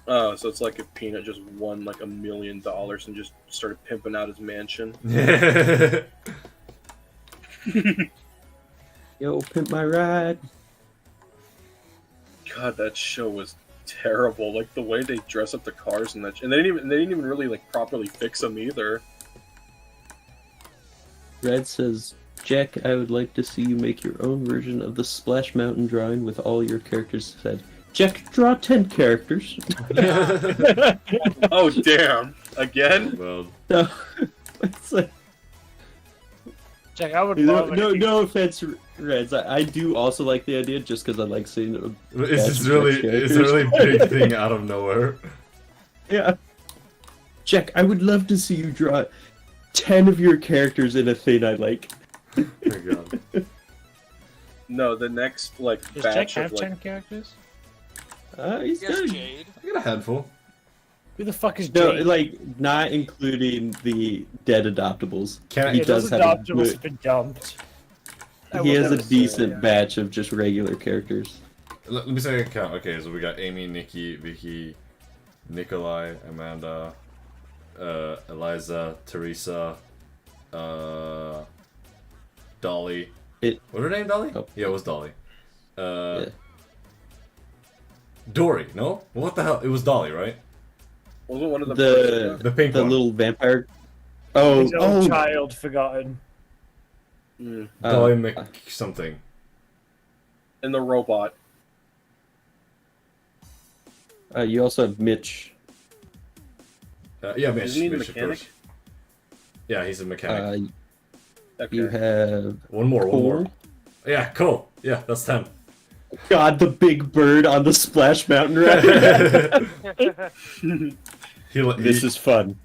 oh, so it's like if Peanut just won like $1 million and just started pimping out his mansion. Yo, pimp my ride. God, that show was terrible. Like the way they dress up the cars and that, and they didn't even really like properly fix them either. Red says, Jack, I would like to see you make your own version of the Splash Mountain drawing with all your characters said. Jack, draw 10 characters. Oh damn! Again? Well, No, it's like, Jack, I would no, love it. no, if you- no offense, Reds. I do also like the idea just because I like seeing it. it's That's just really, Jack's it's a really big thing out of nowhere. Yeah. Jack, I would love to see you draw 10 of your characters in a thing I like. Oh my god. No, the next like Does Jack batch have of 10 like characters? He's Yes, good. Jade. I got a handful. Who the fuck is No, Jake? like, not including the dead adoptables. Can I- He Yeah, those does have a adoptables good- have been dumped. I He would has a never say decent that. batch of just regular characters. Let me say a count. Okay, so we got Amy, Nikki, Vicky, Nikolai, Amanda, Eliza, Teresa, Dolly. It- Was her name Dolly? Oh. Yeah, it was Dolly. Yeah. Dory, no? What the hell? It was Dolly, right? wasn't one of them. The pink The one. little vampire. Oh, His own oh. child forgotten. Mm. Dolly Mc something. And the robot. You also have Mitch. Yeah, Mitch. Isn't he the Mitch, of mechanic? course. Yeah, he's a mechanic. Okay. You have one more. Cole. Yeah, cool. Yeah, that's 10. God, the big bird on the Splash Mountain ride. This is fun.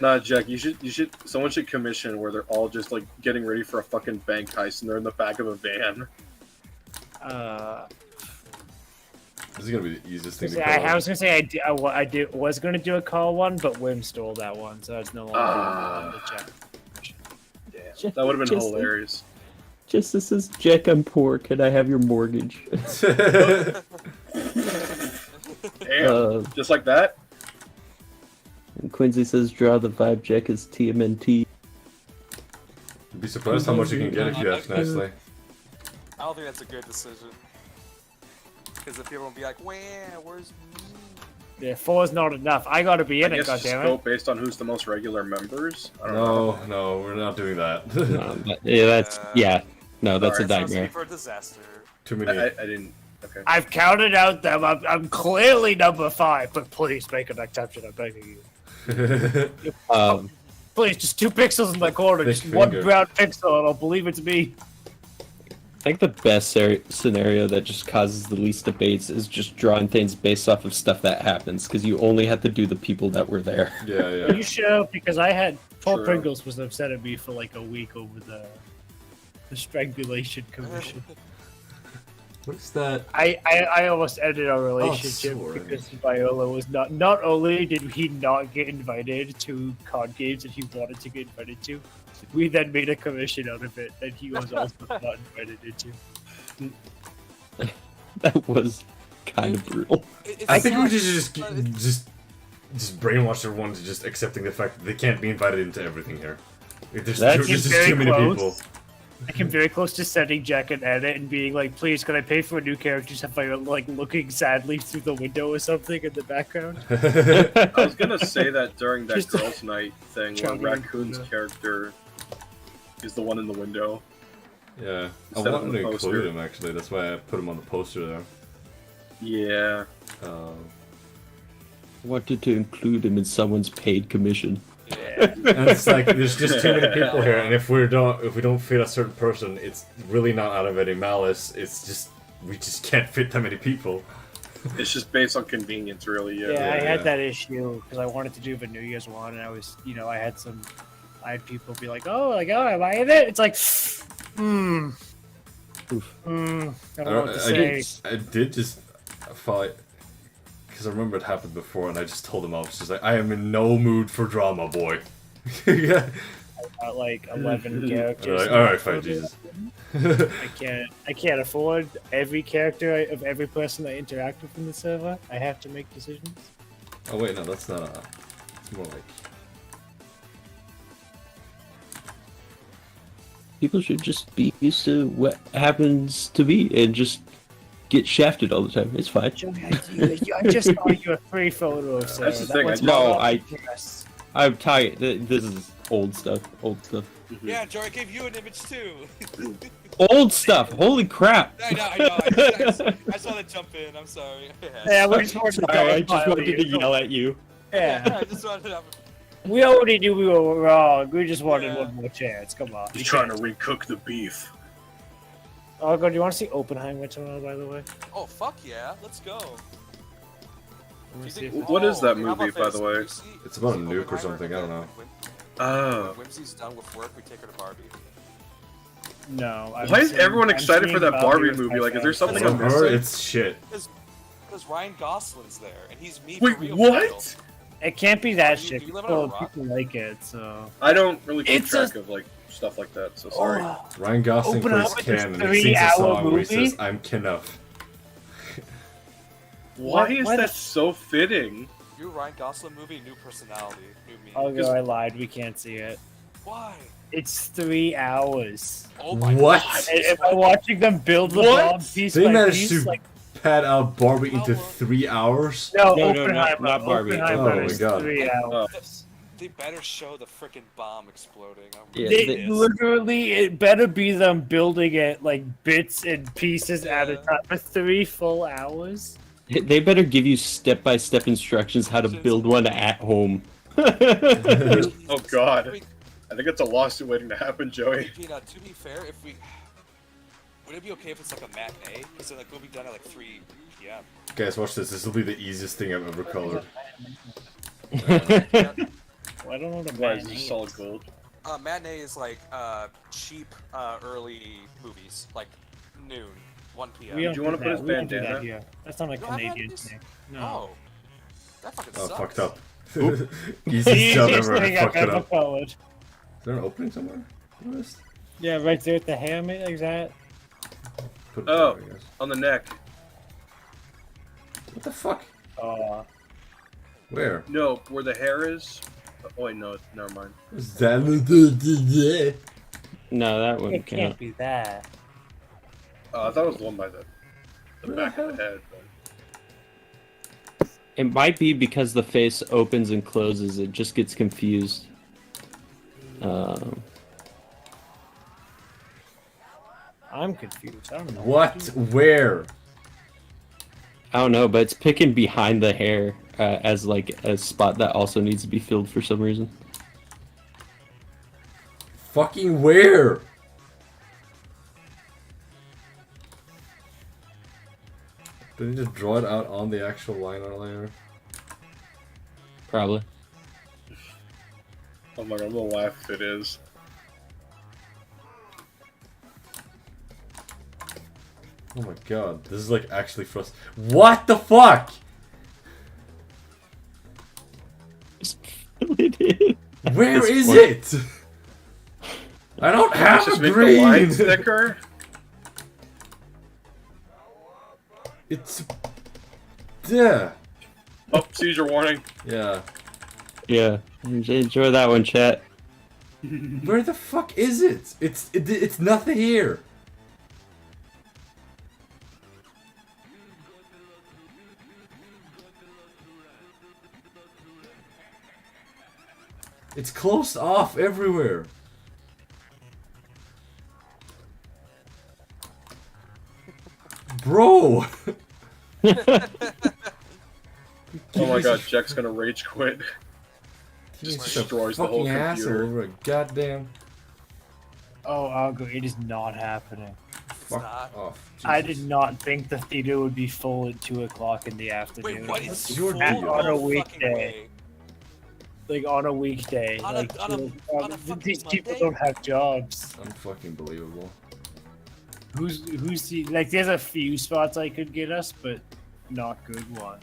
Nah, Jack, you should. Someone should commission where they're all just like getting ready for a fucking bank heist and they're in the back of a van. This is gonna be the easiest thing to I cover. was gonna say was gonna do a call one, but Wim stole that one, so it's no longer on the chat. Damn, that would have been Just- hilarious. Justice says, Jack, I'm poor. Can I have your mortgage? Damn, just like that. And Quincy says, draw the vibe. Jack is TMNT. You'd be surprised how much you can get if you act nicely. I don't think that's a good decision. Because if people will be like, "Wah, where's me?" Yeah, 4 is not enough. I gotta be in I it, guess just goddammit. go based on who's the most regular members. I don't know. No, we're not doing that. No, that's a Alright, so it's nightmare. for a disaster. Too I many. didn't. Okay. I've counted out them. I'm clearly number 5, but please make an exception. I'm begging you. Please, just 2 pixels in the corner, Thick just one finger. brown pixel, and I'll believe it's me. I think the best scenario that just causes the least debates is just drawing things based off of stuff that happens, because you only have to do the people that were there. Yeah, Are yeah. you sure? Because I had Paul True. Pringles was upset at me for like a week over the strangulation commission. What is that? I almost ended our relationship sorry. because Viola was not only did he not get invited to COD games that he wanted to get invited to, we then made a commission out of it that he was also not invited into. That was kind of brutal. I think we should just brainwash everyone to just accepting the fact that they can't be invited into everything here. There's That's just very too many close. people. I came very close to sending Jack an edit and being like, please, can I pay for a new character? Just have Viola like looking sadly through the window or something in the background. I was gonna say that during that Just- girls' night thing where Chugging Raccoon's through the- character is the one in the window. Yeah, I Instead of wanted the to poster. include him actually. That's why I put him on the poster there. Yeah. Wanted to include him in someone's paid commission. And it's like there's just too many people here, and if we don't fit a certain person, it's really not out of any malice. It's just we just can't fit that many people. It's just based on convenience, really. Yeah, Yeah. I Yeah. had that issue because I wanted to do the New Year's one, and I was, I had people be like, "Oh, am I in it?" It's like, I don't know what to say. I did just fight because I remember it happened before, and I just told him I was just like, I am in no mood for drama, boy. Yeah. I got like 11 characters. Like, all right, fine, Jesus. I can't afford every character of every person I interact with in the server. I have to make decisions. Oh wait, no, that's not a. It's more like. People should just be used to what happens to be and just get shafted all the time. It's fine. I just saw your free photo of Sarah. That's the That thing, was No, all I- yes. I'm tired. This is old stuff. Old stuff. Yeah, Joe, I gave you an image too. Old stuff. Holy crap. I know. I just wanted to jump in. I'm sorry. Yeah, we just wanted to Sorry, I dogpile just wanted to you. yell at you. Yeah, I just wanted to. we already knew we were wrong. We just wanted Yeah. one more chance. Come on. He's trying to recook the beef. Oh god, do you want to see Oppenheimer tomorrow? By the way. Oh fuck yeah, let's go. Let me You see think- if- What is that how about movie, by this? the way? You see- It's about a you see nuke or Oppenheimer something, I don't know. Oh. When Whimsy's done with work, we take her to Barbie. No. I'm Why is seeing- everyone I'm excited for seeing that Barbie with movie? my Like, is there friends. something For I'm her, missing? it's shit. Because Ryan Gosling's there, and he's me Wait, for real. what? It can't be that Do shit. you live on a People, rock? people like it, so. I don't really keep It's track of like stuff like that, so sorry. Oh, Ryan Gosling Open plays up with Ken, this and he sings a 3-hour song where he movie? says, "I'm Kenough." Why is why that the- so fitting? New Ryan Gosling movie, new personality, new me. I'll go. I lied. We can't see it. Why? It's 3 hours. Oh my What? god. And if I'm watching them build the What? bomb piece They by managed piece, to like pad out Barbie How into long? 3 hours. no, No, Oppenheimer. not Barbie. Oppenheimer Oh my is God. 3 hours. They better show the freaking bomb exploding. I'm Yeah, really They pissed. literally, it better be them building it like bits and pieces at a Yeah. time for 3 full hours. They better give you step-by-step instructions how to build one at home. Oh god. I think it's a lawsuit waiting to happen, Joey. Peanut, to be fair, if we... Would it be okay if it's like a matinee? Because like we'll be done at like 3 p.m. Guys, watch this. This will be the easiest thing I've ever colored. Well, I don't know what a Why is matinee this solid gold? Matinee is like cheap early movies, like noon, 1 p.m. We don't Do you wanna do put that. his We don't do bandana? that here. That's not a You don't have Canadian matinees? thing. No. Oh, that fucking Oh, sucks. fucked up. Easiest job Easiest ever. I thing I've fucked it ever up. colored. Is there an opening somewhere? What is? Yeah, right there at the hammer, like that. Put it Oh. there, I guess. On the neck. What the fuck? Where? No, where the hair is. Oh wait, no, never mind. Is that? No, that one It can't. can't be that. I thought it was the one by the back of the head. It might be because the face opens and closes. It just gets confused. I'm confused. I don't know. What? Where? I don't know, but it's picking behind the hair as like a spot that also needs to be filled for some reason. Fucking where? Did you just draw it out on the actual liner layer? Probably. Oh my god, I'm gonna laugh if it is. Oh my god, this is like actually frustrating. What the fuck? Just fill it in. Where This is point. it? I don't have Just a make the line green. thicker. It's yeah. Oh, seizure warning. Yeah. Yeah. Enjoy that one, chat. Where the fuck is it? It's nothing here. It's closed off everywhere. Bro. Oh my god, Jack's gonna rage quit. Just destroys the whole computer. Over a goddamn Oh, Algo, it is not happening. fuck not. off. I did Jesus. not think the theater would be full at 2 o'clock in the afternoon. Wait, what is Your full? deal. No On a fucking weekday. way. Like on a weekday. On a- like, on a- you on a fucking these people Monday? don't have jobs. Unfucking believable. Who's the like? There's a few spots I could get us, but not good ones.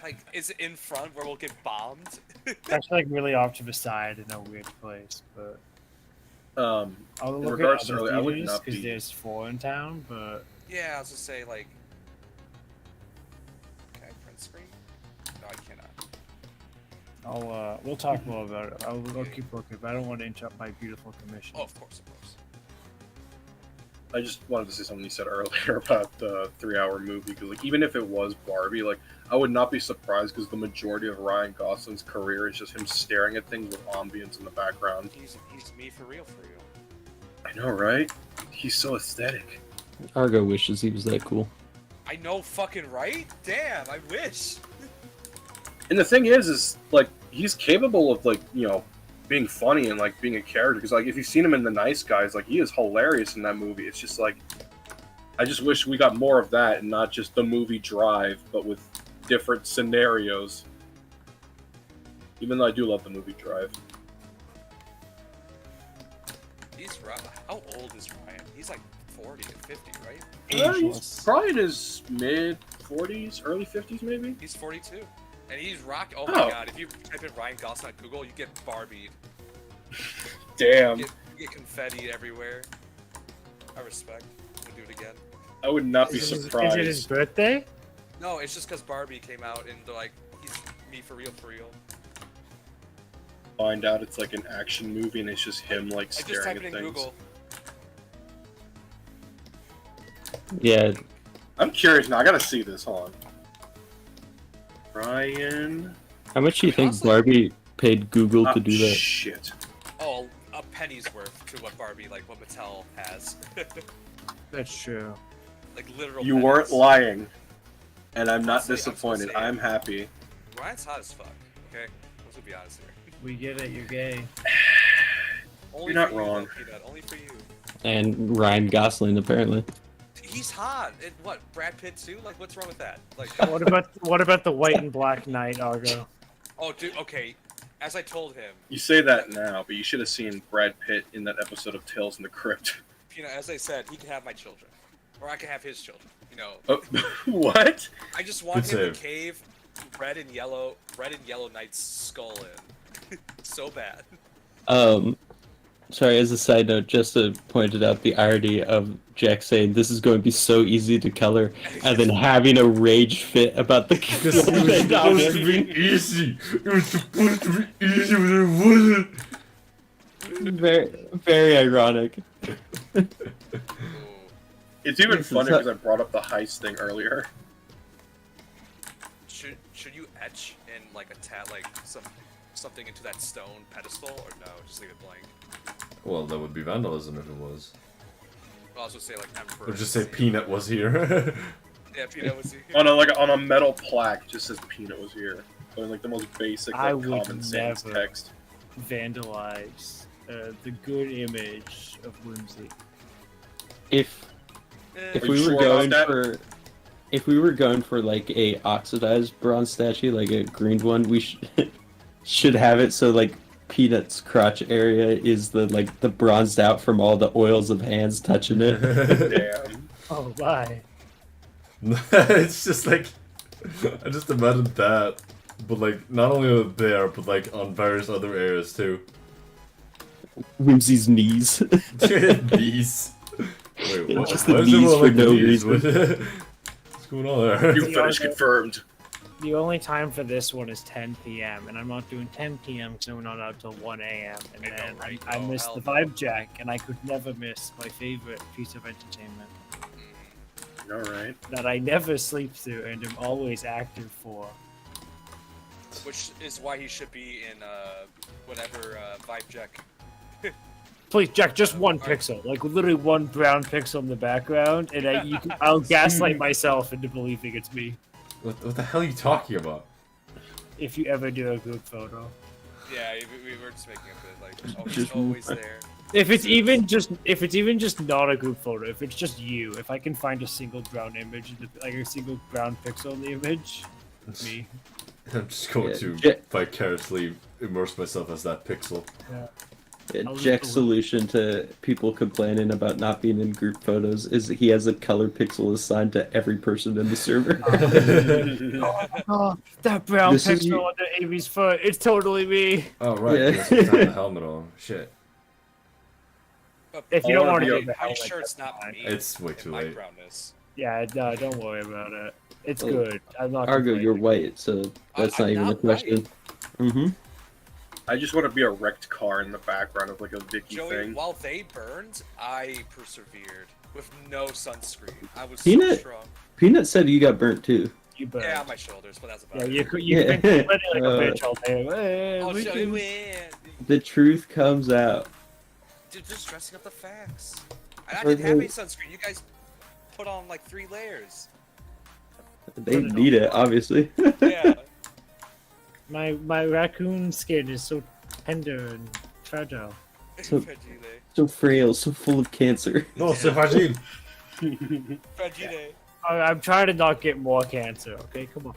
Like, is it in front where we'll get bombed? That's like really off to the side in a weird place, but Um, I'll In look regards at to other earlier, I would theaters not because be- there's 4 in town, but Yeah, I was just say like. Can I print screen? No, I cannot. we'll talk more about it. I'll keep looking, but I don't want to interrupt my beautiful commission. Oh, of course, of course. I just wanted to say something you said earlier about the 3-hour movie, because like even if it was Barbie, like I would not be surprised because the majority of Ryan Gosling's career is just him staring at things with ambience in the background. He's me for real, for real. I know, right? He's so aesthetic. Argo wishes he was that cool. I know, fucking right. Damn, I wish. And the thing is like he's capable of like being funny and like being a character. Because like if you've seen him in The Nice Guys, like he is hilarious in that movie. It's just like I just wish we got more of that and not just the movie Drive, but with different scenarios. Even though I do love the movie Drive. How old is Ryan? He's like 40 or 50, right? He's Ageless. probably in his mid 40s, early 50s, maybe. He's 42. And he's rock. Oh Oh. my god, if you type in Ryan Gosling on Google, you get Barbied. Damn, You get confetti everywhere. I respect. I'm gonna do it again. I would not be Is it surprised. his birthday? No, it's just because Barbie came out and they're like, he's me for real, for real. Find out it's like an action movie and it's just him like I just staring typed at it in things. Google. Yeah, I'm curious now. I gotta see this. Hold on. Ryan. how much do you think Honestly- Barbie paid Google Oh, to do that? shit. Oh, a penny's worth to what Barbie, like what Mattel has. That's true. Like literal. You pennies. weren't lying, and I'm not Honestly, I'm so disappointed. sad. I'm happy. Ryan's hot as fuck. Okay, let's be honest here. We get it. You're gay. Only You're not for you, wrong. though, Peanut. Only for you. And Ryan Gosling, apparently. He's hot. And what? Brad Pitt too? Like, what's wrong with that? Like, What about the white and black knight, Argo? oh, dude. Okay. As I told him, You say that now, but you should have seen Brad Pitt in that episode of Tales in the Crypt. Peanut. As I said, he can have my children, or I can have his children. You know. Oh, what? I just want Good him to save. cave red and yellow knight's skull in. So bad. Sorry, as a side note, just to point it out, the irony of Jack saying this is going to be so easy to color, and then having a rage fit about the Because it was supposed to be easy. It was supposed to be easy, but it wasn't. very, very ironic. Ooh. It's even This is funnier not- because I brought up the heist thing earlier. Should you etch in like a like something into that stone pedestal, or no? Just leave it blank. Well, that would be vandalism if it was. I'll also say like Emperor. Or just say Peanut was here. Yeah, Peanut was here. On a metal plaque, it just says Peanut was here. But in like the most basic, I like, would common sense never. text. Vandalize the good image of whimsy. If Eh, if Are you we were sure about going that? for if we were going for like a oxidized bronze statue, like a green one, we should have it so like Peanut's crotch area is the bronzed out from all the oils of hands touching it. Damn. Oh my. It's just like I just imagined that, but like not only there, but like on various other areas too. Whimsy's knees. These. Wait, what? Just Why the is everyone knees for like no these? reason. What's going on there? You finish confirmed. The only time for this one is 10 p.m. and I'm not doing 10 p.m. because we're not out till 1 a.m. And I know, then right? I Oh, missed hell the no. vibe jack, and I could never miss my favorite piece of entertainment All right. that I never sleep through and am always active for. Which is why he should be in whatever Vibe Jack. Please, Jack, just one Alright. pixel, like literally one brown pixel in the background, and I'll gaslight myself into believing it's me. What the hell are you talking about? If you ever do a group photo, Yeah, we were just making a bit like, oh, he's Just- always there. if it's even just not a group photo, if it's just you, if I can find a single brown image, like a single brown pixel in the image, me. I'm just going Yeah, to Ja- vicariously immerse myself as that pixel. Jack's solution to people complaining about not being in group photos is he has a color pixel assigned to every person in the server. Oh, that brown This is pixel you- under Amy's foot, it's totally me. Oh right, Yeah. yeah. Have the helmet on. Shit, But If you don't wanna want be to a- do the I'm helmet, sure it's that's not fine. me. it's way too in my late. brownness. Yeah, no, don't worry about it. It's Oh, good. I'm not. Argo, you're complaining. white, so that's I'm not even a not question. Mm-hmm. I just want to be a wrecked car in the background of like a Vicky Joey, thing. while they burned, I persevered with no sunscreen. I was so Peanut? strong. Peanut said you got burnt too. You burned. Yeah, on my shoulders, but that's about Yeah, it. you could Yeah. been complaining like a Uh, bitch all day. Hey, I'll we show can- you in. The truth comes out. Dude, just dressing up the facts. And I didn't have any sunscreen. You guys put on like 3 layers. They need it, obviously. Yeah. My raccoon skin is so tender and fragile. So- Fragile. So frail, so full of cancer. No, c'est fragile. Fragile. I'm trying to not get more cancer. Okay, come on.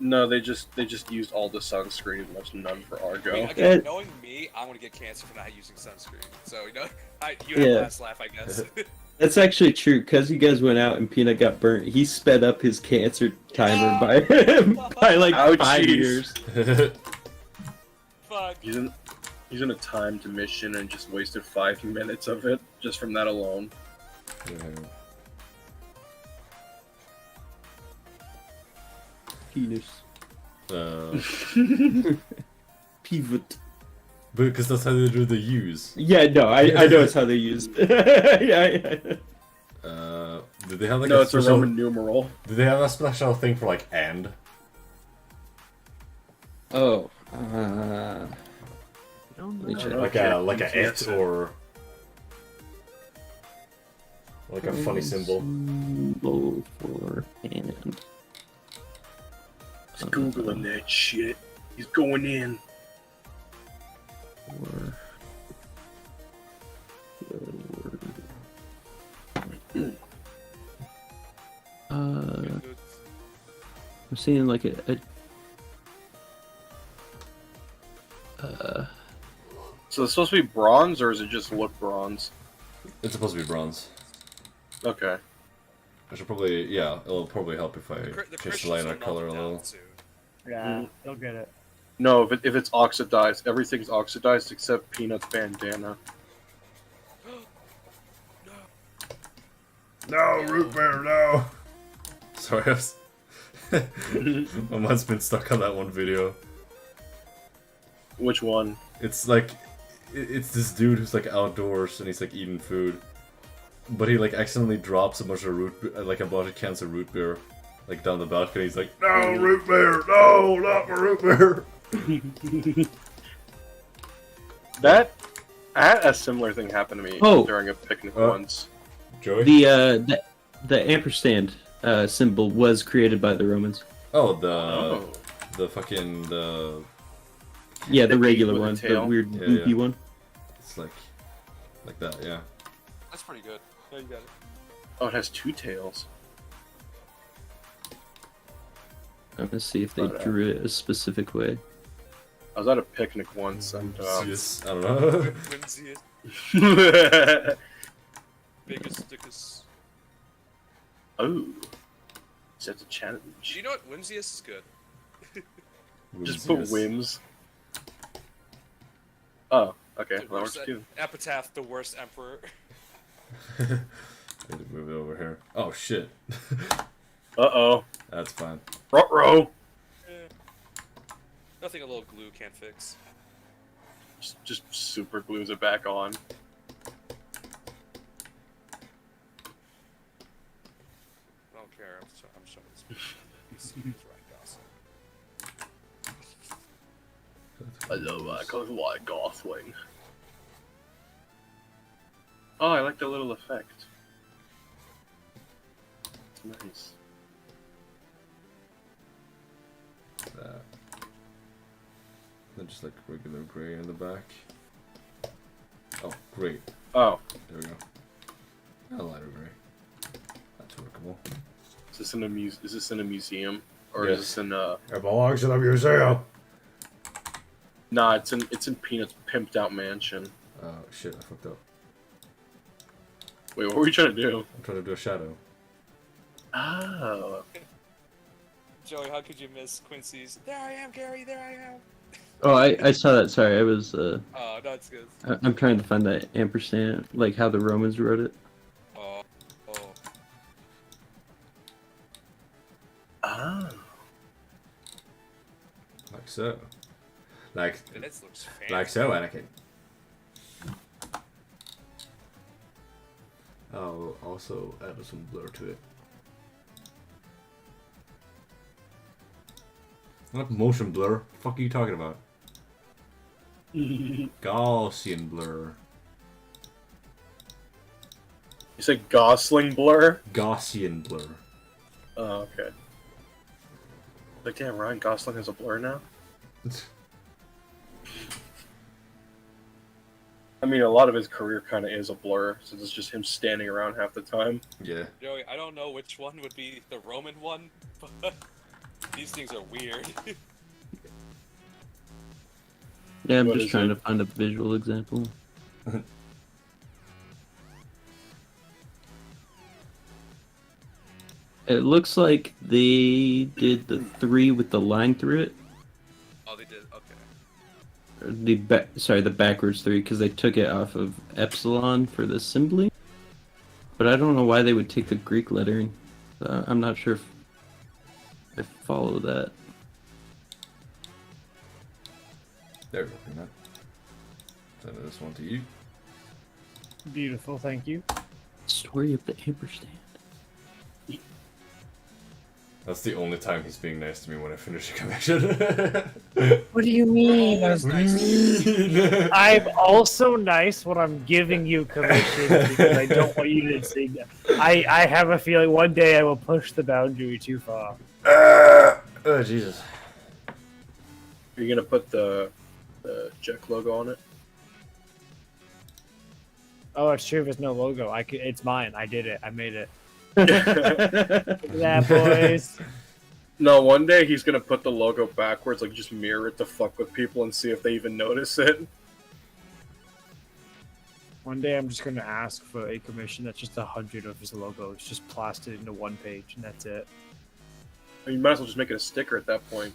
No, they just used all the sunscreen. There's none for I mean, Argo. again, knowing me, I'm gonna get cancer for not using sunscreen. So, you know, you have Yeah. last laugh, I guess. That's actually true, because you guys went out and Peanut got burnt. He sped up his cancer timer by like Ouchies. 5 years. Fuck. He's in a timed mission and just wasted 5 minutes of it just from that alone. Penis. Pivot. Because that's how they do the use. Yeah, no, I know it's how they use. Yeah. Did they have like No, a it's a special? Roman numeral. Did they have a special thing for like and? Oh. don't Let me know. check. Like Okay, a you can't it say. or like a funny symbol. Symbol for hand. He's googling that shit. He's going in. Or... I'm seeing like a So it's supposed to be bronze, or is it just look bronze? It's supposed to be bronze. Okay. I should probably, yeah, it'll probably help if I The change Christians the lighter will melt color a it little. down soon. Yeah, they'll get it. No, if it's oxidized, everything's oxidized except Peanut's bandana. No, root beer, no! Sorry, I was... my mind's been stuck on that one video. Which one? It's like, it's this dude who's like outdoors and he's like eating food. But he like accidentally drops a bunch of like a bunch of cans of root beer like down the balcony. He's like, no, root beer, no, not my root beer! That I had a similar thing happen to me Oh. during a picnic Oh. once. Joey? the ampersand symbol was created by the Romans. Oh, the fucking, Yeah, the The regular with the one, the tail? weird Yeah, goopy yeah. one. it's like that, yeah. That's pretty good. Yeah, you got it. Oh, it has 2 tails. I'm gonna see if they But, drew it a specific way. I was at a picnic once, and Yes, I don't know. Whimsiest, biggest, thickest. oh, that's a Do challenge. you know what? Whimsiest is good. Just put whims. Oh, okay, The well, that works worst too. Epitaph, the worst emperor. I need to move it over here. Oh shit. Uh-oh. That's fine. Ruh-roh. Nothing a little glue can't fix. Just super glues it back on. I don't care. I'm showing this. It's right, Hello, White Gothling. Oh, I like the little effect. It's nice. That. Then just like regular gray in the back. Oh, great. Oh, There we go. A lighter gray. That's workable. is this in a museum, or Yes. is this in a? It belongs to the museum. Nah, it's in Peanut's pimped out mansion. Oh shit, I fucked up. Wait, what were you trying to do? I'm trying to do a shadow. Oh, Joey, how could you miss Quincy's? There I am, Gary. There I am. Oh, I saw that. Sorry, I was. Oh, no, it's good. I'm trying to find that ampersand, like how the Romans wrote it. Oh, ah. Like so. Like this looks fancy. like so, Anakin. I'll also add some blur to it. Not motion blur. The fuck are you talking about? Gaussian blur. You said Gosling blur? Gaussian blur. Oh, okay. Like, damn, Ryan Gosling has a blur now? I mean, a lot of his career kind of is a blur, since it's just him standing around half the time. Yeah. Joey, I don't know which one would be the Roman one, but these things are weird. Yeah, I'm What just is trying it? to find a visual example. It looks like they did the 3 with the line through it. Oh, they did. Okay. Or the backwards 3 because they took it off of epsilon for the assembly. But I don't know why they would take the Greek lettering. I'm not sure if I follow that. There we go. Peanut. Send this one to you. Beautiful, thank you. Story of the ampersand. That's the only time he's being nice to me when I finish a commission. What do you mean? Always nice. I'm also nice when I'm giving you commission because I don't want you to see that. I have a feeling one day I will push the boundary too far. Oh Jesus. Are you gonna put the JEK logo on it? Oh, it's true. There's no logo. It's mine. I did it. I made it. Look at that, boys. No, one day he's gonna put the logo backwards, like just mirror it to fuck with people and see if they even notice it. One day I'm just gonna ask for a commission that's just 100 of his logos, just plastered into one page, and that's it. You might as well just make it a sticker at that point.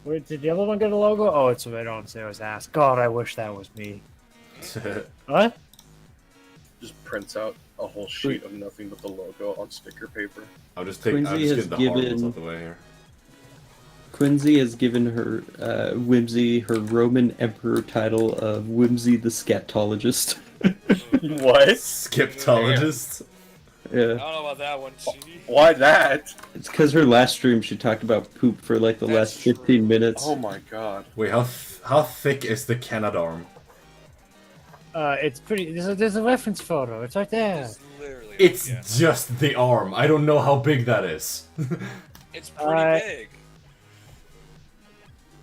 Wait, did the other one get a logo? Oh, it's right on Sarah's ass. God, I wish that was me. What? Just prints out a whole sheet of nothing but the logo on sticker paper. I'll just Quincy has get the hard ones given- out the way here. Quincy has given her Whimsy her Roman emperor title of Whimsy the Scatologist. What? Skeptologist. I Yeah, don't know about that one. Gee. Why that? it's because her last stream she talked about poop for like the That's last 15 minutes. Oh my god. Wait, how thick is the Canadarm? It's pretty. There's a reference photo. It's right there. It's literally. It's yeah. just the arm. I don't know how big that is. It's pretty big.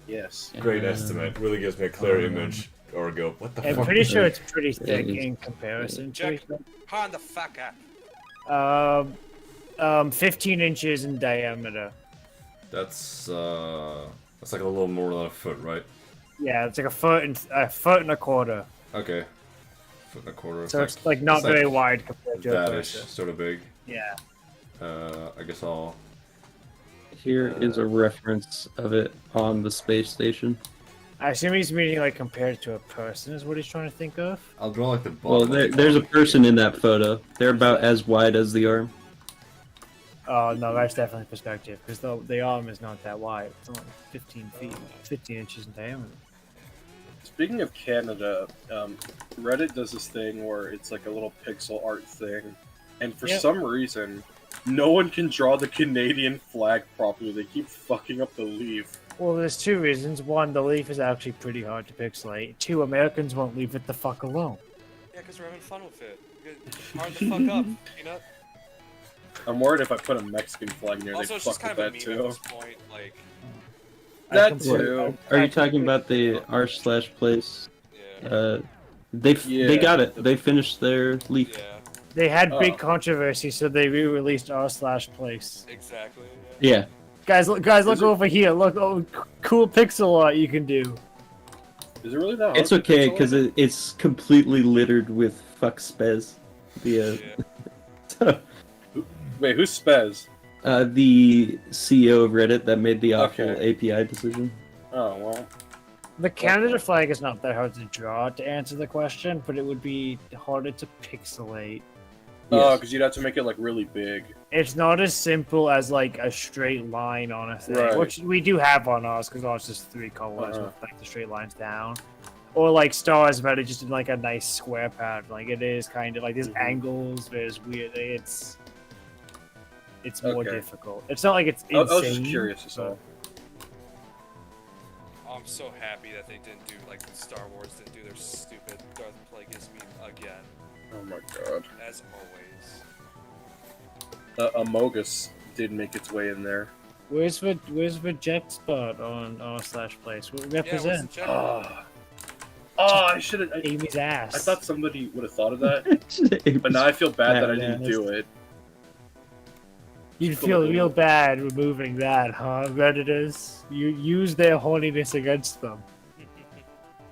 Yes. Great estimate. Really gives me a clear image. Or go, what the I'm fuck? pretty sure it's pretty thick it's- in comparison to Jack, it. calm the fuck up. 15 inches in diameter. That's like a little more than a foot, right? Yeah, it's like a foot and a quarter. Okay. Foot and a quarter. So it's like not it's very wide compared to a that-ish, person. sort of big. Yeah. I guess I'll. Here is a reference of it on the space station. I assume he's meaning like compared to a person is what he's trying to think of. I'll draw like the bottom. Well, of the there's a body. person in that photo. They're about as wide as the arm. Oh no, that's definitely perspective because the arm is not that wide. It's only 15 feet, 15 inches in diameter. Speaking of Canada, Reddit does this thing where it's like a little pixel art thing, and for Yep. some reason, no one can draw the Canadian flag properly. They keep fucking up the leaf. Well, there's two reasons. One, the leaf is actually pretty hard to pixelate. Two, Americans won't leave it the fuck alone. Yeah, because we're having fun with it. Hard the fuck up, Peanut. I'm worried if I put a Mexican flag near, Also, they'd it's just fuck kind with of a that meme at too. this point. Like, That completely- too. Are you talking about the r/place? yeah, They got it. They finished their leaf. yeah, They had big Oh. controversy, so they re-released r/place. exactly. Yeah. Guys, look Is it- over here. Look, oh, cool pixel art you can do. Is it really that hard? It's to okay pixel because art? it's completely littered with fuck spez. The Yeah. Wait, who's Spez? the CEO of Reddit that made the awful Okay. API decision. Oh well. The Canada flag is not that hard to draw to answer the question, but it would be harder to pixelate. Oh, Yes. because you'd have to make it like really big. It's not as simple as like a straight line on a thing, Right. which we do have on ours because ours is 3 colors Uh-huh. with like the straight lines down. Or like stars, but it's just in like a nice square pattern. Like it is kind of like there's Mhm. angles, there's weird. It's more Okay. difficult. It's not like it's I insane. was just curious as well. I'm so happy that they didn't do like Star Wars didn't do their stupid Darth Plagueis meme again, Oh my god. as always. Amogus did make its way in there. Where's the JEK spot on r/place? What represent? Yeah, I should have. Amy's ass. I thought somebody would have thought of that, but now I feel bad that I didn't do it. You'd feel real bad removing that, huh? Redditors, you use their horniness against them.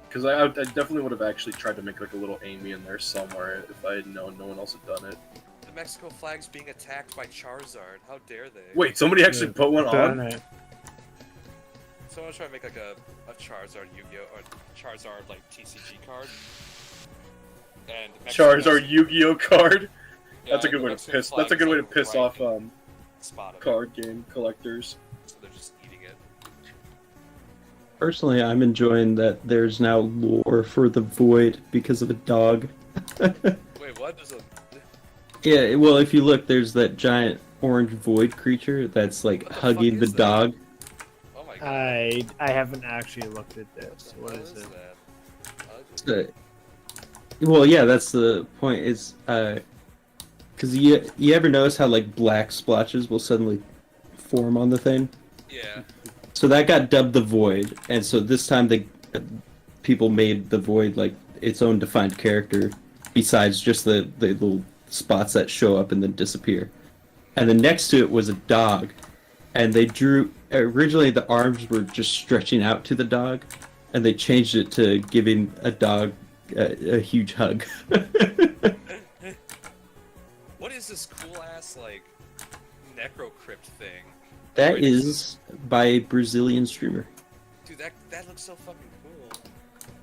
Because I definitely would have actually tried to make like a little Amy in there somewhere if I had known no one else had done it. The Mexico flag's being attacked by Charizard. How dare they? Wait, somebody actually put one Burn on? it. Someone try to make like a Charizard Yu-Gi-Oh or Charizard like TCG card. And Mexico Charizard Yu-Gi-Oh card. Yeah, That's a good the way to Mexican piss. flag That's a good is, way to like, piss right off in the spot of it, card game collectors. so they're just eating it. Personally, I'm enjoying that there's now lore for the Void because of a dog. Wait, what? There's a Yeah, well, if you look, there's that giant orange Void creature that's like What the hugging fuck the is that? dog. oh my god. I haven't actually looked at this. What is it? that? Well, yeah, that's the point. Is because you ever notice how like black splotches will suddenly form on the thing? Yeah. So that got dubbed the Void, and so this time people made the Void like its own defined character, besides just the little spots that show up and then disappear. And then next to it was a dog, and they drew originally the arms were just stretching out to the dog, and they changed it to giving a dog a huge hug. What is this cool ass like necrocrypt thing? That Wait, is by a Brazilian streamer. Dude, that looks so fucking cool.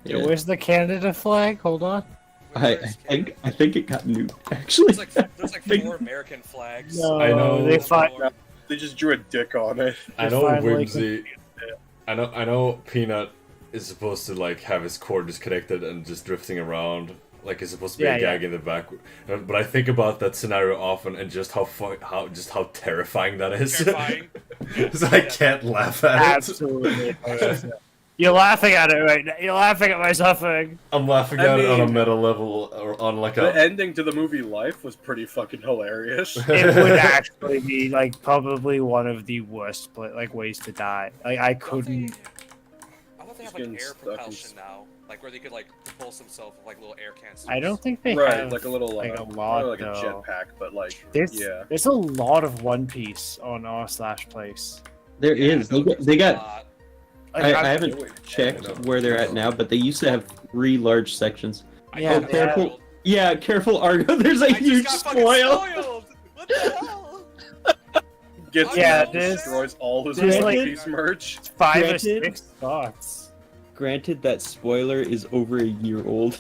Yeah, where's the Canada flag? Hold on. Where's I think it got nuked actually. there's like 4 American flags. No, I know. they find. They just drew a dick on it. I know finally Whimsy. I know Peanut is supposed to like have his core disconnected and just drifting around. Like it's supposed to be Yeah, a gag in the back. But I think about that scenario often and just how terrifying that is. Terrifying. So I can't laugh at it. Absolutely. You're laughing at it right now. You're laughing at my suffering. I'm laughing I at it on a mean- meta level or on like The a. ending to the movie Life was pretty fucking hilarious. It would actually be like probably one of the worst ways to die. Like I Don't couldn't. How about they have Just getting like air stuck in propulsion now? Like where they could like propulse themselves with like little air canisters. I don't think they Right, have like a little, like a probably lot like a though. jetpack, but like, There's yeah. there's a lot of One Piece on r/place. There Yeah, is. no, They there's got a lot. I haven't checked where they're at now, but they used to have 3 large sections. Yeah, Oh, they careful! Yeah, careful, Argo. There's a I huge just got fucking spoil. spoiled! What the hell? Gets Yeah, out, there's- destroys all his there's One like- Piece merch. 5 or Granted- 6 spots. Granted, that spoiler is over a year old.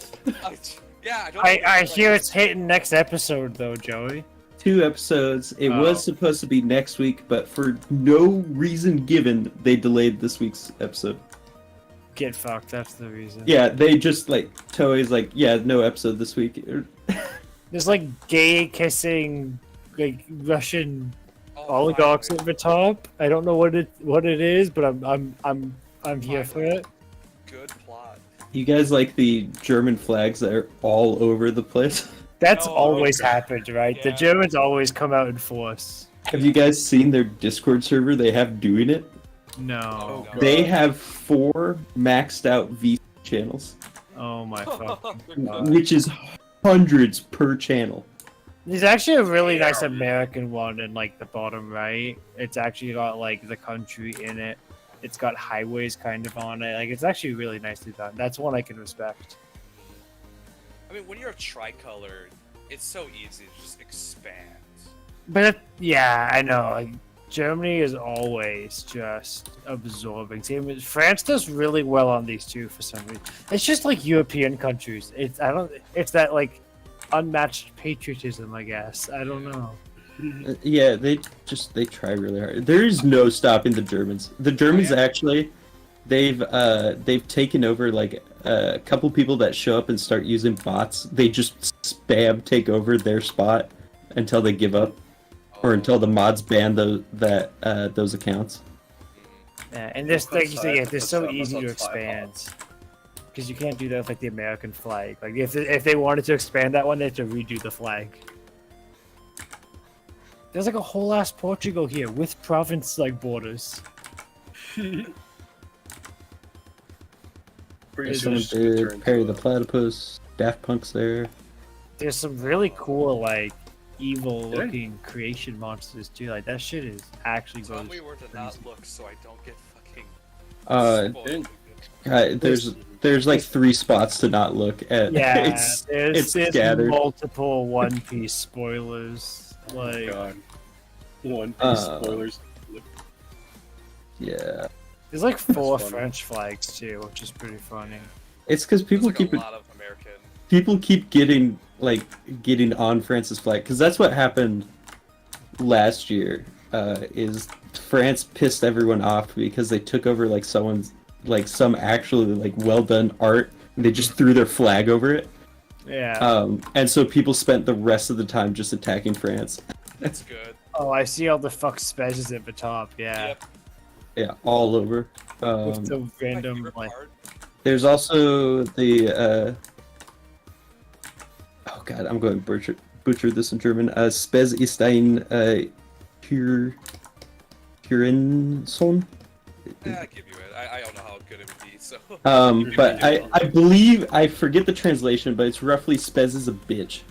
Yeah, I don't know. I hear it's hitting next episode though, Joey. 2 episodes. It Oh. was supposed to be next week, but for no reason given, they delayed this week's episode. Get fucked. That's the reason. Yeah, they just like Toei's like, yeah, no episode this week. There's like gay kissing, like Russian Oh, oligarchs finally. at the top. I don't know what it is, but I'm here for it. Good plot. You guys like the German flags that are all over the place? That's Oh, always okay. happened, right? The Yeah. Germans always come out in force. Have you guys seen their Discord server they have doing it? No. Oh, They have 4 maxed out VC channels, Oh my fucking god. which is hundreds per channel. There's actually a really nice American one in like the bottom right. It's actually got like the country in it. It's got highways kind of on it. Like it's actually really nicely done. That's one I can respect. I mean, when you're a tricolor, it's so easy to just expand. But yeah, I know. Like Germany is always just absorbing. Same with France does really well on these two for some reason. It's just like European countries. It's that like unmatched patriotism, I guess. I don't know. Yeah, they try really hard. There is no stopping the Germans. The Germans actually, they've taken over like a couple people that show up and start using bots. They just spam take over their spot until they give up, or until the mods ban those accounts. Yeah, and this like you say, yeah, they're so That's easy to that's five expand because you can't do that with like the American flag. Like if they wanted to expand that one, they have to redo the flag. There's like a whole ass Portugal here with province like borders. Pretty President soon it's gonna Bird, turn Perry into the a- Platypus, Daft Punk's there. There's some really cool like evil looking creation monsters too. Like that shit is actually Tell goes. me where to not look so I don't get fucking Uh, spoiled. there's like 3 spots to not look at. Yeah, it's there's scattered. multiple One Piece spoilers. Like God. One Piece Uh, spoilers. yeah. there's like 4 funny. French flags too, which is pretty funny. It's because There's people like keep a it. lot of American. People keep getting on France's flag because that's what happened last year. Is France pissed everyone off because they took over like someone's some actually like well done art and they just threw their flag over it. Yeah. And so people spent the rest of the time just attacking France. That's good. Oh, I see all the fuck spezzes at the top. Yeah. Yep. Yeah, all over. With the My random favorite like. part. There's also the oh god, I'm going to butcher this in German. Spez ist ein Hurensohn. Yeah, I give you it. I don't know how good it would be, so. But I believe I forget the translation, but it's roughly Spez is a bitch.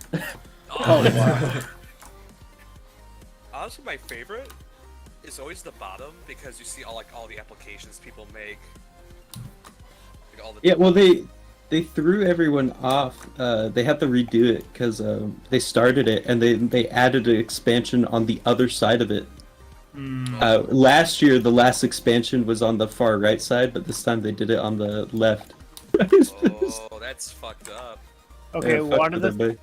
Oh wow. Honestly, my favorite is always the bottom because you see all the applications people make. Like all the Yeah, well they threw everyone off. They had to redo it because they started it and they added an expansion on the other side of it. Last year, the last expansion was on the far right side, but this time they did it on the left. Oh, that's fucked up. Okay, Yeah, fuck one of with the everybody.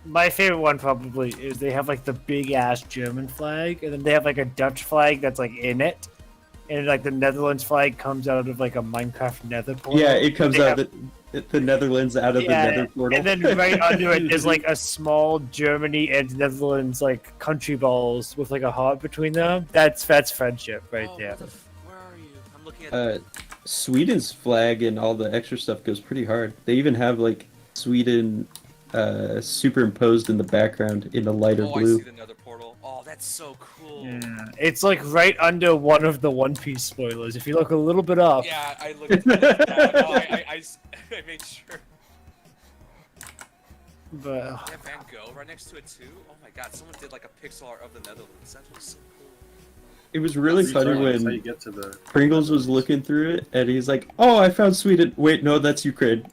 my favorite one probably is they have like the big ass German flag, and then they have like a Dutch flag that's like in it, and like the Netherlands flag comes out of like a Minecraft Nether portal. Yeah, it comes They out have- the Netherlands out of the Nether portal. and then right under it is like a small Germany and Netherlands like country balls with like a heart between them. That's friendship right Oh, there. where are you? I'm looking at. Sweden's flag and all the extra stuff goes pretty hard. They even have like Sweden superimposed in the background in a lighter Oh, I blue. see the Nether portal. Oh, that's so cool. Yeah, it's like right under one of the One Piece spoilers. If you look a little bit up, Yeah, I looked at that. No, I made sure. but Yeah, Van Gogh right next to it too. Oh my god, someone did like a pixel art of the Netherlands. That looks so cool. It was really funny That's how you when get to the Pringles was looking through it, and he's like, "Oh, I found Sweden." Wait, no, that's Ukraine.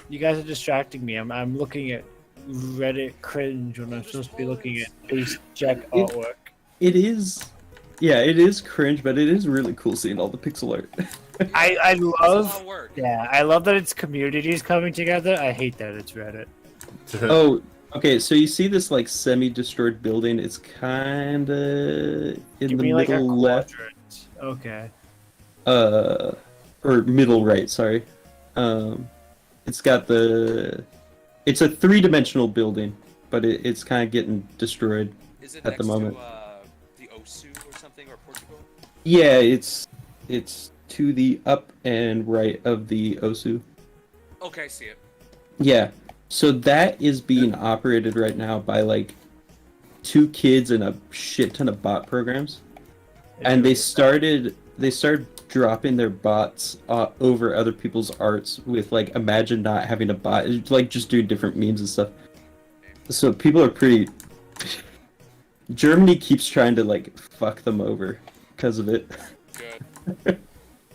You guys are distracting me. I'm looking at Reddit cringe when I'm supposed to be looking at base JEK artwork. It is, yeah, it is cringe, but it is really cool seeing all the pixel art. I It's a lot love of work. yeah, I love that it's communities coming together. I hate that it's Reddit. Oh, okay, so you see this like semi-destroyed building? It's kind of in Give the me like a middle left, quadrant. Okay. or middle right. Sorry. It's got it's a three-dimensional building, but it's kind of getting destroyed. Is it At next the moment. to the Osu or something, or Portugal? Yeah, it's to the up and right of the Osu. Okay, I see it. Yeah. So that is being operated right now by like 2 kids and a shit ton of bot programs. And they started dropping their bots over other people's arts with like imagine not having a bot, it's like just doing different memes and stuff. So people are pretty Germany keeps trying to like fuck them over because of it. Good.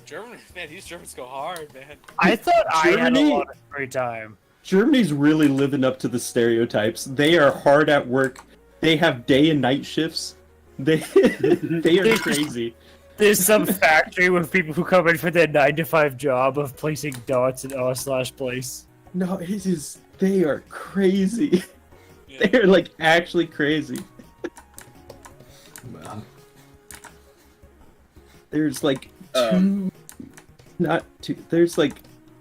Germany, man, these Germans go hard, man. I thought I had a Germany- lot of free time. Germany's really living up to the stereotypes. They are hard at work. They have day and night shifts. They are crazy. There's some factory with people who come in for their 9-to-5 job of placing dots in r/place. No, it is. They are crazy. Yeah. They are like actually crazy. Man. There's like there's like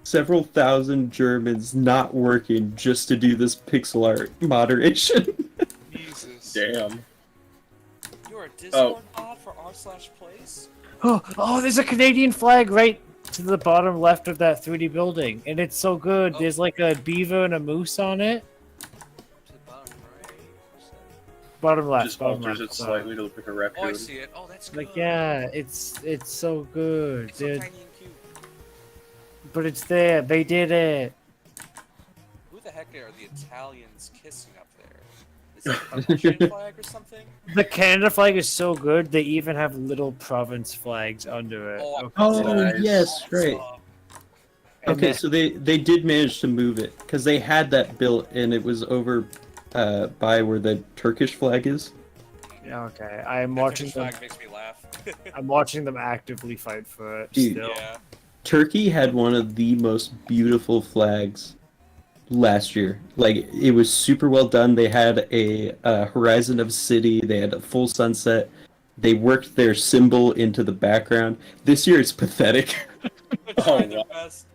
several thousand Germans not working just to do this pixel art moderation. Jesus. damn. You're a Discord bot for r/place? Oh, there's a Canadian flag right to the bottom left of that 3D building, and it's so good. Oh. There's like a beaver and a moose on it. To the bottom right. Bottom left. Just bottom alters left, it sorry. slightly to look like a Oh, raccoon. I see it. Oh, that's good. Like yeah, it's so good, It's so dude. tiny and cute. But it's there. They did it. Who the heck are the Italians kissing up there? Is that a Russian flag or something? The Canada flag is so good. They even have little province flags under it. Oh, Oh Nice. yes, great. And Okay, then- so they did manage to move it because they had that built and it was over by where the Turkish flag is. Okay, I'm That watching Turkish them. flag makes me laugh. I'm watching them actively fight for it. Dude. Still. Yeah. Turkey had one of the most beautiful flags last year. Like it was super well done. They had a horizon of city. They had a full sunset. They worked their symbol into the background. This year it's pathetic. They're trying their wow. best.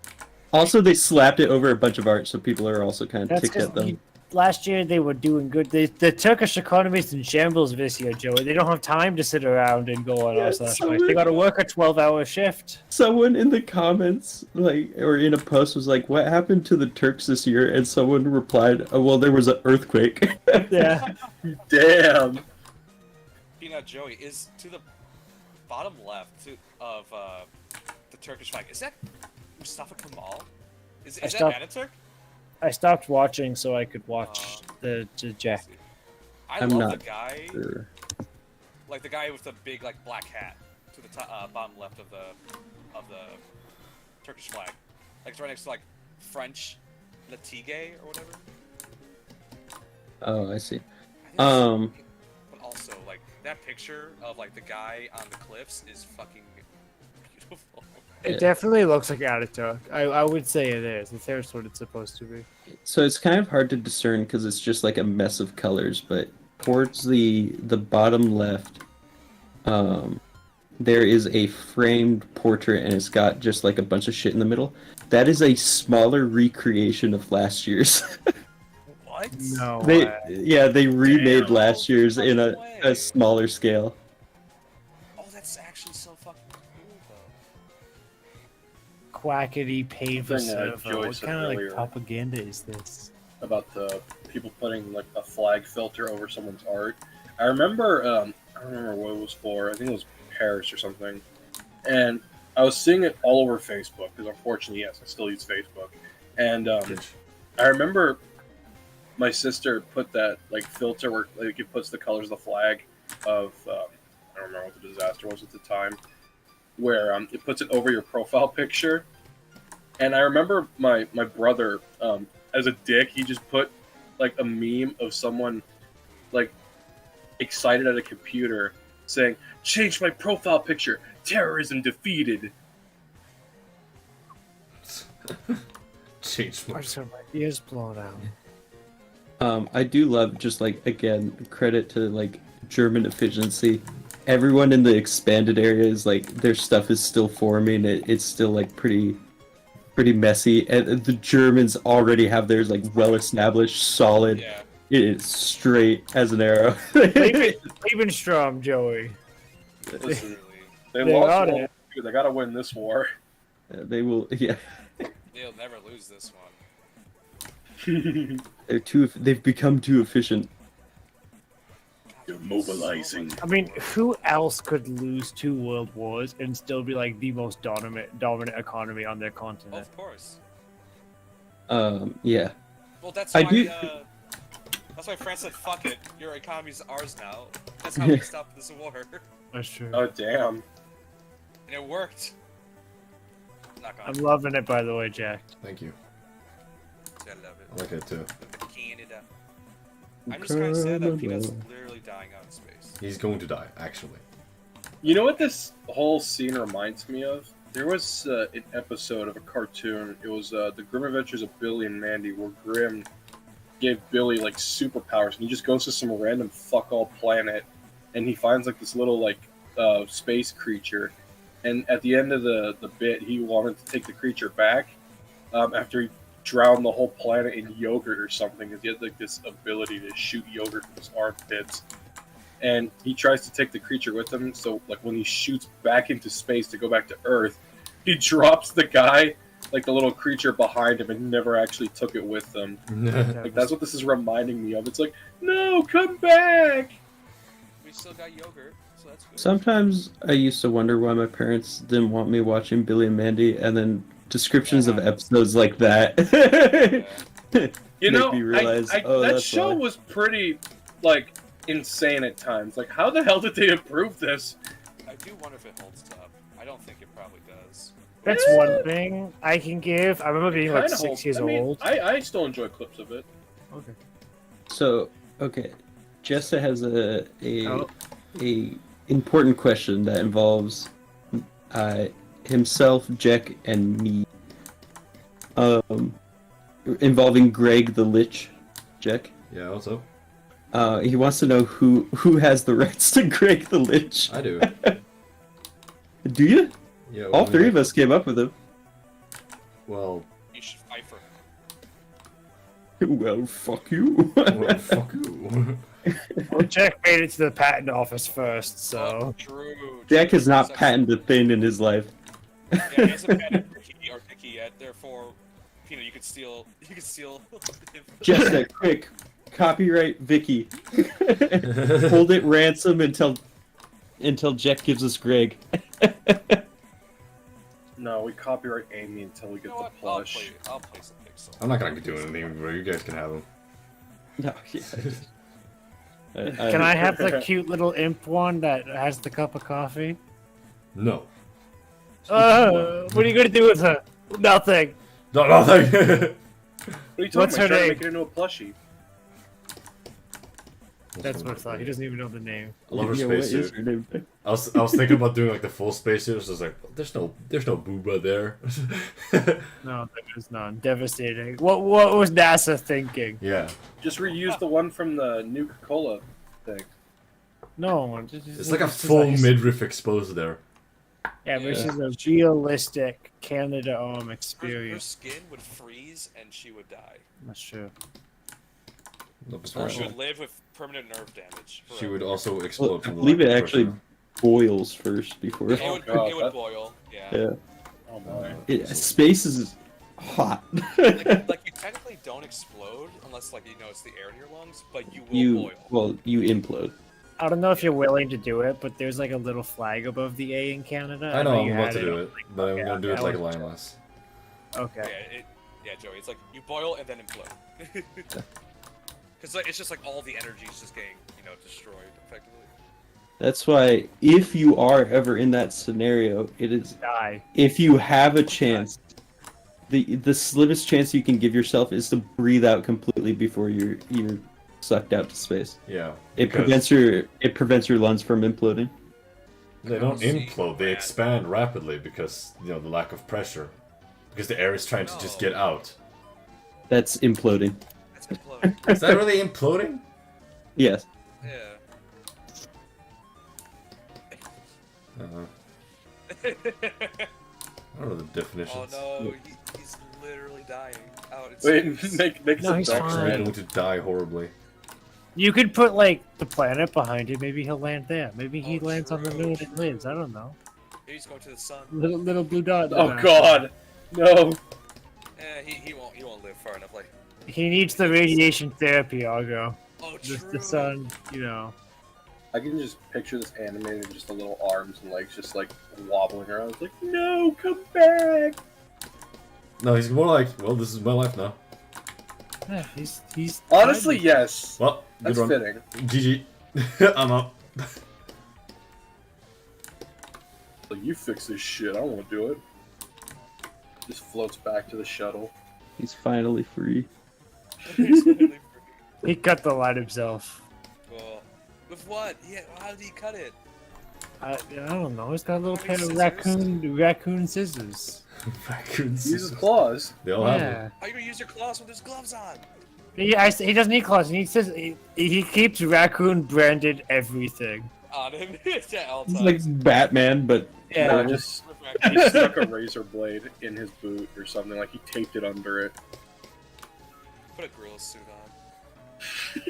Also, they slapped it over a bunch of art, so people are also kind of That's ticked at because them. last year they were doing good. The Turkish economy is in shambles this year, Joey. They don't have time to sit around and go on Yeah, r/place. so They got to work a 12-hour shift. Someone in the comments, like, or in a post, was like, "What happened to the Turks this year?" And someone replied, "Oh, well, there was an earthquake." Yeah. Damn. Peanut Joey is to the bottom left of the Turkish flag. Is that Mustafa Kemal? Is that stopped- Ataturk? I stopped watching so I could watch the JEK. I I'm love not the guy, Sure. like the guy with the big like black hat to the bottom left of the Turkish flag. Like it's right next to like French Latige or whatever. Oh, I see. I think it's- Um, But also like that picture of like the guy on the cliffs is fucking beautiful. It Yeah. definitely looks like Ataturk. I would say it is. That's what it's supposed to be. so it's kind of hard to discern because it's just like a mess of colors. But towards the bottom left, there is a framed portrait, and it's got just like a bunch of shit in the middle. That is a smaller recreation of last year's. What? No They way. they remade Damn. last year's in No way. a smaller scale. Oh, that's actually so fucking cool though. Quackity paver Thing, server. Joey What said kind of like earlier. propaganda is this? About the people putting like a flag filter over someone's art. I remember, I don't remember what it was for. I think it was Paris or something. And I was seeing it all over Facebook because, unfortunately, yes, I still use Facebook. And I remember my sister put that like filter where like it puts the colors of the flag of I don't remember what the disaster was at the time, where it puts it over your profile picture. And I remember my brother, as a dick, he just put like a meme of someone like excited at a computer saying, "Change my profile picture. Terrorism defeated." Change I my. just got my ears blown out. I do love just like again credit to like German efficiency. Everyone in the expanded areas, like their stuff is still forming. It's still like pretty messy, and the Germans already have theirs like well established, solid. Yeah. It's straight as an arrow. Lebensstrom, Joey. Listen, they They're lost on World War it. II. They gotta win this war. They will, yeah. They'll never lose this one. They've become too efficient. They're mobilizing. I mean, who else could lose 2 world wars and still be like the most dominant economy on their continent? Of course. Yeah. Well, that's I why. do- That's why France said, "Fuck it, your economy's ours now." That's how we stopped this war, and That's true. Oh damn! it worked. Knock on. I'm loving it, by the way, Jack. Thank you. I love I like it too. it. Canada. I'm just kind of sad that Peanut's literally dying out in space. He's going to die, actually. You know what this whole scene reminds me of? There was an episode of a cartoon. It was The Grim Adventures of Billy and Mandy, where Grim gave Billy like superpowers, and he just goes to some random fuck all planet, and he finds like this little like space creature, and at the end of the bit, he wanted to take the creature back after he drowned the whole planet in yogurt or something, because he had like this ability to shoot yogurt from his armpits. And he tries to take the creature with him, so like when he shoots back into space to go back to Earth, he drops the guy, like the little creature behind him, and never actually took it with them. Like that's what this is reminding me of. It's like, no, come back. We still got yogurt, so that's good. Sometimes I used to wonder why my parents didn't want me watching Billy and Mandy, and then descriptions of episodes like that. You make know, me realize, that that's show why. was pretty like insane at times. Like, how the hell did they improve this? I do wonder if it holds up. I don't think it probably does. That's one thing I can give. I remember being like Kinda 6 holds- years I mean, old. I still enjoy clips of it. Okay. So, okay, Jessa has a Oh. important question that involves himself, JEK, and me. Involving Greg the Lich, JEK. Yeah, what's up? He wants to know who has the rights to Greg the Lich. I do. Do you? Yeah. All 3 of us came up with him. Well, You should fight for Well, fuck you. well, fuck you. Well, Jack made it to the patent office first, so. True. JEK has not Sucks. patented a thing in his life. Yeah, he hasn't patented Ricky or Vicky yet. Therefore, Peanut, you could steal. You could steal. Jessa, quick, copyright Vicky. Hold it ransom until JEK gives us Greg. No, we copyright Amy until we You get know the what? plush. I'll play some Pixel. I'm not gonna do anything, bro. You guys can have him. No, yeah. Can I have the cute little imp one that has the cup of coffee? No. What are you gonna do with her? Nothing. No, nothing. What are you talking What's about? her Trying to name? make it into a plushie. That's what I thought. He doesn't even know the name. I love her Yeah, what is spacesuit. her name? I was thinking about doing like the full spacesuit. So I was like, there's no booba there. No, there is none. Devastating. What was NASA thinking? Yeah. Just reuse the one from the Nuka-Cola thing. No, It's like a full midriff exposed there. Yeah, but this Yeah. is a realistic Canada Her experience. skin would freeze and she would die. That's true. Nope, it's Or fine. she would live with permanent nerve damage. She would forever. also explode Well, I from the believe it light actually pressure. boils first before. It Oh, would, God, it would that- boil. Yeah. Yeah. Oh my. Space is hot. Like you technically don't explode unless like it's the air in your lungs, but you will boil. Well, you implode. I don't know if you're willing to do it, but there's like a little flag above the A in Canada. I know I'm you about had to do on, it, like, but I'm okay, gonna do it I like wasn't Lionless. Okay. Yeah, Joey. It's like you boil and then implode. Because like, it's just like all the energy is just getting, destroyed effectively. That's why, if you are ever in that scenario, it is Die. if you have a chance, the slimmest chance you can give yourself is to breathe out completely before you're sucked out to space. Yeah. It because prevents your lungs from imploding. They don't See, implode. They man. expand rapidly because the lack of pressure. Because the air is trying to just get out. That's imploding. That's imploding. Is that really imploding? Yes. Yeah. I don't know the definitions. Oh no, he's literally dying. Oh, it's Wait, it's- make No, some he's ducks fine. I'm ready. going to die horribly. You could put like the planet behind it. Maybe he'll land there. Maybe he Oh, lands on the true, moon true. and lives. I don't know. He's going to the sun. Little blue dot. Oh god, no. He won't live far enough. Like, He needs the radiation therapy, Argo. oh, true. The sun, I can just picture this animated, just the little arms and legs just like wobbling around. It's like, no, come back. No, he's more like, well, this is my life now. Yeah, he's Honestly, yes. Well, good That's one. fitting. GG. I'm up. Like, you fix this shit. I don't want to do it. Just floats back to the shuttle. He's finally free. He's literally free. He cut the light himself. Well, with what? Yeah, how did he cut it? I don't know. He's got a little Maybe pair of scissors? raccoon scissors. Raccoons. Use his claws. They all have Yeah. them. How you gonna use your claws when there's gloves on? He doesn't need claws. He needs he keeps raccoon branded everything. On him at all He's times. like Batman, but Yeah. Or just he stuck a razor blade in his boot or something. Like he taped it under it. Put a gorilla suit on.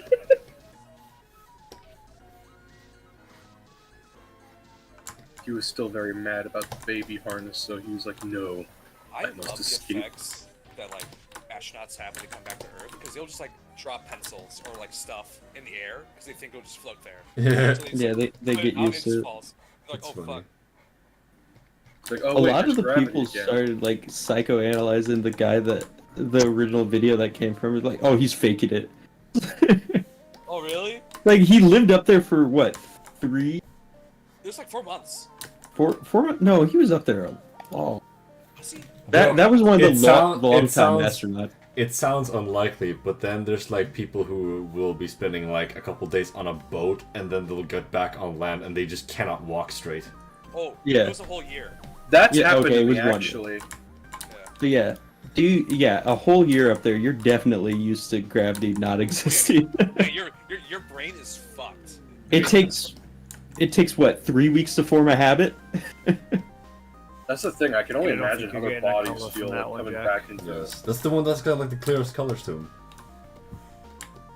He was still very mad about the baby harness, so he was like, "No." I That must love the escape. effects that like astronauts have when they come back to Earth because they'll just like drop pencils or like stuff in the air because they think it'll just float there. Yeah. So yeah, they put it get out, used it to just it. falls. They're like, That's oh funny. fuck. It's like, A oh wait, lot of there's the gravity people again. started like psychoanalyzing the guy that the original video that came from. Like, oh, he's faking it. Oh really? Like he lived up there for what, 3, It was like 4 months. 4? No, he was up there. Oh, Was he? that was one of It the sound- long it time sounds- astronauts. It sounds unlikely, but then there's like people who will be spending like a couple days on a boat and then they'll get back on land and they just cannot walk straight. Oh, Yeah. It was a whole year. That's Yeah, happened okay, to it me was one. actually. Yeah. So yeah, a whole year up there, you're definitely used to gravity not existing. Hey, your brain is fucked. It takes what, 3 weeks to form a habit? That's the thing. I can only I don't imagine think how you're their getting a bodies color from feel that one, coming Jack. back into. Yes, that's the one that's got like the clearest colors to him.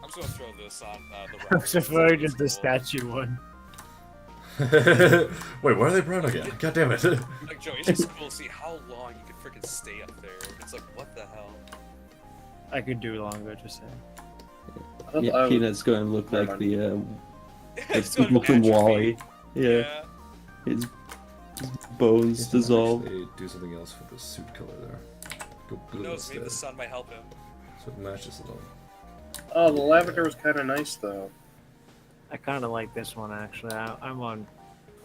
I'm just gonna throw this on the I'm record. preferring just the statue one. Wait, where are they brown again? God damn it! Like Joe, it's just cool to see how long you can freaking stay up there. It's like what the hell? I could do longer, just saying. Yeah, Peanut's going to look Never like the It's people gonna from atrophy. Wall-E. Yeah, his bones dissolve. Actually do something else for the suit color there. Go Who blue knows? Maybe instead. the sun might help him. So it matches it all. Oh, the lavender was kind of nice though. I kind of like this one actually. I'm on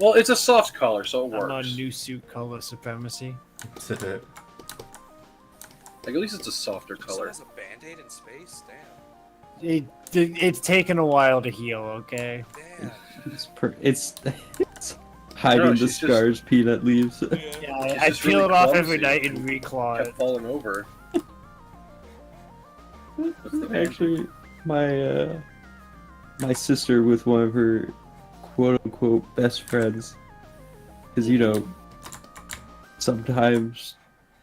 Well, it's a soft color, so it I'm on works. new suit color supremacy. Like at least it's a softer Sun color. has a band-aid in space. Damn. It's taken a while to heal. Okay. Damn. It's hiding No, the she's just- scars Peanut leaves. Yeah. Yeah, It's I just peel really it off clumsy. every night and reclaw it. Kept falling over. What's the name? Actually, my sister with one of her quote unquote best friends, because sometimes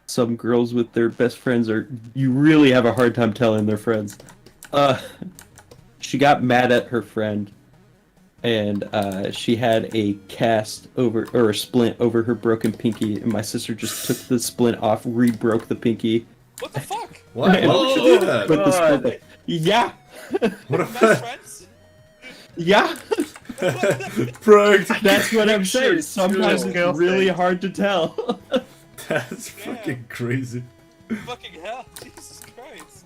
some girls with their best friends you really have a hard time telling they're friends. She got mad at her friend, and she had a cast over or a splint over her broken pinky, and my sister just took the splint off, re-broke the pinky. What the fuck? Why? Why would you do that? With the God. splint. Yeah, What a Best friends? yeah. pranked. That's what I'm saying. Sure, Sometimes it's it's true. really hard to tell. That's fucking crazy. Fucking hell! Jesus Christ!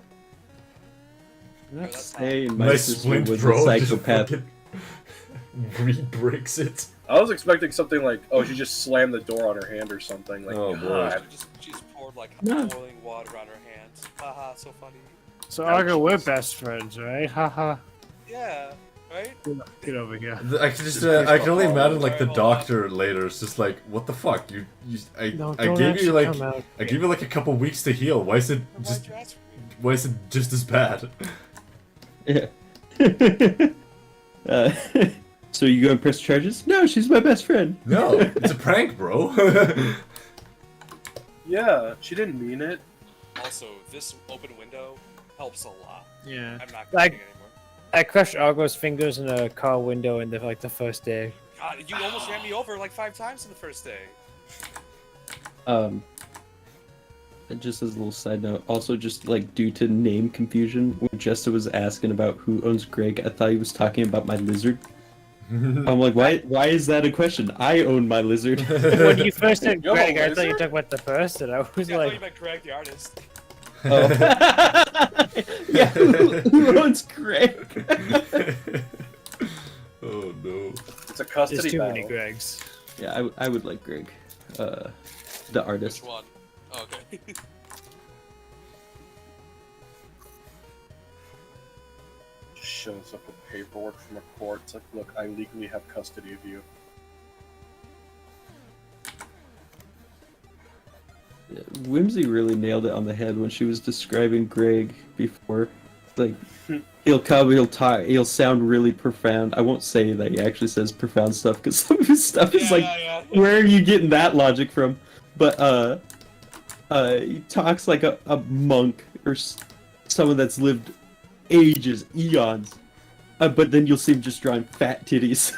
That's Hey, my Nice sister splint, was bro. a Just psychopath. fucking re-breaks it. I was expecting something like, oh, she just slammed the door on her hand or something. Like, Oh, boy. God. She just poured like No. boiling water on her hands. Haha, so funny. So Argo, we're best friends, right? Haha. Yeah, right? Get over here. I can just, I can only imagine like the Alright, hold on. doctor later. It's just like, what the fuck? I No, I don't gave you actually like, come out. I gave you like a couple weeks to heal. Why is it just, why is it just as bad? Yeah. So you gonna press charges? No, she's my best friend. No, it's a prank, bro. Yeah, she didn't mean it. Also, this open window helps a lot. Yeah. I'm not Like- clicking anymore. I crushed Argo's fingers in a car window in the first day. God, you almost ran me over like 5 times in the first day. And just as a little side note, also just like due to name confusion, when Jessa was asking about who owns Greg, I thought he was talking about my lizard. I'm like, why is that a question? I own my lizard. When you first said You have a Greg, I thought you lizard? talked about the first, and I was Yeah, I thought like, you meant Greg the artist. Oh. Yeah, who owns Greg? Oh no. It's a there's custody too battle. many Gregs. Yeah, I would like Greg, the artist. Which one? Oh, okay. Just shows up with paperwork from a court. It's like, look, I legally have custody of you. Whimsy really nailed it on the head when she was describing Greg before. Like, he'll come, he'll talk, he'll sound really profound. I won't say that he actually says profound stuff because some of his stuff is like, yeah. where are you getting that logic from? But he talks like a monk or someone that's lived ages, eons. But then you'll see him just drawing fat titties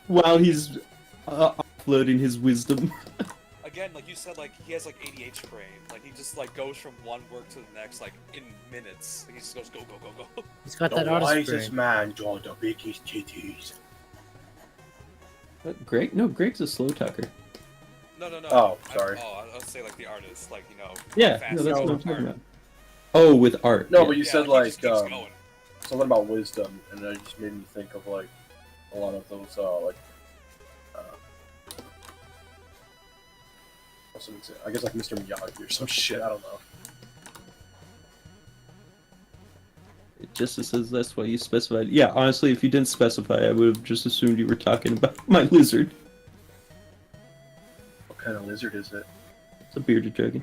while he's offloading his wisdom. Again, like you said, like he has like ADHD brain. Like he just like goes from one work to the next, like in minutes. Like, he just goes go go go go. He's got The that artist wisest brain. man draw the biggest titties. Greg? No, Greg's a slow talker. No. Oh, sorry. I was say like the artist, like you know. Yeah, fast no, that's what I'm art. talking about. Oh, with art. No, yeah. but you Yeah, said he like just keeps going. something about wisdom, and that just made me think of like a lot of those what's an example? I guess like Mr. Miyagi or some shit. I don't know. It just says that's why you specified. Yeah, honestly, if you didn't specify, I would have just assumed you were talking about my lizard. What kind of lizard is it? It's a bearded dragon.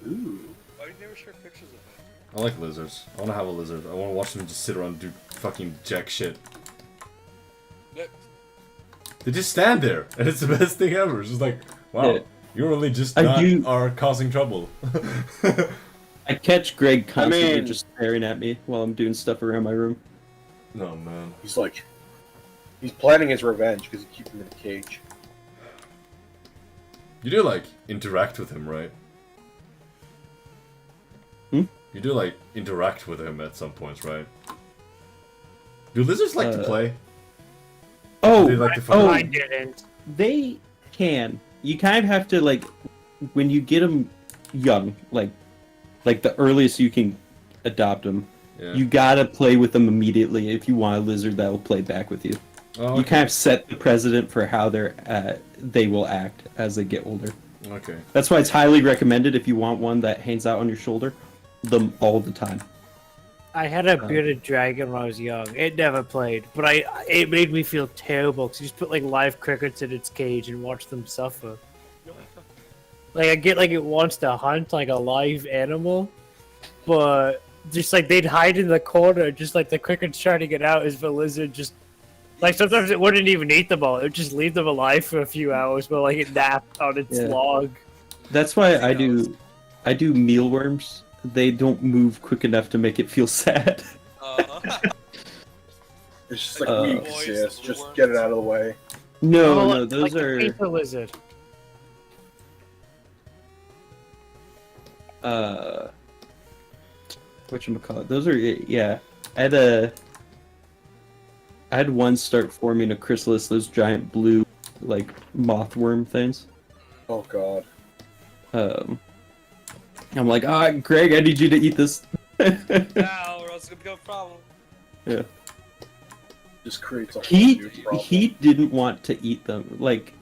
Ooh. Why you never share pictures of it? I like lizards. I want to have a lizard. I want to watch them just sit around and do fucking jack shit. Look, They just stand there, and it's the best thing ever. It's just like, wow, Yeah. you really just I not do- are causing trouble. I catch Greg constantly mean- just staring at me while I'm doing stuff around my room. No man. He's like, he's planning his revenge because he keeps him in a cage. You do like interact with him, right? Hmm? You do like interact with him at some points, right? Do lizards like to play? Oh, They like to oh, I didn't. they can. You kind of have to like when you get them young, like the earliest you can adopt them. Yeah. You gotta play with them immediately if you want a lizard that will play back with you. Oh, You okay. kind of set the precedent for how they will act as they get older. Okay. That's why it's highly recommended if you want one that hangs out on your shoulder, them all the time. I had a bearded dragon when I was young. It never played, but it made me feel terrible because you just put like live crickets in its cage and watch them suffer. Like I get like it wants to hunt like a live animal, but just like they'd hide in the corner, just like the crickets trying to get out as the lizard just like sometimes it wouldn't even eat them all. It would just leave them alive for a few hours, but like it napped on its Yeah. log. That's why I do mealworms. They don't move quick enough to make it feel sad. It's just like Boys, weak, the sis. blue Just worms. get it out of the way. No, Oh, no, like those the are paper lizard. whatchamacallit. Those are yeah. I had one start forming a chrysalis, those giant blue like mothworm things. Oh god. I'm like, Greg, I need you to eat this. Now, or else it's gonna become a problem. Yeah. Just creates a whole He new problem. he didn't want to eat them. Like,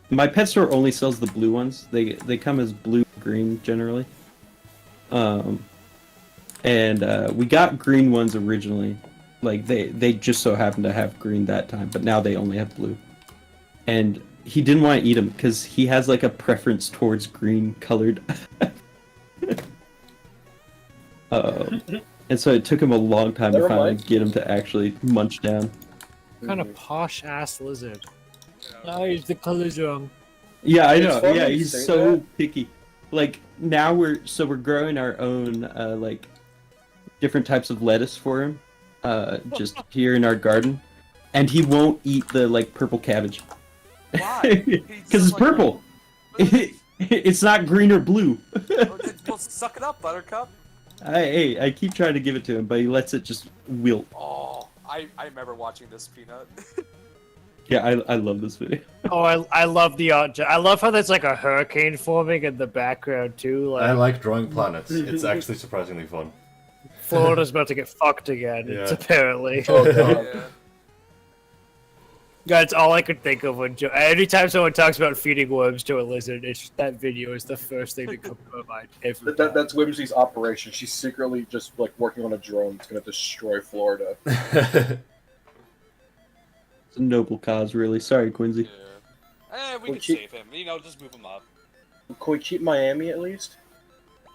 my pet store only sells the blue ones. They come as blue green generally. And we got green ones originally. Like they just so happened to have green that time, but now they only have blue. And he didn't want to eat them because he has like a preference towards green colored. And so it took him a long time to Never finally mind. get him to actually munch down. Kind of posh ass lizard. Oh, he's the color's wrong. Yeah, I It's know. funny Yeah, you he's say so that. picky. Like now we're growing our own like different types of lettuce for him, just here in our garden, and he won't eat the like purple cabbage Why? because it's purple. It's not green or blue. Well, suck it up, Buttercup. I keep trying to give it to him, but he lets it just wilt. Oh, I remember watching this, Peanut. Yeah, I love this video. Oh, I love the art. I love how there's like a hurricane forming in the background too. Like I like drawing planets. It's actually surprisingly fun. Florida's about to get fucked again. It's Yeah. apparently. Oh god. Yeah. That's all I could think of when anytime someone talks about feeding worms to a lizard, it's just, that video is the first thing that comes to my mind every time. That's Whimsy's operation. She's secretly just like working on a drone that's gonna destroy Florida. It's a noble cause, really. Sorry, Quincy. Yeah. We Well, can keep- save him. You know, just move him up. Can we keep Miami at least?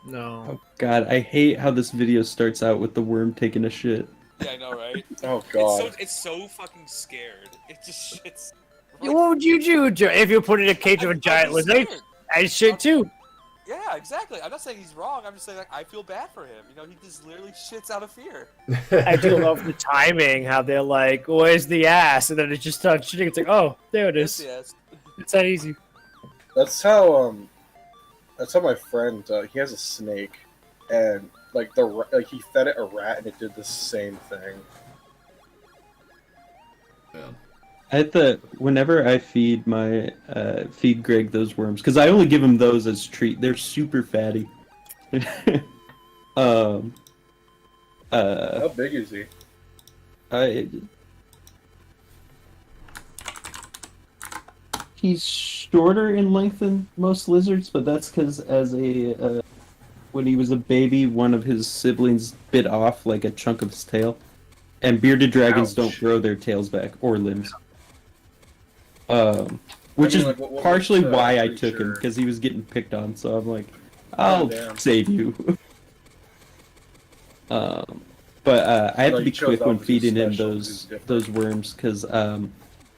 No. Oh God, I hate how this video starts out with the worm taking a shit. Yeah, I know, right? Oh god. It's so fucking scared. It just shits. What would you do if you put in a cage of a I'd giant be lizard? scared. I shit too. Yeah, exactly. I'm not saying he's wrong. I'm just saying like I feel bad for him. You know, he just literally shits out of fear. I do love the timing, how they're like, "Where's the ass?" and then it just starts shitting. It's like, "Oh, there it is." Yes. It's that easy. That's how my friend he has a snake, and like he fed it a rat and it did the same thing. Yeah. Whenever I feed feed Greg those worms, because I only give him those as treat. They're super fatty. How big is he? He's shorter in length than most lizards, but that's because when he was a baby, one of his siblings bit off like a chunk of his tail, and bearded dragons Ouch. don't grow their tails back or limbs. Which I mean, is like, what partially was the why I took him, creature? because he was getting picked on. So I'm like, I'll damn. save you. But I have No, to you be chose quick that when one 'cause feeding it's him special, 'cause it's different. those worms, because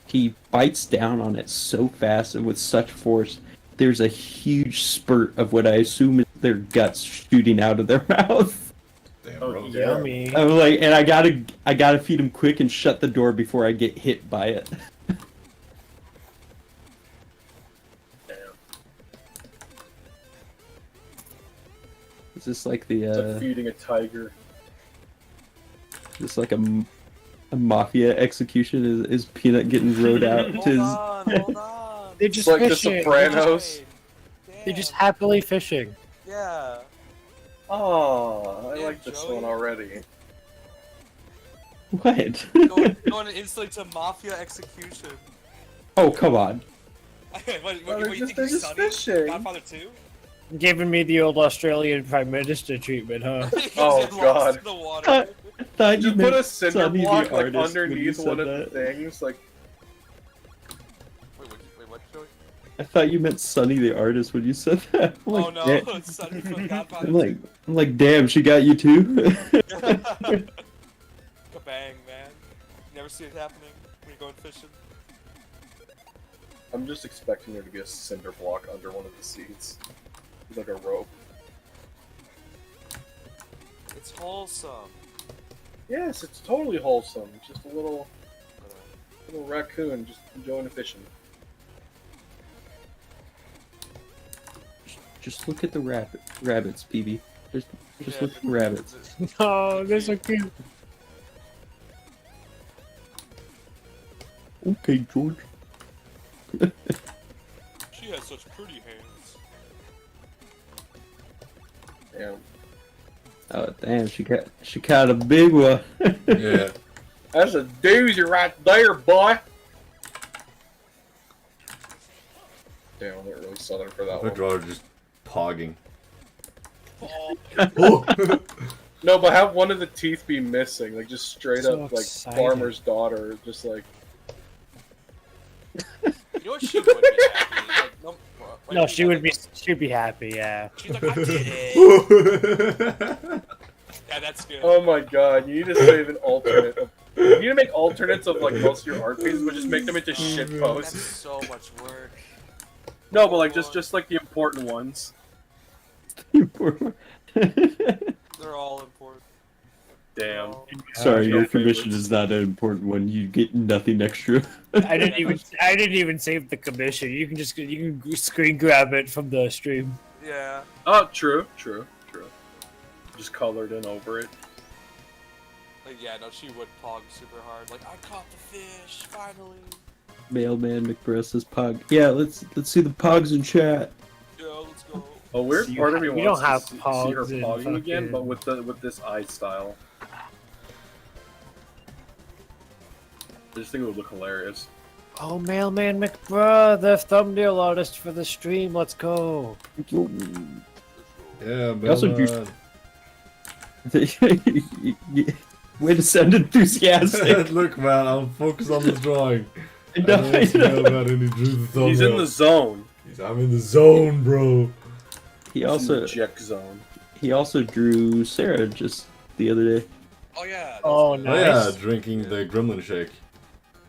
he bites down on it so fast and with such force. There's a huge spurt of what I assume is their guts shooting out of their mouth. Damn, Oh, bro. yeah. Yummy. I'm like, and I gotta feed him quick and shut the door before I get hit by it. Damn. It's just like It's like the feeding a tiger. just like a mafia execution is Peanut getting rode out to Hold his. on, hold on. They're It's just like the fishing. Sopranos. They're just happily fishing. Yeah. Oh, I Yeah, like this Joey. one already. What? Going instantly to mafia execution. Oh, come on. what they're you just- think they're he's just Sonny? fishing. Godfather 2? Giving me the old Australian Prime Minister treatment, huh? Oh, Lost God. in the water. I thought you Just meant put a cinder Sonny the block like artist when you underneath said one of that. the things. Like, Wait, what, Joey? I thought you meant Sonny the artist when you said that. I'm like, Oh no, "Damn." it's Sonny from Godfather I'm like, damn, she got you too. 2. Kabang, man. Never see it happening when you're going fishing. I'm just expecting there to be a cinder block under one of the seats, like a rope. It's wholesome. Yes, it's totally wholesome. Just a little raccoon just enjoying the fishing. Just look at the rabbits, BB. Just Yeah, look at the rabbits. Oh, they're so cute. Okay, George. She has such pretty hands. Yeah. Oh damn, she caught a big one. Yeah. That's a doozy right there, boy. Damn, I went really southern for that My one. drawer just pogging. No, but have one of the teeth be missing, like just straight So up, like excited. farmer's daughter, just like. You know what she would be happy? Like, no, like, No, she'd be happy, yeah. She's like, I did it. Yeah, that's good. Oh my god, you need to save an alternate. You need to make alternates of like most of your art pieces, but just make them into shit That's posts. so much work. No, but like just like the important ones. They're all important. Damn. Sorry, no your commission favorites. is not an important one. You get nothing extra. I didn't even save the commission. You can screen grab it from the stream. Yeah. Oh, true. Just colored in over it. Like, yeah, no, she would pog super hard. Like, I caught the fish, finally. Mailman McBress says Pog. Yeah, let's see the Pogs in chat. Yeah, let's go. A weird So you part of me we wants don't have to see her pogs in pogging again, fucking- but with this eye style. I just think it would look hilarious. Oh, Mailman McBruh, the thumbnail artist for the stream. Let's go. Yeah, Also, man. Way to sound enthusiastic. Look, man, I'm focused on this drawing. I I know, don't I want to know know. about any drew the thumbnail. He's in the zone. I'm in the zone, bro. He He's in also the JEK zone. drew Sarah just the other day. Oh, yeah. that Oh, was good. Oh yeah, Nice. drinking the gremlin shake.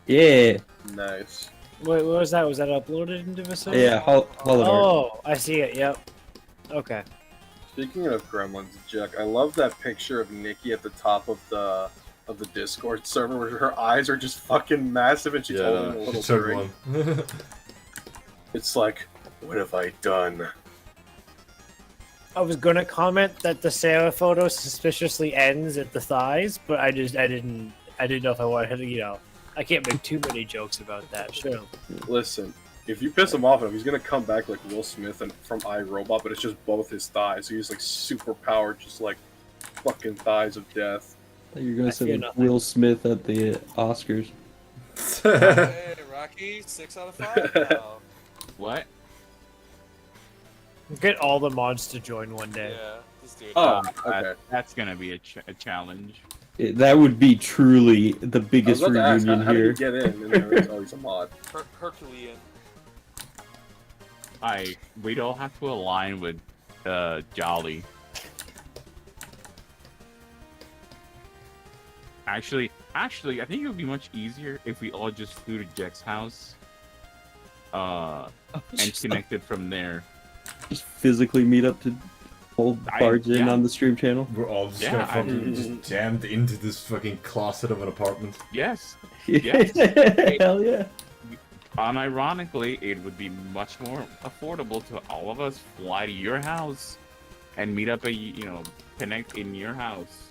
Yeah, Nice. Wait, what was that? Was that uploaded into Visor? yeah. Hollow Heart. Oh, I see it. Yep. Okay. Speaking of gremlins, JEK, I love that picture of Nikki at the top of the Discord server where her eyes are just fucking massive and she's holding a Yeah, little she took drink. one. It's like, what have I done? I was gonna comment that the Sarah photo suspiciously ends at the thighs, but I didn't know if I wanted to, I can't make too many jokes about that. Sure. Listen, if you piss him off at him, he's gonna come back like Will Smith and from iRobot, but it's just both his thighs. So he's like super powered, just like fucking thighs of death. You're gonna I say fear like nothing. Will Smith at the Oscars. Hey, Rocky, 6 out of 5 now. What? Get all the mods to join one day. Yeah, just do it. Oh, That- okay. That's gonna be a challenge. That would be truly the I was biggest about to ask, reunion how did here. he get in? And there oh, he's a mod. Herculean. We'd all have to align with Jolly. Actually, I think it would be much easier if we all just flew to Jack's house, and connected from there. Just physically meet up to hold barge in yeah. on the stream channel. We're all just Yeah, gonna I- fucking just jammed into this fucking closet of an apartment. Yes. Hell yeah. Unironically, it would be much more affordable to all of us fly to your house and meet up connect in your house.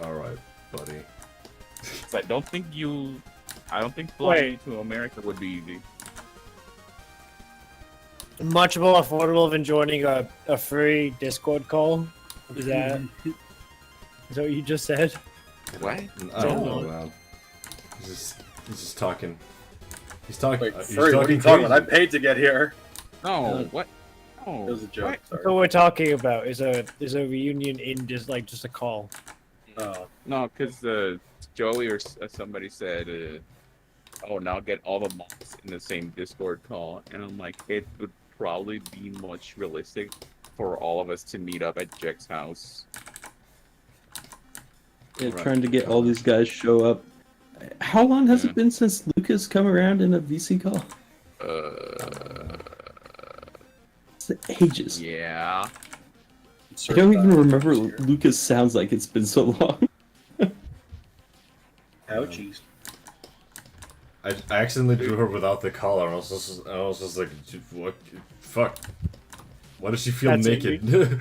Alright, buddy. But I don't think flying to America would be easy. Much more affordable than joining a free Discord call. Is that what you just said? What? I don't know, man. He's just talking. He's talking. Wait, he's Furry, what are you talking about? I crazy. paid to get here. No, what? It No. was a joke. What? Sorry. What we're talking about is a reunion in just a call. Oh. No, because Joey or somebody said, "Oh, now get all the mods in the same Discord call," and I'm like, it would probably be much realistic for all of us to meet up at Jack's house. Yeah, Right. trying to get all these guys show up. How long has Yeah. it been since Lucas come around in a VC call? It's ages. Yeah. I don't even remember Lucas sounds like it's been so long. Ouchies. I accidentally drew her without the collar. And I was just like, what? Fuck. Why does she feel That's it, naked? You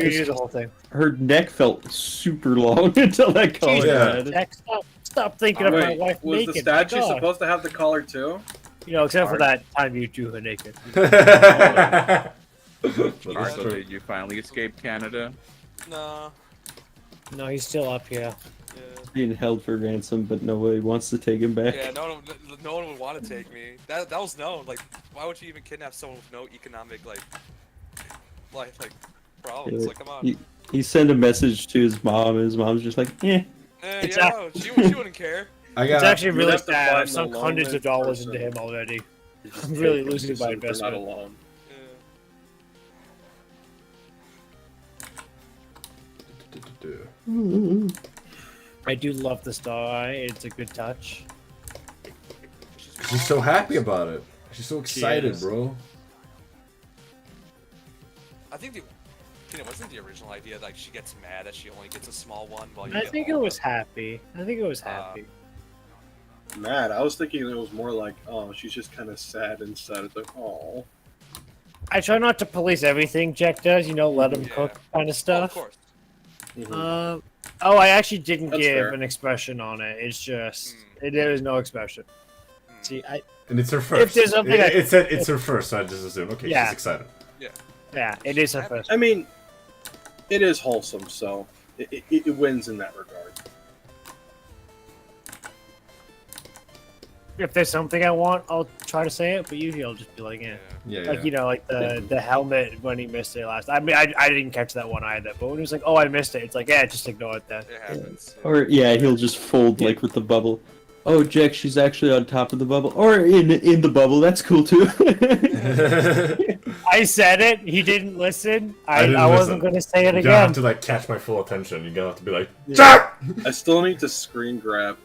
do the whole thing. Her neck felt super long until that collar Yeah. got it. Jack, stop thinking of my Wait, wife was naked. the statue My God. supposed to have the collar too? Except for that time you drew her naked. Marco, did you finally escape Canada? No. No, he's still up here. Yeah. Being held for ransom, but nobody wants to take him back. Yeah, no one would want to take me. That was known. Like, why would you even kidnap someone with no economic problems? Yeah, Like, come on. He sent a message to his mom, and his mom's just like, yeah. It's Yeah, no, she wouldn't care. It's actually You'd really have to sad. find I've sunk the hundreds of lonely dollars person. into him already. You just I'm take really them losing just my so they're investment. not alone. Yeah. I do love the star eye. It's a good touch. She's so happy about it. She's so excited, is. bro. I think wasn't the original idea like she gets mad that she only gets a small one while you I get think all it of was them. happy. I think it was happy. Mad. I was thinking it was more like, oh, she's just kind of sad inside. It's like, oh. I try not to police everything Jack does. Let him Yeah. cook kind of Oh, of stuff. course. I actually didn't That's give fair. an expression on it. It's just there is no expression. Mm. See, And it's her first. there's something it said it's her first, so I just assumed, okay, Yeah. she's excited. yeah, it is a first. I mean, it is wholesome, so it wins in that regard. If there's something I want, I'll try to say it, but usually I'll just be like, yeah. Yeah, yeah. Like, like the helmet when he missed it last. I mean, I didn't catch that one either, but when he was like, oh, I missed it, it's like, yeah, just ignore it then. It happens. Or, yeah, he'll just fold, like, with the bubble. Oh, Jack, she's actually on top of the bubble. Or in the bubble, that's cool, too. I said it, he didn't listen. I didn't wasn't listen. going to say it You're gonna have again. to like catch my full attention. You're gonna have to be like, Yeah. Jack! I still need to screen grab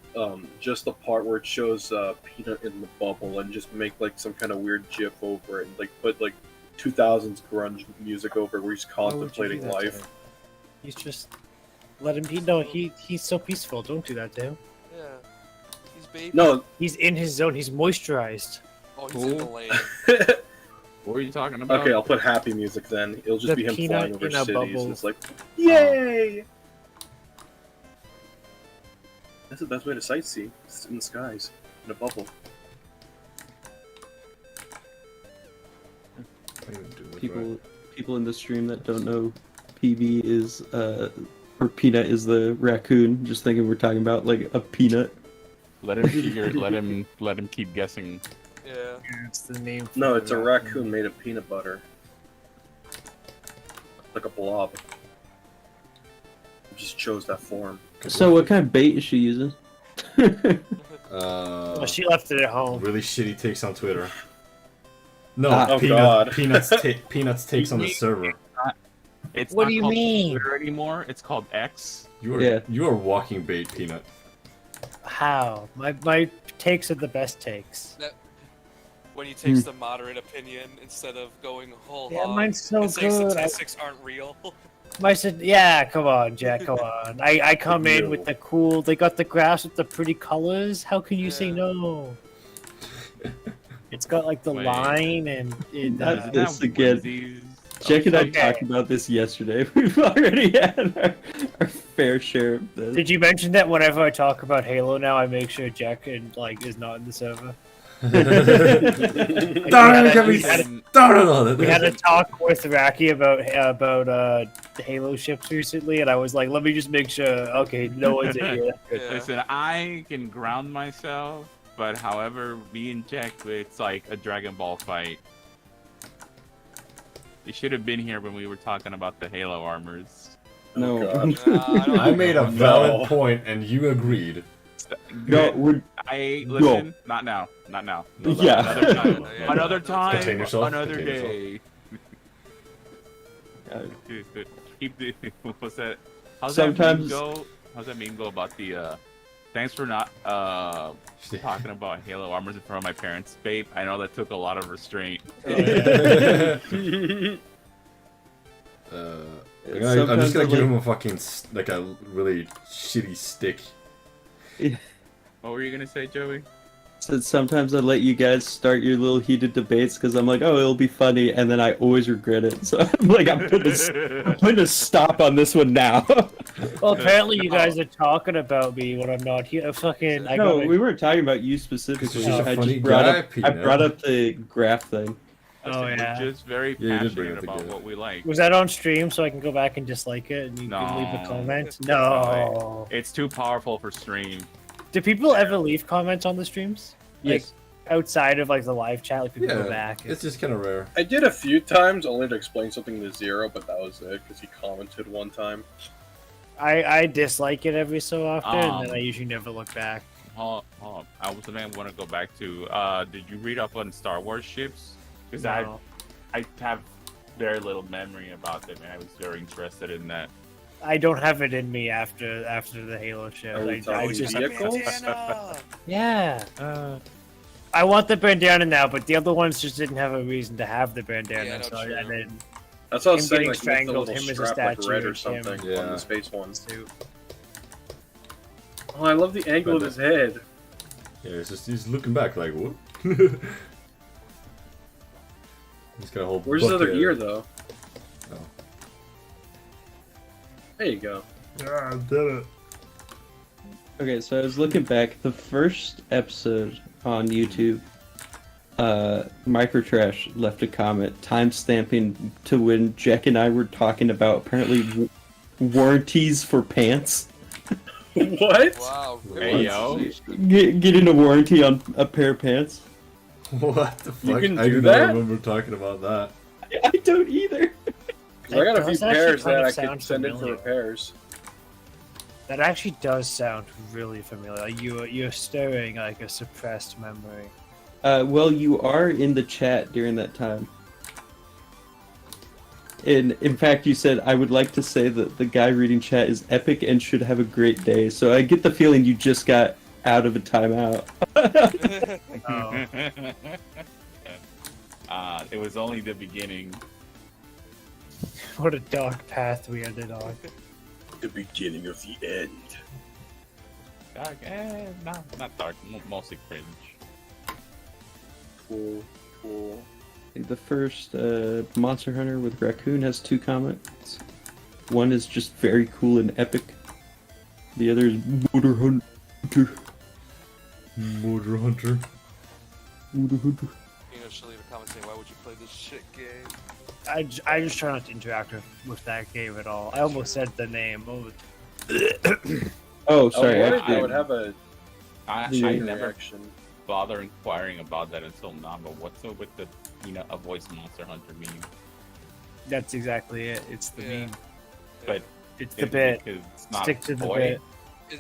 just the part where it shows Peanut in the bubble and just make like some kind of weird GIF over it and like put like 2000s grunge music over it where he's Why would you do contemplating that to life. him? He's just let him be. He's so peaceful. Don't do that to him. Yeah. He's baby. No, He's in his zone. He's moisturized. Oh, he's in the Cool. lane. What were you talking about? okay, I'll put happy music then. It'll just The be him Peanut flying over in a cities bubble. and it's like, yay! That's the best way to sightsee. It's in the skies, in a bubble. I didn't do it people people in the stream that don't know, PB is or Peanut is the raccoon. Just thinking we're talking about like a peanut. Let him figure. let him keep guessing. Yeah. It's the name. for No, the it's a raccoon made of peanut butter. Like a blob. I just chose that form. So what kind of bait is she using? Well, she left it at home. really shitty takes on Twitter. No, Ah. Oh, God. Peanuts takes on the server. It's What not do you called mean? Twitter anymore. It's called X. Yeah. You are walking bait, Peanut. How? My takes are the best takes. When he takes the moderate opinion instead of going whole Yeah, hog mine's so and saying good. statistics aren't real. Yeah, come on, Jack, come on. I come in No. with the cool. They got the graphs with the pretty colors. How can you say Yeah. no? It's got like the Wait. line and it. Not this again. Wednesdays. Jack and I Okay. talked about this yesterday. We've already had our fair share of this. Did you mention that whenever I talk about Halo now, I make sure Jack is not in the server? Darn it, we we had- started on it. We had a talk with Raki about the Halo ships recently, and I was like, let me just make sure. Okay, no one's in here. Yeah. Listen, I can ground myself, but however, me and Jack, it's like a Dragon Ball fight. You should have been here when we were talking about the Halo armors. No. Oh, God. I don't I made a No. valid point, and you agreed. No, we're Listen, not now, not now. No, no, Yeah. Another time, Yeah. another time, Contain yourself, another contain day. Keep the what's that? How's Sometimes- that meme go? How's that meme go about the? Thanks for not talking about Halo armors in front of my parents, babe. I know that took a lot of restraint. I'm just Sometimes gonna I give like- him a fucking like a really shitty stick. What were you gonna say, Joey? said sometimes I let you guys start your little heated debates because I'm like, oh, it'll be funny, and then I always regret it. So I'm like, I'm putting a stop on this one now. Well, apparently you guys are talking about me when I'm not here. Fucking, No, we weren't talking about you specifically. You're such a I funny just brought guy, up, I Peanut. brought up the graph thing. Oh, Listen, yeah. We're just very Yeah, you did bring passionate it about together. what we like. Was that on stream so I can go back and dislike it and you can leave a No. comment? No. It's too powerful for stream. Do people ever leave comments on the streams? Like Yes. outside of like the live chat, like people go Yeah, back. it's just kind of rare. I did a few times only to explain something to Zero, but that was it because he commented one time. I dislike it every so often, and then I Um, usually never look back. Hold on. I was gonna want to go back to. Did you read up on Star Wars ships? Because No. I have very little memory about them, and I was very interested in that. I don't have it in me after the Halo shit. Are we I talking just vehicles? Bandana! yeah. I want the bandana now, but the other ones just didn't have a reason to have the bandana. Yeah, no, so true. I didn't. That's what I Him was saying, getting like, make the strangled, little him as a strap like statue, red or him- something on Yeah. the space ones. Suit. Oh, I love the angle of his head. Yeah, he's looking back like what? He's got a whole. Where's his other bucket. ear, though? Oh. There you go. Yeah, I did it. Okay, so I was looking back. The first episode on YouTube, Microtrash left a comment timestamping to when Jack and I were talking about apparently warranties for pants. What? Wow, Hey, really? yo. Getting a warranty on a pair of pants. What the fuck? You can I do do that? not remember talking about that. I don't either. 'Cause I got a That few does actually pairs kind that of I sound could send in for familiar. repairs. That actually does sound really familiar. Like you're stirring like a suppressed memory. Well, you are in the chat during that time. And in fact, you said, I would like to say that the guy reading chat is epic and should have a great day. So I get the feeling you just got out of a timeout. Oh, It was only the beginning. what a dark path we ended on. The beginning of the end. Dark, not dark, mostly cringe. Cool, cool. The first Monster Hunter with Raccoon has 2 comments. One is just very cool and epic. The other is Motor Hunter. Motor Hunter. Motor Hunter. You know, she'll leave a comment saying, "Why would you play this shit game?" I just try not to interact with that game at all. I almost said the name. Oh, sorry. I Actually, would have a I Yeah. never reaction. bother inquiring about that until now. But what's up with the a voice Monster Hunter meme? That's exactly it. It's the Yeah. meme. But It's the bit. because it's not Stick to the toy. bit.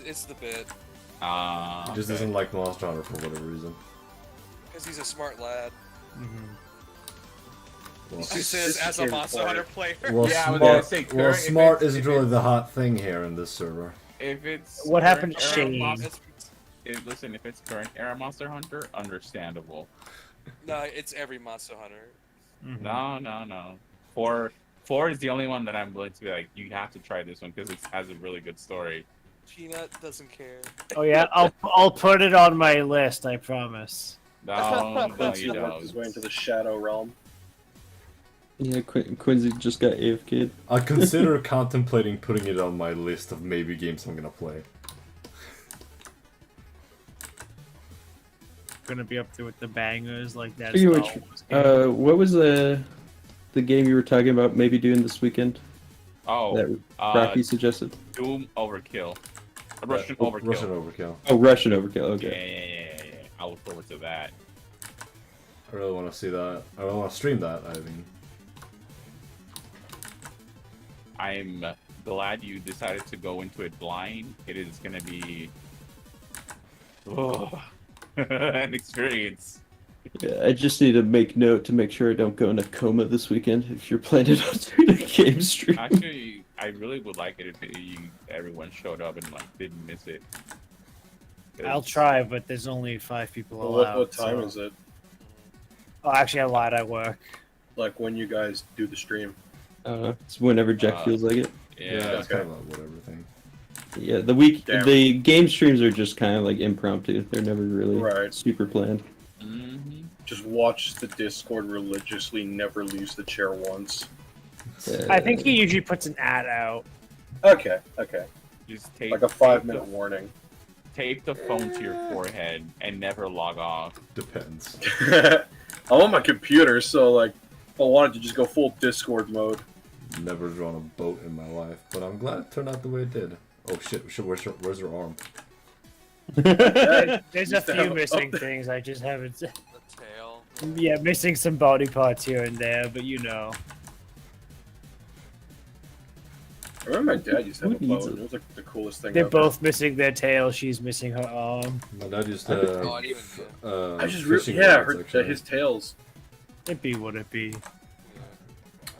It's the bit. He just Okay. doesn't like Monster Hunter for whatever reason. Because he's a smart lad. Mhm. Well, He says as a Sophisticated Monster player. Hunter player. well, Yeah, I was smart, gonna say, well, current- if smart it's- isn't if really it's- the hot thing here in this server. If it's What happened to current era Shane? listen, if it's current era Monster Hunter, understandable. No, it's every Monster Hunter. Mhm. No. Four is the only one that I'm willing to be like, you have to try this one because it has a really good story. Peanut doesn't care. Oh yeah, I'll put it on my list. I promise. No, you Quincy worked don't. his way into the Shadow Realm. yeah, Quincy just got AFK'd. I consider contemplating putting it on my list of maybe games I'm gonna play. Gonna be up there with the bangers like that. Speaking of Star which, Wars game. what was the game you were talking about maybe doing this weekend Oh, that Rocky suggested? Doom Overkill. Russian Oh, Overkill. Russian Overkill. Oh, Russian Overkill. Yeah, Okay. yeah. I look forward to that. I really want to see that. I really want to stream that. I mean, I'm glad you decided to go into it blind. It is gonna be an experience. Yeah, I just need to make note to make sure I don't go in a coma this weekend. If you're planning on doing a game stream, Actually, I really would like it if everyone showed up and didn't miss it. 'Cause- I'll try, but there's only 5 people Well, allowed. what time so- is it? Oh, actually, I lied. I work. Like when you guys do the stream? it's whenever Jack feels like it. yeah, Yeah. it's kind of a whatever thing. Yeah, Damn. the game streams are just kind of like impromptu. They're never really Right. super planned. Mhm. Just watch the Discord religiously, never leaves the chair once. I think he usually puts an ad out. Okay. Just tape Like a 5-minute warning. tape the phone to your forehead and never log off. Depends. I'm on my computer, so like, if I wanted to just go full Discord mode. Never drawn a boat in my life, but I'm glad it turned out the way it did. Oh shit! Where's her arm? There's a Used to few have- missing things. I just haven't. The tail. Yeah, missing some body parts here and there, but you know. I remember my dad used to have Who a boat, needs and it was like the coolest thing They're ever. both missing their tail. She's missing her arm. My dad used Oh, to I didn't even. I just fishing yeah, rods, her, actually. his tails. It be what it be.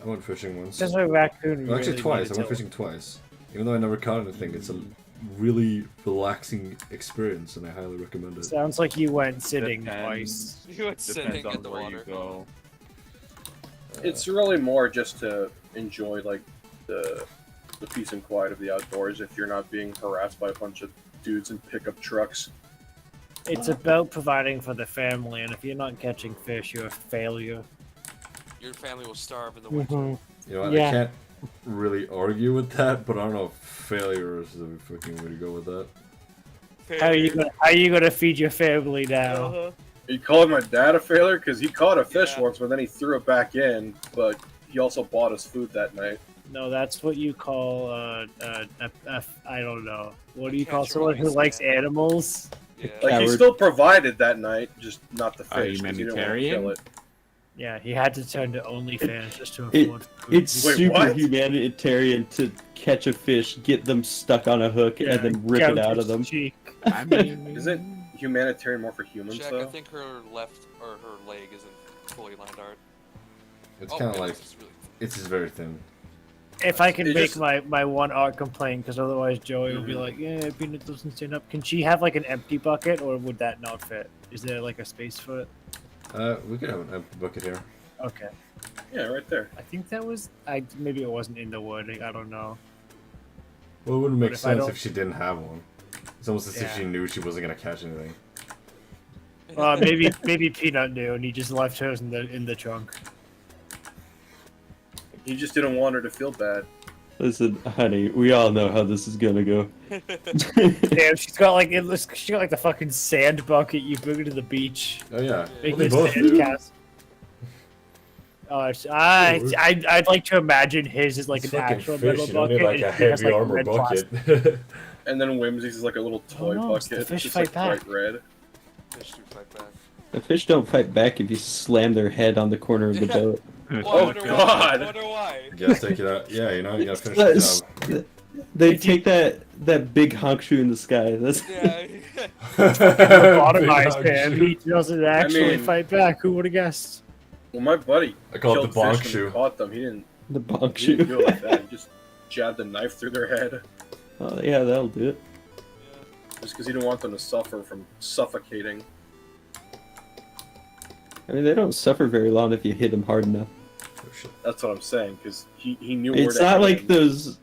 I went fishing once. Just a raccoon. Well, actually really twice. needed I went to- fishing twice. Even though I never caught anything, it's a really relaxing experience, and I highly recommend it. Sounds like you went sitting Depends. twice. You went sitting Depends in on the where water. you go. It's really more just to enjoy like the peace and quiet of the outdoors if you're not being harassed by a bunch of dudes in pickup trucks. It's about providing for the family, and if you're not catching fish, you're a failure. Your family will starve in the winter. Mhm. You know, Yeah. I can't really argue with that, but I don't know if failure is the fucking way to go with that. How are you gonna feed your family now? Uh-huh. Are you calling my dad a failure? Because he caught a fish Yeah. once, but then he threw it back in. But he also bought us food that night. No, that's what you call I don't know. What do you call Catch someone who release, likes man. animals? Yeah. Like he Coward. still provided that night, just not the Are you fish. 'cause he didn't want to humanitarian? kill it. Yeah, he had to turn to OnlyFans just to It- afford food. It's Wait, super what? humanitarian to catch a fish, get them stuck on a hook, Yeah, and then rip gouge it out his of them. cheek. I mean, Isn't humanitarian more for humans Jack, though? I think her left or her leg isn't fully lined art. It's Oh, kind of goodness, like it's really- it's just very thin. If I can It make just- my one art complaint, because otherwise Joey will be like, yeah, Peanut doesn't stand up. Can she have like an empty bucket, or would that not fit? Is there like a space for it? We could have an empty bucket here. Okay. Yeah, right there. I think that was maybe it wasn't in the wording. I don't know. Well, it wouldn't make But if I sense don't- if she didn't have one. It's almost as if Yeah. she knew she wasn't gonna catch anything. Maybe Peanut knew, and he just left hers in the trunk. He just didn't want her to feel bad. Listen, honey, we all know how this is gonna go. Damn, she's got like she got like the fucking sand bucket you bring her to the beach. Oh yeah, Make well, they this both sand do. castle. I'd like to imagine his is like It's an fucking actual fish, metal you don't bucket. need like and a he has, heavy like, armor red bucket. plastic. And then Whimsy's is like a little toy no, it's the bucket. fish just fight like back. bright red. Fish do fight back. The fish don't fight back if you slam their head on the corner of the Yeah. boat. Well, Oh, I wonder God. Why. I wonder why. You gotta take it out. Yeah, you know, you gotta finish the That's- job. They take that big honk shoe in the sky. That's Yeah. Lobotomized him. He doesn't actually mean- fight back. Who would have guessed? Well, my buddy I call it killed the bonk fish when shoe. he caught them. He didn't, the bonk he didn't shoe. do it like that. He just jabbed a knife through their head Oh yeah, that'll do it. just because he didn't want them to suffer from suffocating. I mean, they don't suffer very long if you hit them hard enough. Oh, shit. That's what I'm saying, because he knew where It's to not hit like him. those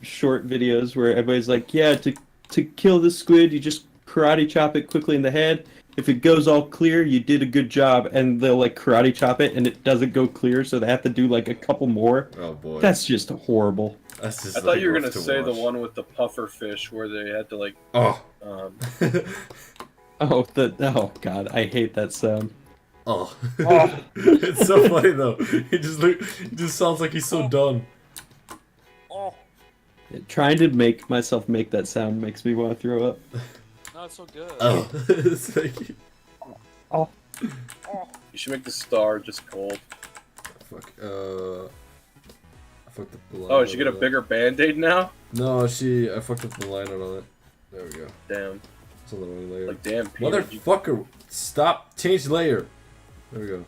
short videos where everybody's like, yeah, to kill the squid, you just karate chop it quickly in the head. If it goes all clear, you did a good job, and they'll like karate chop it, and it doesn't go clear, so they have to do like a couple more. Oh boy. That's just horrible. That's just I thought you were rough gonna to say the watch. one with the puffer fish where they had to like Oh. Oh god, I hate that sound. Oh. Oh. It's so funny though. He just sounds like he's so done. Oh, Trying to make myself make that sound makes me want to throw up. no, it's so good. Oh. It's like, you should make the star just gold. fuck. I fucked up the line. Oh, did you get a out of bigger band-aid now? that. No, I fucked up the line out on it. There we go. Damn. It's on the wrong layer. Like damn Peanut, you- Motherfucker! Stop! Change layer! There we go.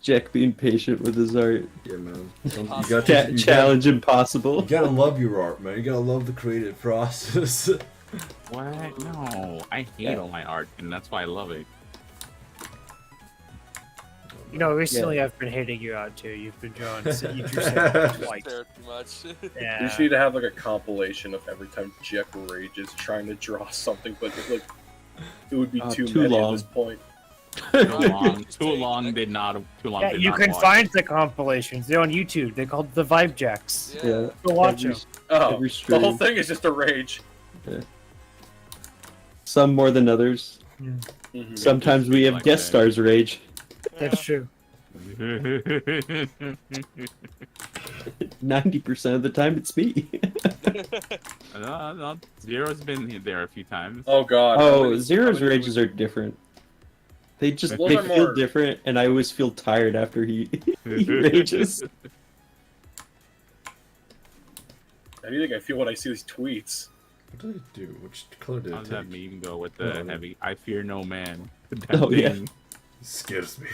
Jack being patient with his art. Yeah, man. Challenge impossible. You gotta love your art, man. You gotta love the creative process. what? No, I hate all my art, and that's why I love it. You know, recently I've been hating you out too. You've been drawing. You drew Santa twice. Stare too much. You Yeah. just need to have like a compilation of every time Jack rages trying to draw something, but like it would be too too many long. at this point. Too long. Too long did not. Too long. Yeah, did you not can watch. find the compilations. They're on YouTube. They're called the Vibe Jacks. Yeah. Go watch Every- them. Oh, Every the whole stream. thing is just a rage. Some more than others. Mhm. Sometimes we have Like guest that. stars rage. That's true. 90% of the time it's me. No, Zero's been there a few times. Oh god. Oh, Zero's rages are different. They Those they are feel more- different, and I always feel tired after he rages. How do you think I feel when I see these tweets? What did it do? Which color did How it does that take? meme go with the Oh. heavy? I fear no man. Oh, yeah. thing. It scares me.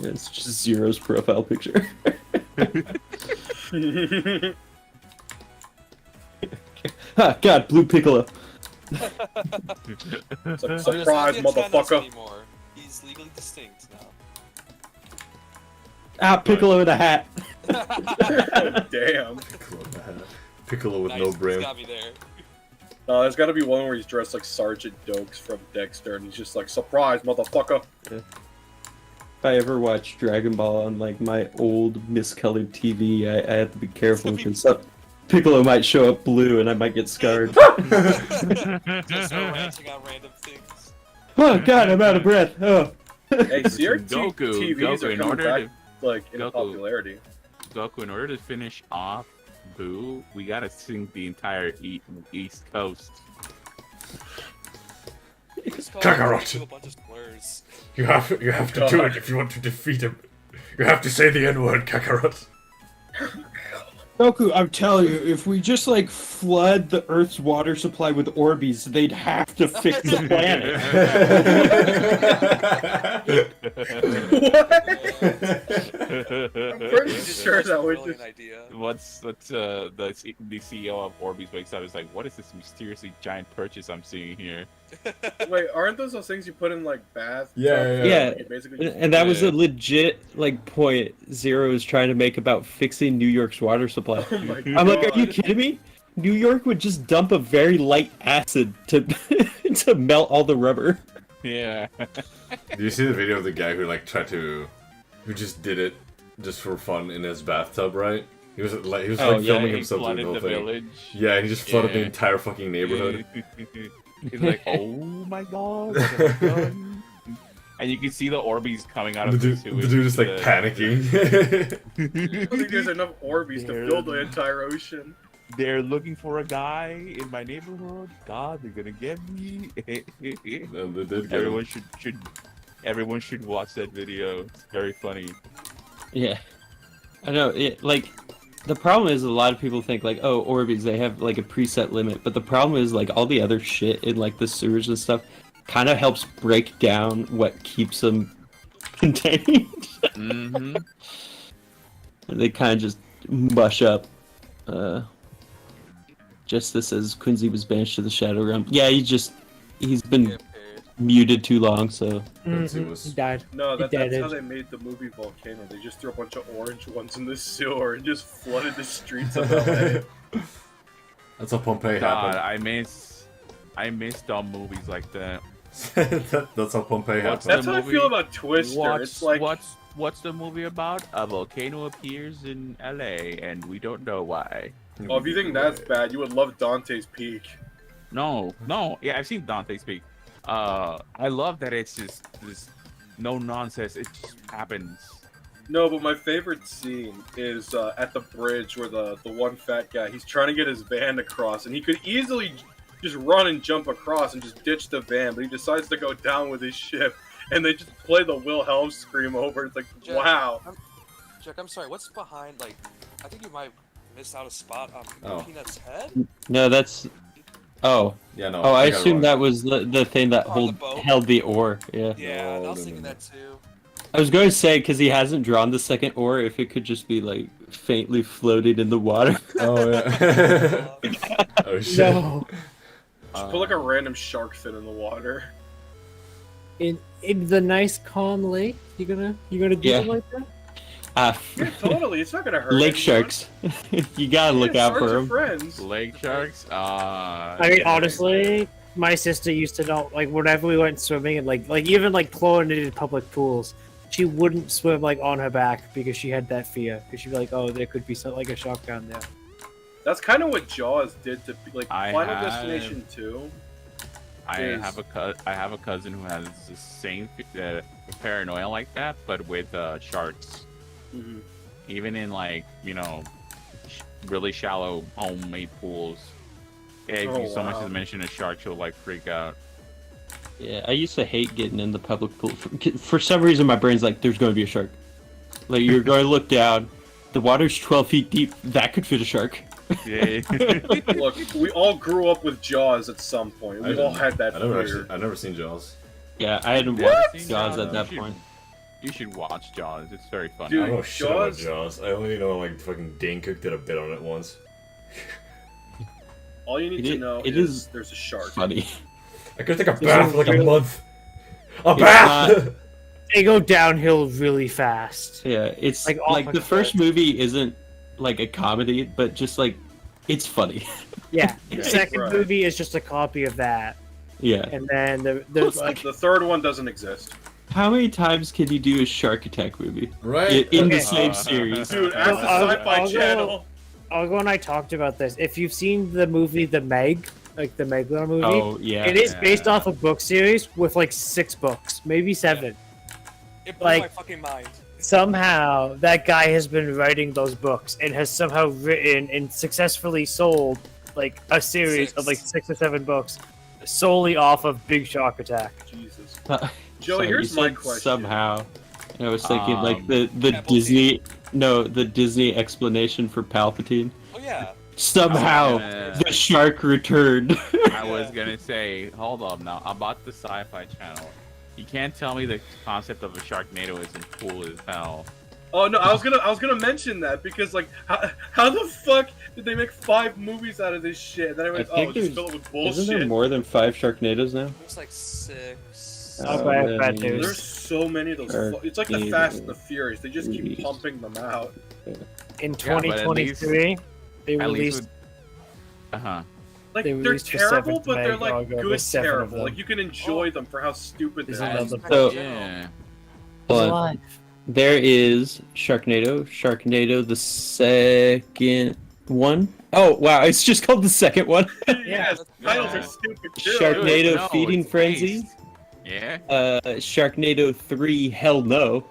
It's just Zero's profile picture. Ah, God, blue Piccolo. Surprise, motherfucker! Anymore. He's legally distinct now. Ah, Piccolo with a hat. Damn. Piccolo with Nice, no he's brain. got me there. There's gotta be one where he's dressed like Sergeant Dokes from Dexter, and he's just like, surprise, motherfucker! If I ever watch Dragon Ball on like my old miscolored TV, I have to be careful because Piccolo might show up blue and I might get scarred. Just ranting on random things. Oh God, I'm out of breath. Oh. Hey, Sierra Goku, TVs Goku, are in coming order back, like, in Goku. popularity. Goku, in order to finish off Boo, we gotta sing the entire East Coast. Just call Kakarot. him a bunch of slurs. You have to do it if you want to defeat him. You have to say the N-word, Kakarot. Goku, I'm telling you, if we just like flood the Earth's water supply with Orbeez, they'd have to fix the planet. I'm pretty sure that was Brilliant just... idea. What's the CEO of Orbeez wakes up? Is like, what is this mysteriously giant purchase I'm seeing here? Wait, aren't those things you put in, like, bath? Yeah. Yeah. Like, you basically just... And that was Yeah. a legit like point Zero is trying to make about fixing New York's water supply. Oh my god. I'm like, are you kidding me? New York would just dump a very light acid to to melt all the rubber. Yeah. Do you see the video of the guy who like who just did it just for fun in his bathtub, right? He was filming he himself doing flooded the whole the thing. village. Yeah, and he just flooded the Yeah. entire fucking neighborhood. He's like, oh my god, what have I done? And you can see the Orbeez coming out The of the dude, sewage. the dude is like The- panicking. I don't think there's enough Orbeez to fill the entire ocean. They're looking for a guy in my neighborhood. God, they're gonna get me. And they did get Everyone him. everyone should watch that video. It's very funny. Yeah, I know. Like, the problem is a lot of people think like, oh, Orbeez, they have like a preset limit, but the problem is like all the other shit in like the sewers and stuff kind of helps break down what keeps them contained. Mm-hmm. They kind of just mush up. Just this as Quincy was banished to the Shadow Realm. Yeah, he's been Get paid. muted too long, so Quincy Mhm, was- He died. No, He that's did how it. they made the movie Volcano. They just threw a bunch of orange ones in the sewer and just flooded the streets of LA. That's how Pompeii God, happened. I miss dumb movies like that. That's how Pompeii What's happened. That's how I movie- feel about Twister. It's like... what's the movie about? A volcano appears in LA and we don't know why. Oh, if you think that's bad, you would love Dante's Peak. No, yeah, I've seen Dante speak. I love that it's just this no nonsense. It just happens. No, but my favorite scene is at the bridge where the one fat guy, he's trying to get his van across, and he could easily just run and jump across and just ditch the van, but he decides to go down with his ship, and they just play the Wilhelm scream over. It's like, Jack, wow. Jack, I'm sorry. What's behind? Like, I think you might miss out a spot on Oh. Peanut's head. no, that's. Oh, Yeah, no. oh, I got it assumed wrong. that was the thing that On the boat? held the ore. Yeah, Yeah, I No, was no, thinking no. that too. I was going to say because he hasn't drawn the second ore, if it could just be like faintly floated in the water. Oh, yeah. Oh, shit. No. Just put like a random shark fin in the water. In the nice calm lake, you gonna do Yeah. it like that? Yeah, totally. It's not gonna hurt. Lake anyone. sharks. You gotta look Yeah, out sharks for are them. friends. Lake sharks. I mean, honestly, my sister used to know, like, whenever we went swimming and like even like chlorinated public pools, she wouldn't swim like on her back because she had that fear. Because she'd be like, oh, there could be something like a shark down there. That's kind of what Jaws did to like I Final have- Destination 2. I is- have a cousin who has the same paranoia like that, but with sharks. Mhm. Even in like really shallow homemade pools. Yeah, if Oh, you so much wow. as mention a shark, she'll like freak out. Yeah, I used to hate getting in the public pool. For some reason, my brain's like, there's going to be a shark. Like, you're going to look down. The water's 12 feet deep. That could fit a shark. Yeah. Look, we all grew up with Jaws at some point. We all had that fear. I've never seen Jaws. Yeah, I hadn't What? watched Jaws at that You should- point. You should watch Jaws. It's very funny. Dude, I don't know shit about Jaws- Jaws. I only know like fucking Dane Cook did a bit on it once. All you need It to is- know it is is there's a shark. Funny. I could take a bath for like a really- month. A It's bath. They go downhill really fast. Yeah, it's Like, like, off the a first cliff. movie isn't like a comedy, but just like it's funny. Yeah. The second Right. movie is just a copy of that, Yeah. and then there's like The third one doesn't exist. How many times can you do a Shark Attack movie Right. in Okay. the same series? Dude, ask the I'll- Sci-Fi I'll go- Channel. Argo and I talked about this. If you've seen the movie The Meg, like the Megalon movie, Oh yeah. it is Yeah. based off a book series with like 6 books, maybe 7. It blew Like- my fucking mind. Somehow that guy has been writing those books and has somehow written and successfully sold like a series of like 6 or 7 books solely off of Big Shark Attack. Jesus. Joey, Joey, here's my question. Somehow, and I was thinking like the Apple Disney, the Disney explanation for Palpatine. Oh yeah. Somehow Yeah. the shark returned. I was gonna say, hold up now, about the Sci-Fi Channel. You can't tell me the concept of a Sharknado isn't cool as hell. Oh no, I was gonna mention that because like how the fuck did they make 5 movies out of this shit? And then I I went, think oh, just there's fill it with isn't there bullshit. more than 5 Sharknadoes now? There's like 6. Oh, bad man. news. There's so many of those. It's like the Fast and the Furious. They just keep pumping them out. In Yeah, but at 2023, they At released least uh-huh. Like They they're released the terrible, seventh but they're Meg like Argo, good with 7 of terrible. them. Like you can enjoy them for how stupid Is they it are. another- So- Yeah. But alive. there is Sharknado, the second one. Oh wow, it's just called the second one. Yes, titles are stupid too. Sharknado No, Feeding it's Frenzy. based. Yeah. Sharknado 3 Hell No.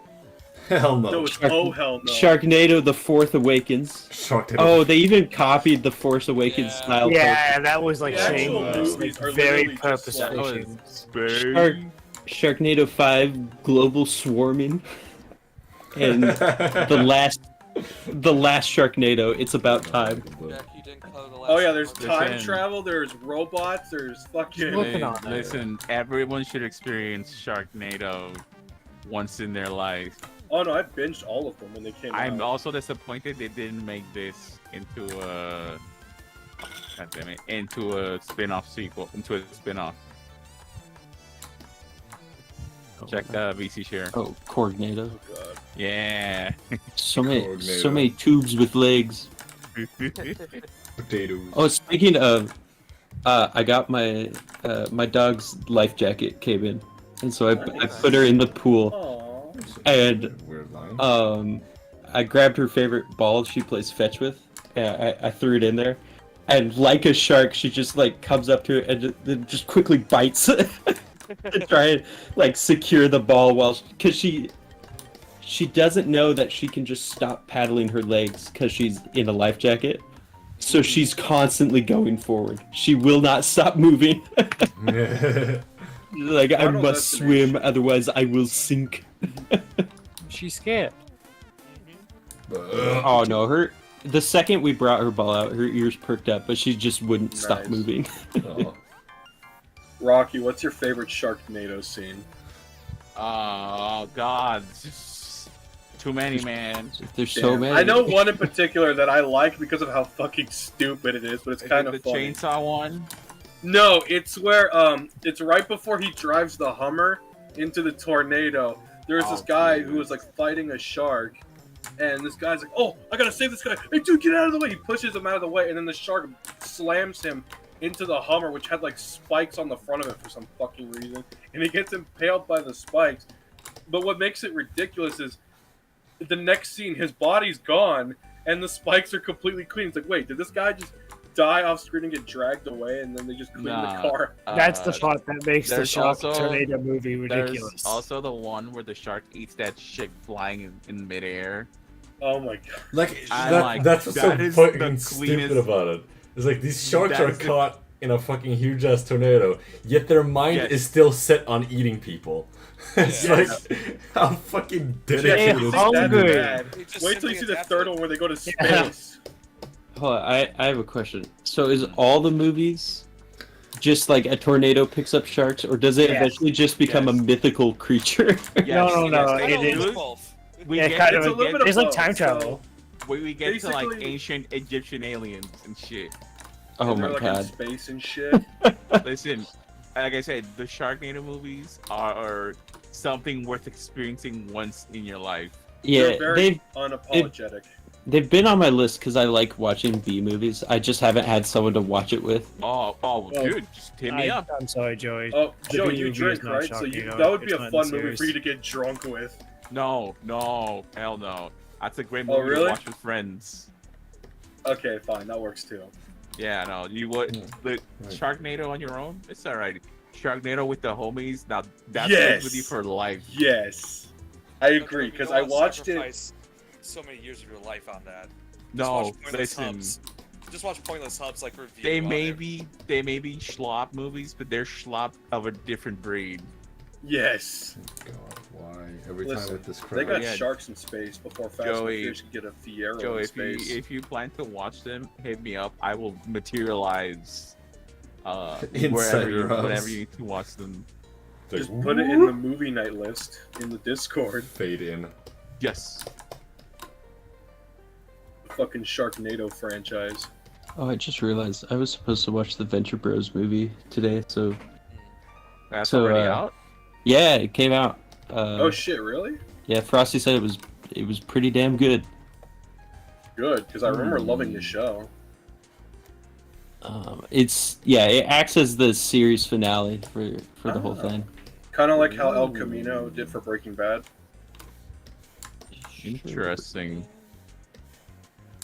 Hell No, no. it's oh hell no. Sharknado The Fourth Awakens. Sharknado. Oh, they even copied the Force Awakens Yeah. style. Yeah, that was like The actual shameless. movies are Like, very literally just purposefully like- shameless. Shark, Sharknado 5 Global Swarming. And the last Sharknado, It's About Time. Jack, you didn't cover the last Oh yeah, there's one. time Listen. travel. There's robots. There's fucking. Looking on that. Listen, everyone should experience Sharknado once in their life. Oh no, I binged all of them when they came I'm out. also disappointed they didn't make this into a God damn it, into a spin-off sequel, into a spin-off. Check the VC share. Oh, Coordinator. Oh god. Yeah. So many Coordinator. tubes with legs. Potatoes. Oh, speaking of, I got my my dog's life jacket came in, and so I put her in the pool, Aww. and Weird line. I grabbed her favorite ball she plays fetch with, and I threw it in there, and like a shark, she just like comes up to it and then just quickly bites to try and like secure the ball because she doesn't know that she can just stop paddling her legs because she's in a life jacket. So she's constantly going forward. She will not stop moving. Like, I Final must swim, destination. otherwise I will sink. She's scared. Oh no, the second we brought her ball out, her ears perked up, but she just wouldn't stop Nice. moving. Oh. Rocky, what's your favorite Sharknado scene? Oh God, just too many, man. There's so Damn. many. I know one in particular that I like because of how fucking stupid it is, but it's Is kind it of the funny. chainsaw one? No, it's where it's right before he drives the Hummer into the tornado. There's this Oh, guy Jesus. who was like fighting a shark, and this guy's like, "Oh, I gotta save this guy! Hey, dude, get out of the way!" He pushes him out of the way, and then the shark slams him into the Hummer, which had like spikes on the front of it for some fucking reason, and he gets impaled by the spikes. But what makes it ridiculous is the next scene, his body's gone, and the spikes are completely clean. It's like, wait, did this guy just die off screen and get dragged away, and then they just clean Nah. the car. That's the part that makes the there's shark also- tornado movie ridiculous. There's also the one where the shark eats that chick flying in midair. Oh my god. Like, I'm that, like, that's what's that so is the fucking stupid cleanest- about it. It's like these sharks That are is the- caught in a fucking huge ass tornado, yet their mind Yes. is still set on eating people. It's Yeah. like how fucking Yeah, dedicated. you is think that's hungry. bad. They just Wait till you simply see the adapted third it. one where they go to space. Yeah. Hold on, I have a question. So is all the movies just like a tornado picks up sharks, or does it Yes. eventually just become a Yes. mythical creature? No, no, I it don't is- know both. We Yeah, get, kind to, of It's a little bit of There's like both, time so- travel. we get to like basically- ancient Egyptian aliens and shit. Oh And my they're like god. in space and shit. Listen, like I said, the Sharknado movies are something worth experiencing once in your life. Yeah, They're very unapologetic. they've been on my list because I like watching B movies. I just haven't had someone to watch it with. Oh, Well, dude, just hit me up. I'm sorry, Joey. Oh, The Joe, B you movie drink, is not right? So shocking, that would be it's a not fun serious. movie for you to get drunk with. No, hell no. That's a great Oh, movie really? to watch with friends. Okay, fine, that works too. Yeah, no, you would. Yeah. The Right. Sharknado on your own, it's alright. Sharknado with the homies, now that's Yes. with you for life. Yes, I You don't- agree you because don't I wanna watched it. sacrifice so many years of your life on that. Just No, watch Pointless listen. Hubs. Just watch Pointless Hubs like review. They on may it. be schlop movies, but they're schlop of a different breed. Yes, God, why every Listen, time with this they crap? got Yeah. sharks in space before Fast and Joey- Furious could get a Fiero Joe, in if you space. if you plan to watch them, hit me up. I will materialize Inside wherever your house. whenever you need to watch them. Just put it in the movie night list in the Discord. Fade in. Yes. Fucking Sharknado franchise. Oh, I just realized I was supposed to watch the Venture Bros movie today. So That's So, already uh, out. yeah, it came out. Oh shit, really? Yeah, Frosty said it was pretty damn good. Good, because I remember loving the show. It acts as the series finale for the whole Ah. thing. Kind of like how El Camino did for Breaking Bad. Interesting.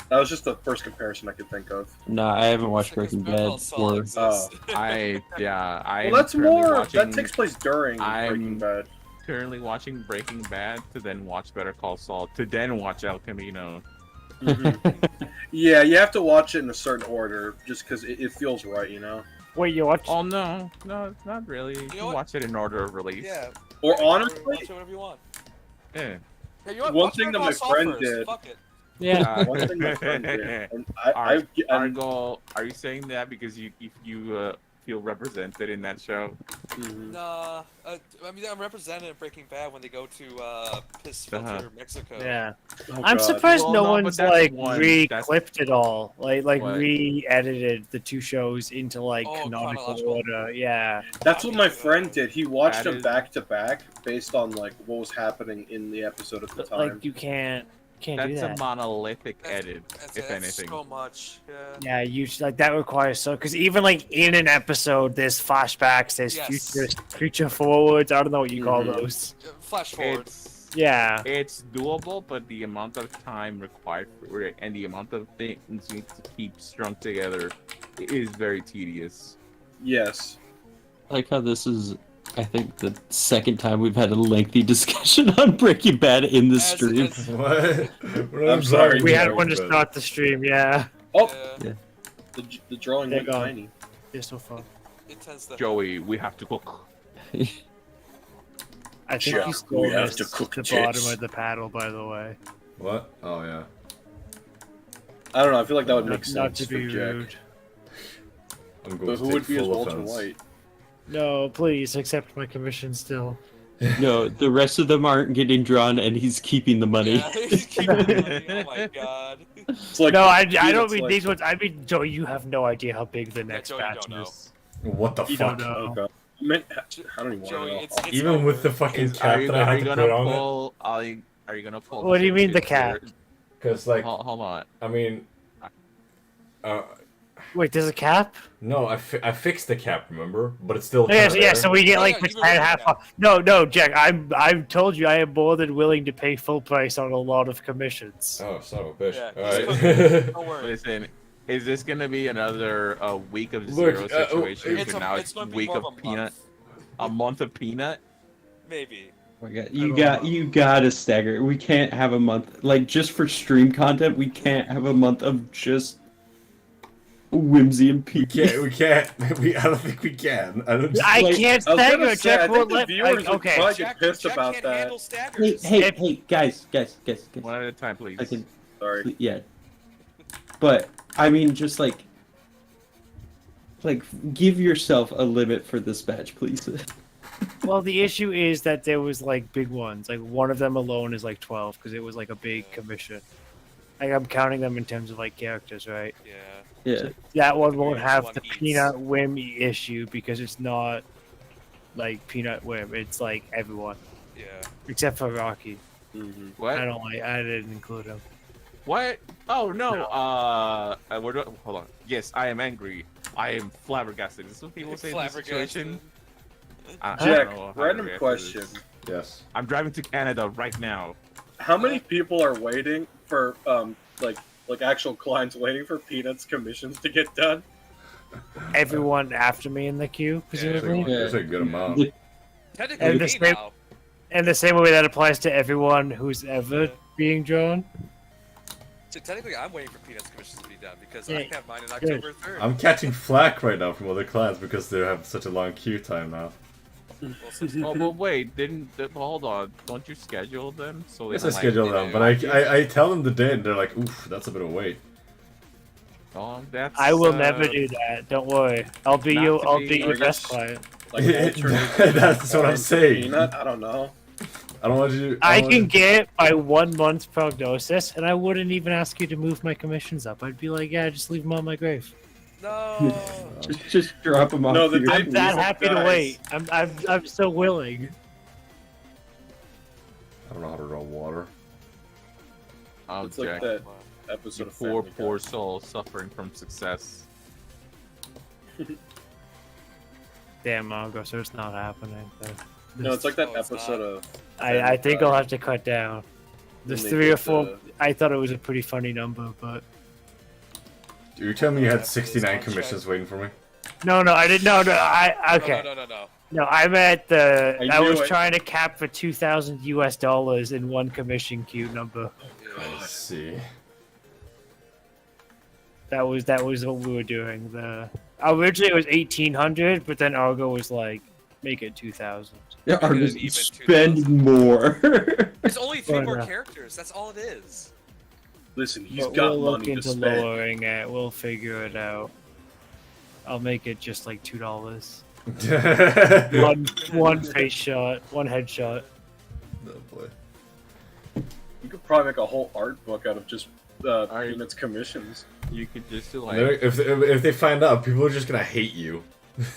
That was just the first comparison I could think of. Nah, I haven't watched Because Breaking Better Call Bad Saul or exists. I Well, that's more. That takes place during Breaking Bad. currently watching Breaking Bad to then watch Better Call Saul to then watch El Camino. Mhm. Yeah, you have to watch it in a certain order, just because it feels right, you know. Wait, you watched? Oh no, not really. You know can what? watch it in order of release. Yeah. Or Watch honestly, it whenever you want. Yeah. Yeah, you know what? One Watch thing Better that my Call Saul friend first. did- Fuck it. Yeah. one thing my friend did, and Argo, are you saying that because you feel represented in that show? Mhm. Nah, I mean, I'm represented in Breaking Bad when they go to Piss Filter, Uh-huh. Mexico. Yeah. Oh, I'm God. surprised Well, no no, but one's that's like one- re-clipped it all, like What? re-edited the two shows into like Oh, canonical chronological. order. Yeah. That's what my friend did. He watched That them is- back to back based on like what was happening in the episode at the But, time. like you can't do That's a that. monolithic That's- edit, That's, if that's anything. so much. Yeah. Yeah, you like that requires so because even like in an episode, there's flashbacks, there's Yes. future forwards. I don't know what you call Mhm. those. Flash forward. Yeah. It's doable, but the amount of time required for it and the amount of things you need to keep strung together is very tedious. Yes. I like how this is, I think, the second time we've had a lengthy discussion on Breaking Bad in the As- stream. as- What? I'm sorry, We Yeah, had one to start the stream. Yeah. Oh, yeah, the drawing They're went gone. tiny. They're so fun. it tends to. Joey, we have to cook. I think Sure, you stole we have this, to cook the tits. bottom of the paddle, by the way. What? Oh yeah. I don't know. I feel like that would make Not sense to for be Jack. rude. I'm going But to who take would be as full Walter offense. White? No, please accept my commission still. No, the rest of them aren't getting drawn, and he's keeping the money. Yeah, he's keeping the money. Oh my god. It's like No, I Peanuts, don't mean like- these ones. I mean, Joe, you have no idea how big the next Joe, you batch don't know. is. What the You fuck? don't know. Okay. I mean, I don't even Joey, want it's, to know. it's Even over. with the fucking Are cap you, that I are had you to gonna put on it. pull? Are you gonna pull? What do you mean the cap? cap? Because like, Hold on. I mean, uh, Wait, there's a cap? no, I fixed the cap, remember? But it's still. Yeah, kinda yeah. there. So we get Oh, like yeah, the you've been working half that. off. No, Jack. I've told you I am more than willing to pay full price on a lot of commissions. Oh, son of a bitch! Yeah, All he's right. Don't worry. Listen, Is this gonna be another week of Look, zero situation? It's but now it's gonna be week more of of a peanut. month. A month of peanut. Maybe. Oh my God. You gotta stagger. We can't have a month like just for stream content. We can't have a month of just whimsy and We peanut. can't. I don't think we can. I don't. I Like, can't I was stagger. gonna say, I Jack think won't the let. viewers would Okay. probably get Jack, pissed Jack about can't that. handle staggers. Hey, guys. One at a time, please. I can, Sorry. yeah. But I mean, just like give yourself a limit for this batch, please. Well, the issue is that there was like big ones. Like one of them alone is like 12 because it was like a big commission. Like I'm counting them in terms of like characters, right? Yeah. Yeah. That one won't Each have one the eats. peanut whim issue because it's not like peanut whim. It's like everyone Yeah. except for Rocky. Mm-hmm. What? I didn't include him. What? Oh no. Hold on. Yes, I am angry. I am flabbergasted. Is this what people say in this situation? I Jack, don't know how to random react to question. this. Yes. I'm driving to Canada right now. How many people are waiting for like actual clients waiting for Peanut's commissions to get done? Everyone after me in the queue, presumably. There's a good amount. Technically, And me the same- now. And the same way that applies to everyone who's ever being drawn. So technically, I'm waiting for Peanut's commissions to be done because Yeah. I have mine in October 3rd. I'm catching flack right now from other clients because they have such a long queue time now. Well, since- Oh, but wait, hold on. Don't you schedule them? So they Yes, I don't, like, schedule you them, know, but I tell them the date and they're like, oof, that's a bit of a wait. Oh, that's. I will never do that. Don't worry. I'll be not your to I'll be- be your I guess- best client. Like That's what I'm saying. Peanut? I don't know. I don't want you. I don't want can you- get by 1 month's prognosis, and I wouldn't even ask you to move my commissions up. I'd be like, yeah, just leave them on my grave. No. just drop them off. No, the to your- day I'm that music happy to dies. wait. I'm so willing. I don't know how to draw water. Oh, It's like Jack. that episode of Poor, Family poor Guy. soul suffering from success. Damn, Mongo, so it's not happening. No, it's like that Oh, it's episode not. of. I think I'll have to cut down. There's When they 3 or did 4. the- I thought it was a pretty funny number, but You tell me you had After this 69 contract. commissions waiting for me. no, I didn't. No, okay. No. No, I'm at the. I I knew was it. trying to cap for $2,000 in one commission queue number. Let's see. That was what we were doing. Originally it was 1,800, but then Argo was like, make it 2,000. Yeah, Make it an artists even spend 2,000. more. It's only 3 Fair more enough. characters. That's all it is. Listen, he's But got we'll look money to into spend. lowering it. We'll figure it out. I'll make it just like $2. One face shot, one headshot. Oh boy. You could probably make a whole art book out of just Alright. Peanut's commissions. You could just do like. If they find out, people are just gonna hate you.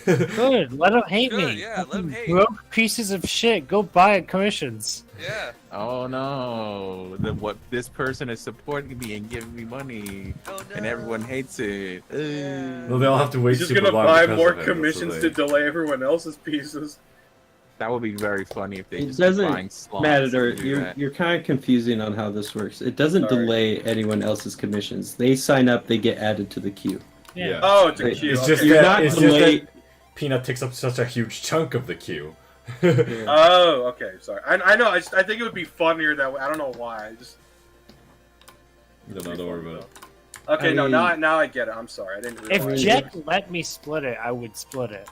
Good. Let them hate Good, me. yeah, let 'em hate. Broke pieces of shit. Go buy commissions. Yeah. Oh no! What this person is supporting me and giving me money, Oh no. and everyone hates it. Yeah. Well, they all have to wait He's just super gonna long buy because more of him, that's the commissions to thing. delay everyone else's pieces. That would be very funny if they It just keep doesn't buying slots Matador, and do you're that. you're kind of confusing on how this works. It doesn't Sorry. delay anyone else's commissions. They sign up, they get added to the queue. Yeah. Oh, it's a Wait, queue. It's okay. just You're that- not it's just that- delayed. Peanut takes up such a huge chunk of the queue. Oh, okay. Sorry. I know. I think it would be funnier that way. I don't know why. I just. No, don't worry about it. Okay, I no. mean- now I get it. I'm sorry. I didn't If realize. Jack let me split it, I would split it.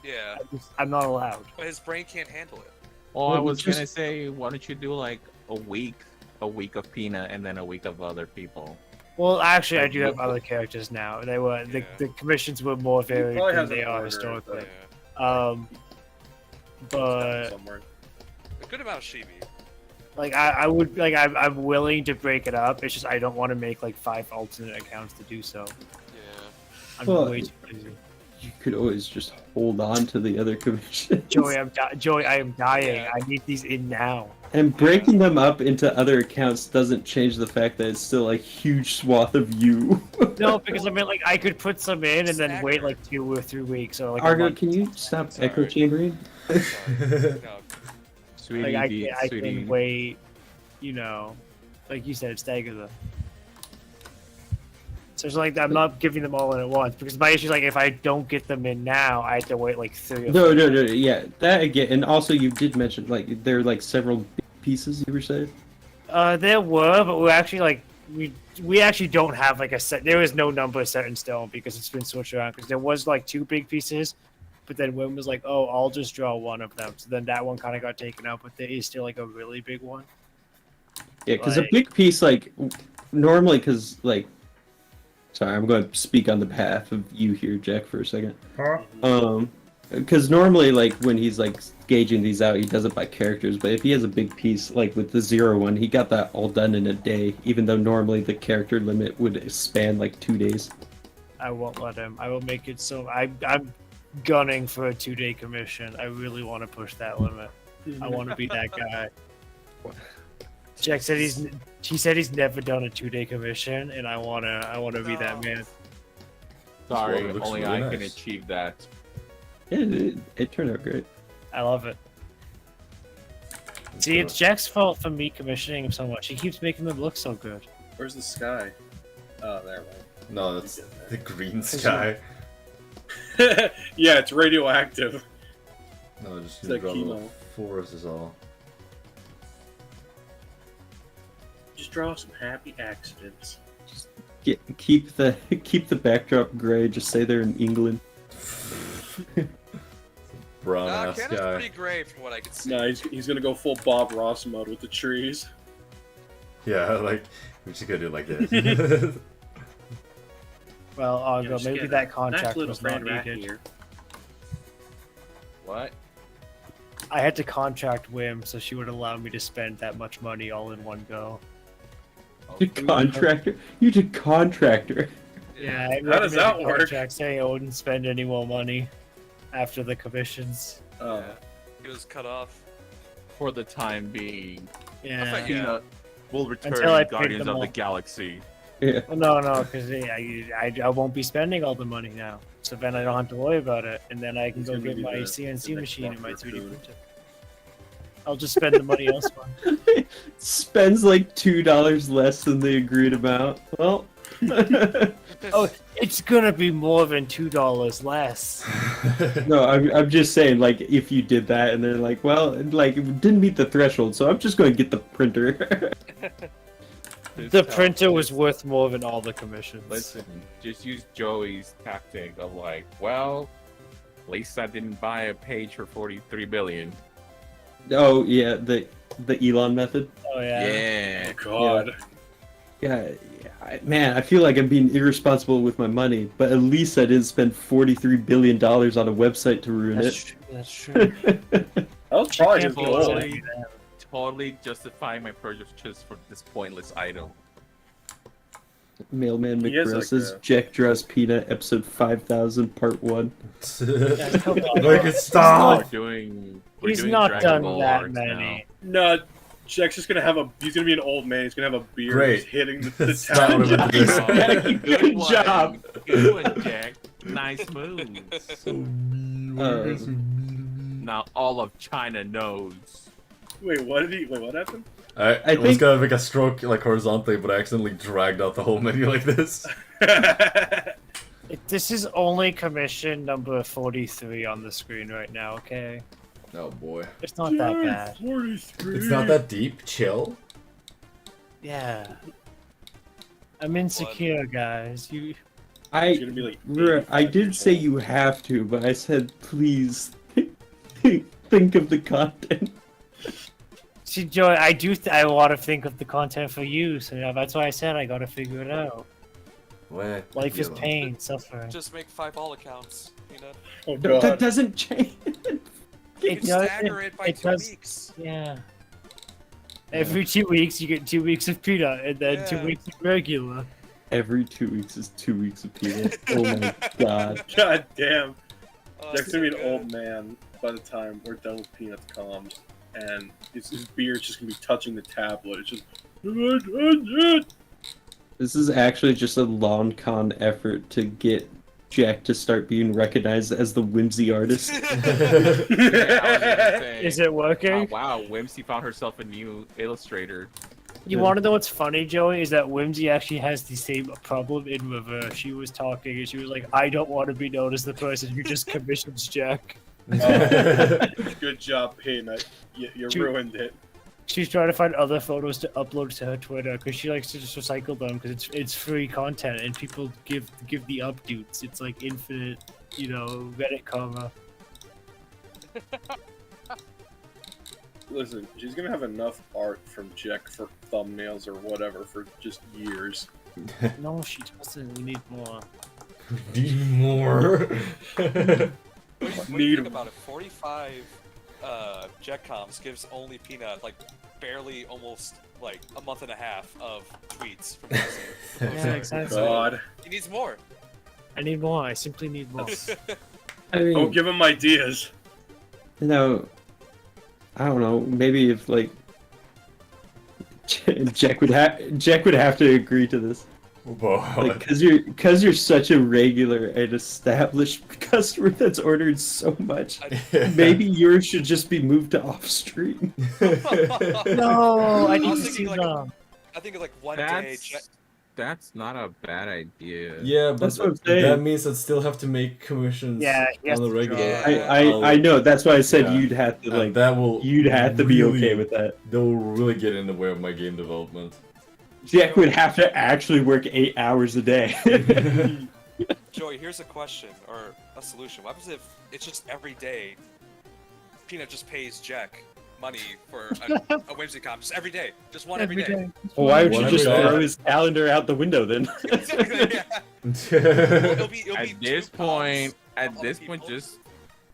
Yeah. I'm not allowed. But his brain can't handle it. Well, I Well, was just- gonna say, why don't you do like a week of Peanut and then a week of other people? Well, actually, I do have other characters now. They were Yeah. the commissions were more varied probably than has they an are order, historically. Yeah. But Somewhere. A good amount of Shibi. like I would like I'm willing to break it up. It's just I don't want to make like 5 alternate accounts to do so. Yeah. I'm Well, way too busy. You could always just hold on to the other commissions. Joey, I am dying. Yeah. I need these in now. And breaking them up into other accounts doesn't change the fact that it's still a huge swath of you. No, because I mean, like I could put some in and then wait Stagger. like 2 or 3 weeks or like a Argo, month. can you stop Sorry. echo chambering? Sorry. No. Sweetie, Like I sweetie. can wait, you know, like you said, stagger them. So it's like I'm not giving them all in at once because my issue is like if I don't get them in now, I have to wait like 3 or 4. No, yeah, that again, and also you did mention like there are like several big pieces you were saying. There were, but we're actually like we actually don't have like a set. There is no number set in stone because it's been switched around. Because there was like 2 big pieces, but then Wim was like, "Oh, I'll just draw one of them." So then that one kind of got taken out, but there is still like a really big one. Yeah, because a Like- big piece like normally, because like, sorry, I'm going to speak on the behalf of you here, Jack, for a second. Because normally, like when he's like gauging these out, he does it by characters. But if he has a big piece, like with the 0 one, he got that all done in a day. Even though normally the character limit would span like 2 days. I won't let him. I will make it so I'm gunning for a 2-day commission. I really want to push that limit. I want to be that guy. Jack said he said he's never done a 2-day commission, and I wanna be that man. Sorry, Well, it looks only really I can nice. achieve that. Yeah, it turned out great. I love it. See, it's Jack's fault for me commissioning him so much. He keeps making them look so good. Where's the sky? Oh, there. No, that's the green sky. Yeah, it's radioactive. No, just It's like draw a little chemo. forest is all. Just draw some happy accidents. Keep the backdrop gray. Just say they're in England. Brown Nah, ass Canada's guy. pretty gray from what I can see. No, he's gonna go full Bob Ross mode with the trees. Yeah, like we just gotta do it like this. Well, Argo, just maybe get that a contract nice little was not friend right needed. here. What? I had to contract Wim, so she would allow me to spend that much money all in one go. You contractor. You did contractor. Yeah, How does that work? Contract saying I wouldn't spend any more money after the commissions. Oh, He was cut off. For the time being, Yeah. thought you- Peanut will return Until I in paid Guardians them of the all. Galaxy. Yeah. Well, no, because I won't be spending all the money now. So then I don't have to worry about it, and then I can He's go gonna get be my the CNC next machine and my Walker 3D Coon. printer. I'll just spend the money elsewhere. Spends like $2 less than the agreed amount. Well. Oh, it's gonna be more than $2 less. No, I'm just saying, like, if you did that and they're like, well, like, it didn't meet the threshold, so I'm just going to get the printer. The printer was worth more than all the commissions. Listen, just use Joey's tactic of like, well, at least I didn't buy a page for 43 billion. Oh, yeah, the Elon method. Oh yeah. Yeah. God. Yeah, man, I feel like I'm being irresponsible with my money, but at least I didn't spend $43 billion on a website to ruin That's it. true. That's true. That was probably Can't just be gold. totally, totally justifying my purchase for this pointless item. Mailman He is McGraw like says, a- Jack Draws Peanut, episode 5000, part 1. Make it stop! We're doing He's doing not Dragon done Ball that arcs many. No, Jack's just gonna have he's gonna be an old man. He's gonna have a beard. Great. Just hitting the Stop what I'm town. about to do. now. Good one. job. Good one, Jack. Nice moves. So mean. Why are you guys so mean to me? Now all of China knows. Wait, what happened? I was think- gonna make a stroke like horizontally, but I accidentally dragged out the whole menu like this. This is only commission number 43 on the screen right now. Okay, Oh boy. it's not that bad. 43. It's not that deep. Chill. Yeah. I'm insecure, guys. You. It's gonna be like. I did say you have to, but I said, please, think of the content. See, Joey, I do. I want to think of the content for you, so that's why I said I gotta figure it out. What? Life is Yellow. pain, suffering. Just make 5 all accounts. You know, Oh No, that god. doesn't change. you It can does. stagger it by It 2 does. weeks. Yeah. Every 2 weeks, you get 2 weeks of peanut, and then 2 Yeah. weeks of regular. Every 2 weeks is 2 weeks of peanut. Oh my god. God damn. Oh, Jack's it's gonna be so an good. old man by the time we're done with Peanut's comms, and his beard's just gonna be touching the tablet. It's just. This is actually just a long con effort to get Jack to start being recognized as the whimsy artist. Yeah, I was gonna say, Is it working? wow, Whimsy found herself a new illustrator. You want to know what's funny, Joey? Is that Whimsy actually has the same problem in reverse. She was talking and she was like, I don't want to be known as the person who just commissions Jack. Good job, Peanut. You Dude. ruined it. She's trying to find other photos to upload to her Twitter because she likes to just recycle them because it's free content and people give the updates. It's like infinite, Reddit karma. Listen, she's gonna have enough art from JEK for thumbnails or whatever for just years. No, she doesn't. We need more. Need more. What do you think about it? 45 JEK comms gives only Peanut like barely almost like a month and a half of tweets from posting. Yeah, exactly. God. He needs more. I need more. I simply need more. I mean, Don't give him ideas. I don't know. Maybe if like Jack would have to agree to this, Whoa. because you're such a regular and established customer that's ordered so much. Maybe yours should just be moved to off stream. No, I need was to see thinking, like, them. I think like one day. That's not a bad idea. Yeah, but That's what I'm saying. that means I'd still have to make commissions Yeah, he has on the to regular. draw. I know. That's why I said Yeah. you'd have to like. that will You'd have to be really- okay with that. That will really get in the way of my game development. Jack would have to actually work 8 hours a day. Joey, here's a question or a solution. What happens if it's just every day Peanut just pays Jack money for a whimsy comp just every day? Just one every day. Well, why would you Whatever just that- throw his calendar out the window then? Exactly, yeah. It'll be At two this point, comms of people.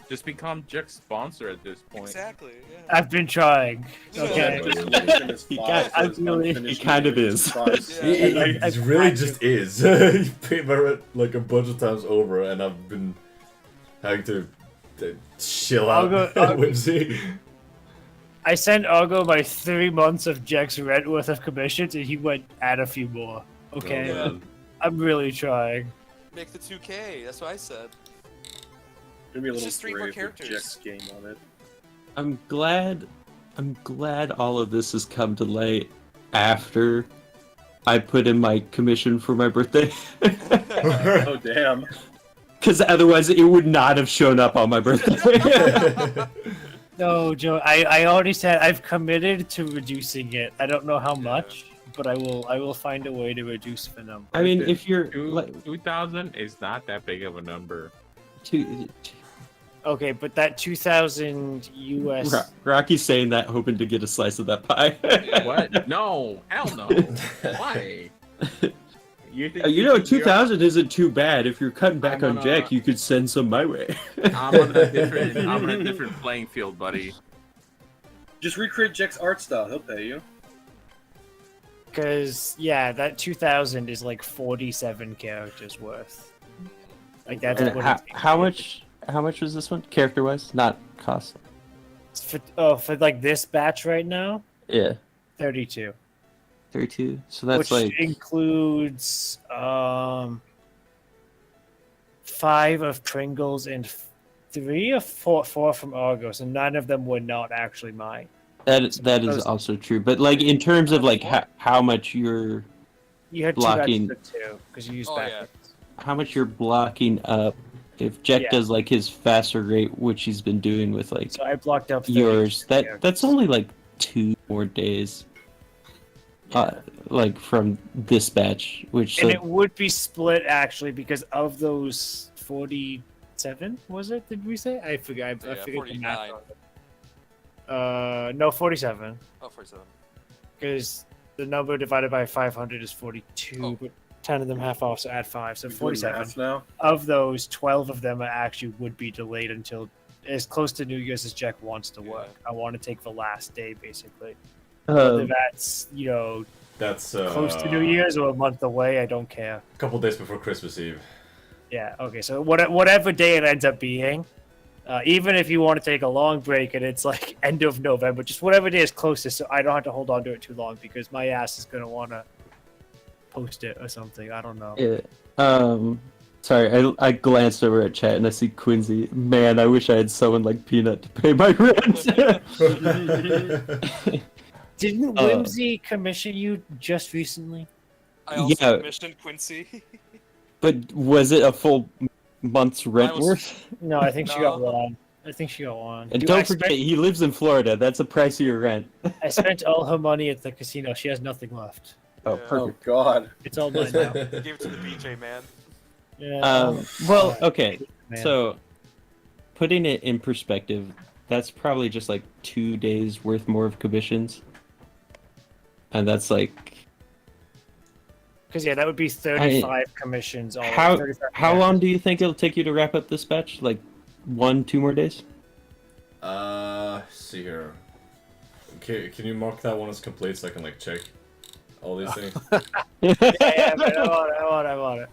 just become JEK's sponsor at this point. Exactly. Yeah. I've been trying. Okay. He kind of is. It really just is. You pay my rent like a bunch of times over, and I've been having to chill out I'll Whimsy. I sent Argo my 3 months of Jack's rent worth of commissions, and he went add a few more. Okay, Oh, man. I'm really trying. Make the 2K. That's what I said. Gonna be a It's little just 3 more brave with characters. JEK's game on it. I'm glad all of this has come to light after I put in my commission for my birthday. Oh damn. Because otherwise it would not have shown up on my birthday. No, Joe, I already said I've committed to reducing it. I don't know how much, but I will find a way to reduce the number. I mean, if you're like 2,000 is not that big of a number. Okay, but that 2,000 US. Rocky's saying that hoping to get a slice of that pie. What? No, hell no. Why? You think 2,000 isn't too bad. If you're cutting back I'm on on Jack, you could send some my way. I'm on a different playing field, buddy. Just recreate JEK's art style, he'll pay you. Because, yeah, that 2,000 is like 47 characters worth. Like, that's And what how much was this one? Character wise? Not cost. for like this batch right now, Yeah. 32. 32. So that's Which like includes 5 of Pringles and 3 or 4 from Argos, and none of them were not actually mine. that is those- also true. But like in terms of like how much you're You had Blocking. 2 extra too, because you used Oh, backwards. how much you're blocking up. If Jack Yeah. does like his faster rate, which he's been doing with like So I blocked up 30 yours, characters. that's only like 2 more days. Like from this batch, which And so, it would be split actually because of those 47, was it? Did we say? I forgot. I Yeah, forget the math. 49. No, 47. Oh, 47. Because the number divided by 500 is 42, Oh. but 10 of them half off, so add 5, so We're doing 47. math now. Of those, 12 of them are actually would be delayed until as close to New Year's as Jack wants to work. I want to take the last day, basically. Whether that's, That's close to New Year's or a month away, I don't care. a couple days before Christmas Eve. Yeah, okay, so whatever day it ends up being, even if you want to take a long break and it's like end of November, just whatever day is closest, so I don't have to hold on to it too long because my ass is going to want to post it or something. I don't know. yeah. Sorry, I glanced over at chat and I see Quincy. Man, I wish I had someone like Peanut to pay my rent. Didn't Whimsy commission you just recently? I also Yeah. commissioned Quincy. But was it a full month's rent was- worth? No, I think she got No. one. I think she got one. And Dude, don't I forget, spent- he lives in Florida. That's the price of your rent. I spent all her money at the casino. She has nothing left. Oh, Yeah. Oh perfect. God. It's all mine now. Gave it to the BJ man. Yeah. Well, okay. man. So, putting it in perspective, that's probably just like 2 days worth more of commissions. And that's like, Because yeah, that would be 35 commissions. All how 35 how commissions. long do you think it'll take you to wrap up this batch? Like 1-2 more days? See here. Okay, can you mark that one as complete so I can like check all these things? Yeah, man, I want it.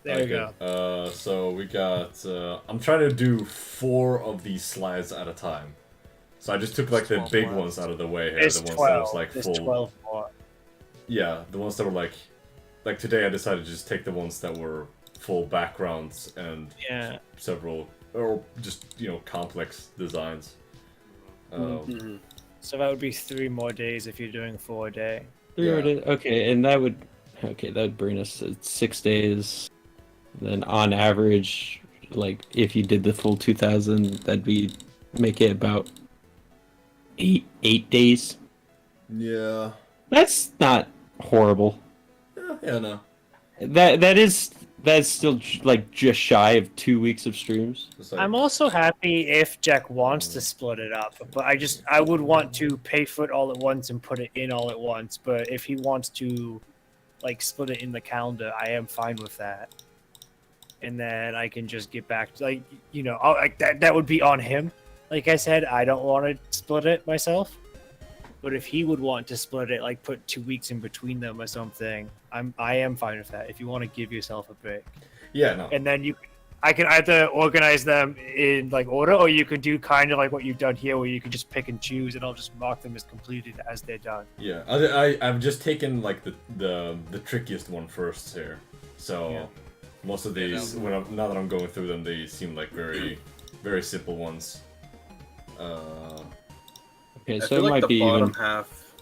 There we go. So we got. I'm trying to do 4 of these slides at a time. So I just took like the 12 big slides. ones out of the way here. There's The ones 12. that was like There's full. 12 more. Yeah, the ones that were like today I decided to just take the ones that were full backgrounds and Yeah. several, or just complex designs. Mhm. So that would be 3 more days if you're doing 4 a day. 3 more Yeah. days. Okay, and that would bring us to 6 days. Then on average, like if you did the full 2,000, that'd be make it about 8 days. Yeah. That's not horrible. Yeah, no. That's still like just shy of 2 weeks of streams. It's like, I'm also happy if Jack wants to split it up, but I would want to pay for it all at once and put it in all at once. But if he wants to, like, split it in the calendar, I am fine with that. And then I can just get back to, like, like that would be on him. Like I said, I don't want to split it myself. But if he would want to split it, like put 2 weeks in between them or something, I am fine with that. If you want to give yourself a break, yeah, no. and then I can either organize them in like order, or you could do kind of like what you've done here, where you can just pick and choose, and I'll just mark them as completed as they're done. Yeah, I've just taken like the trickiest one first here. So Yeah. most of these, now that I'm going through them, they seem like very, very simple ones. Okay, I so feel it like might the be bottom even. half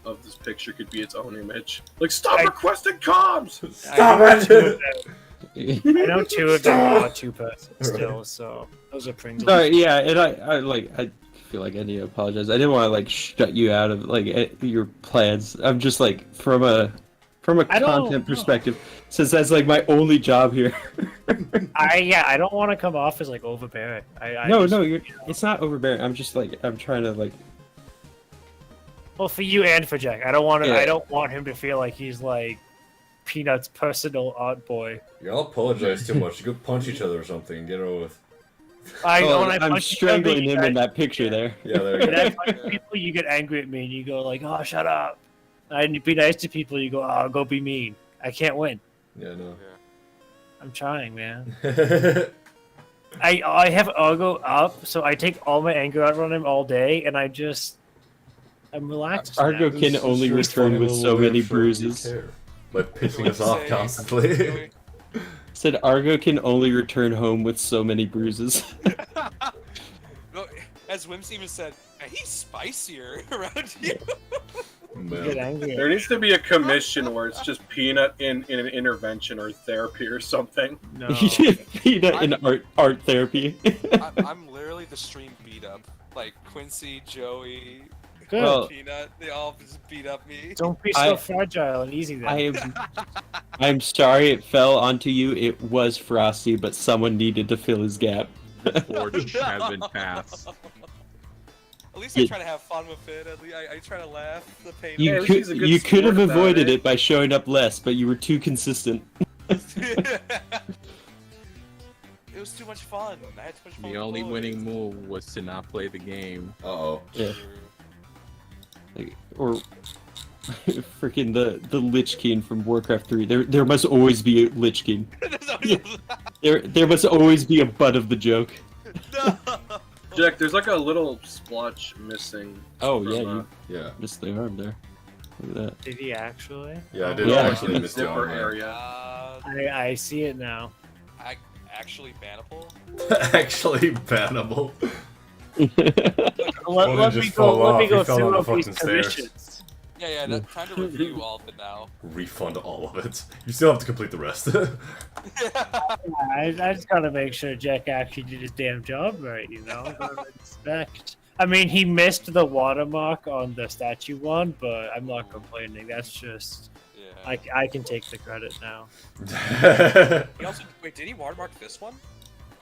of this picture could be its own image. Like, stop requesting comms! Stop I know it! I know 2 of them are 2-person still, so those are Pringles. Sorry, yeah, and I feel like I need to apologize. I didn't want to like shut you out of like your plans. I'm just like from a I don't content know. perspective, since that's like my only job here. I don't want to come off as like overbearing. No, just- it's not overbearing. I'm just like I'm trying to like. Well, for you and for Jack, I don't want to. Yeah. I don't want him to feel like he's like Peanut's personal art boy. Y'all apologize too much. You go punch each other or something and get it over with. Oh, When I I'm punch you, strangling you him guys- in that picture there. Yeah, there you When go. I punch people, you get angry at me, and you go like, "Oh, shut up." And you be nice to people, you go, "Oh, go be mean." I can't win. Yeah, no. I'm trying, man. I have Argo up, so I take all my anger out on him all day, and I'm relaxed. Argo now. can only return with so many bruises. By pissing us off constantly. Said Argo can only return home with so many bruises. No, as Wims even said, "Man, he's spicier around you." You get Man. angry. at There me. needs to be a commission where it's just Peanut in an intervention or therapy or something. No. Peanut in art therapy. I'm literally the stream beat up. Like Quincy, Joey, Good. Well, Peanut, they all just beat up me. Don't be so fragile and easy then. I'm sorry it fell onto you. It was Frosty, but someone needed to fill his gap. Forge has been passed. At least I try to have fun with it. At least I try to laugh. The pain. You at least he's a good you could have sport about avoided it. it by showing up less, but you were too consistent. It was too much fun. I had too much fun. The with only boys. winning move was to not play the game. Uh-oh. Yeah. Like, or freaking the Lich King from Warcraft 3. There must always be a Lich King. There must always be a butt of the joke. No. Jack, there's like a little splotch missing. Oh from, yeah, you Yeah. missed the arm there. Look at that. Did he actually? Yeah, I did Yeah. actually miss the zipper arm. area. I see it now. I actually bannable. Actually bannable. Let me just go. fall Let me off. go He fell through on the all these fucking stairs. commissions. Yeah, that's time to review all of it now. Refund all of it. You still have to complete the rest. I just gotta make sure Jack actually did his damn job right, you know? Gotta respect. I mean, he missed the watermark on the statue one, but I'm not complaining. That's just... Yeah. I can take the credit now. He also wait. Did he watermark this one?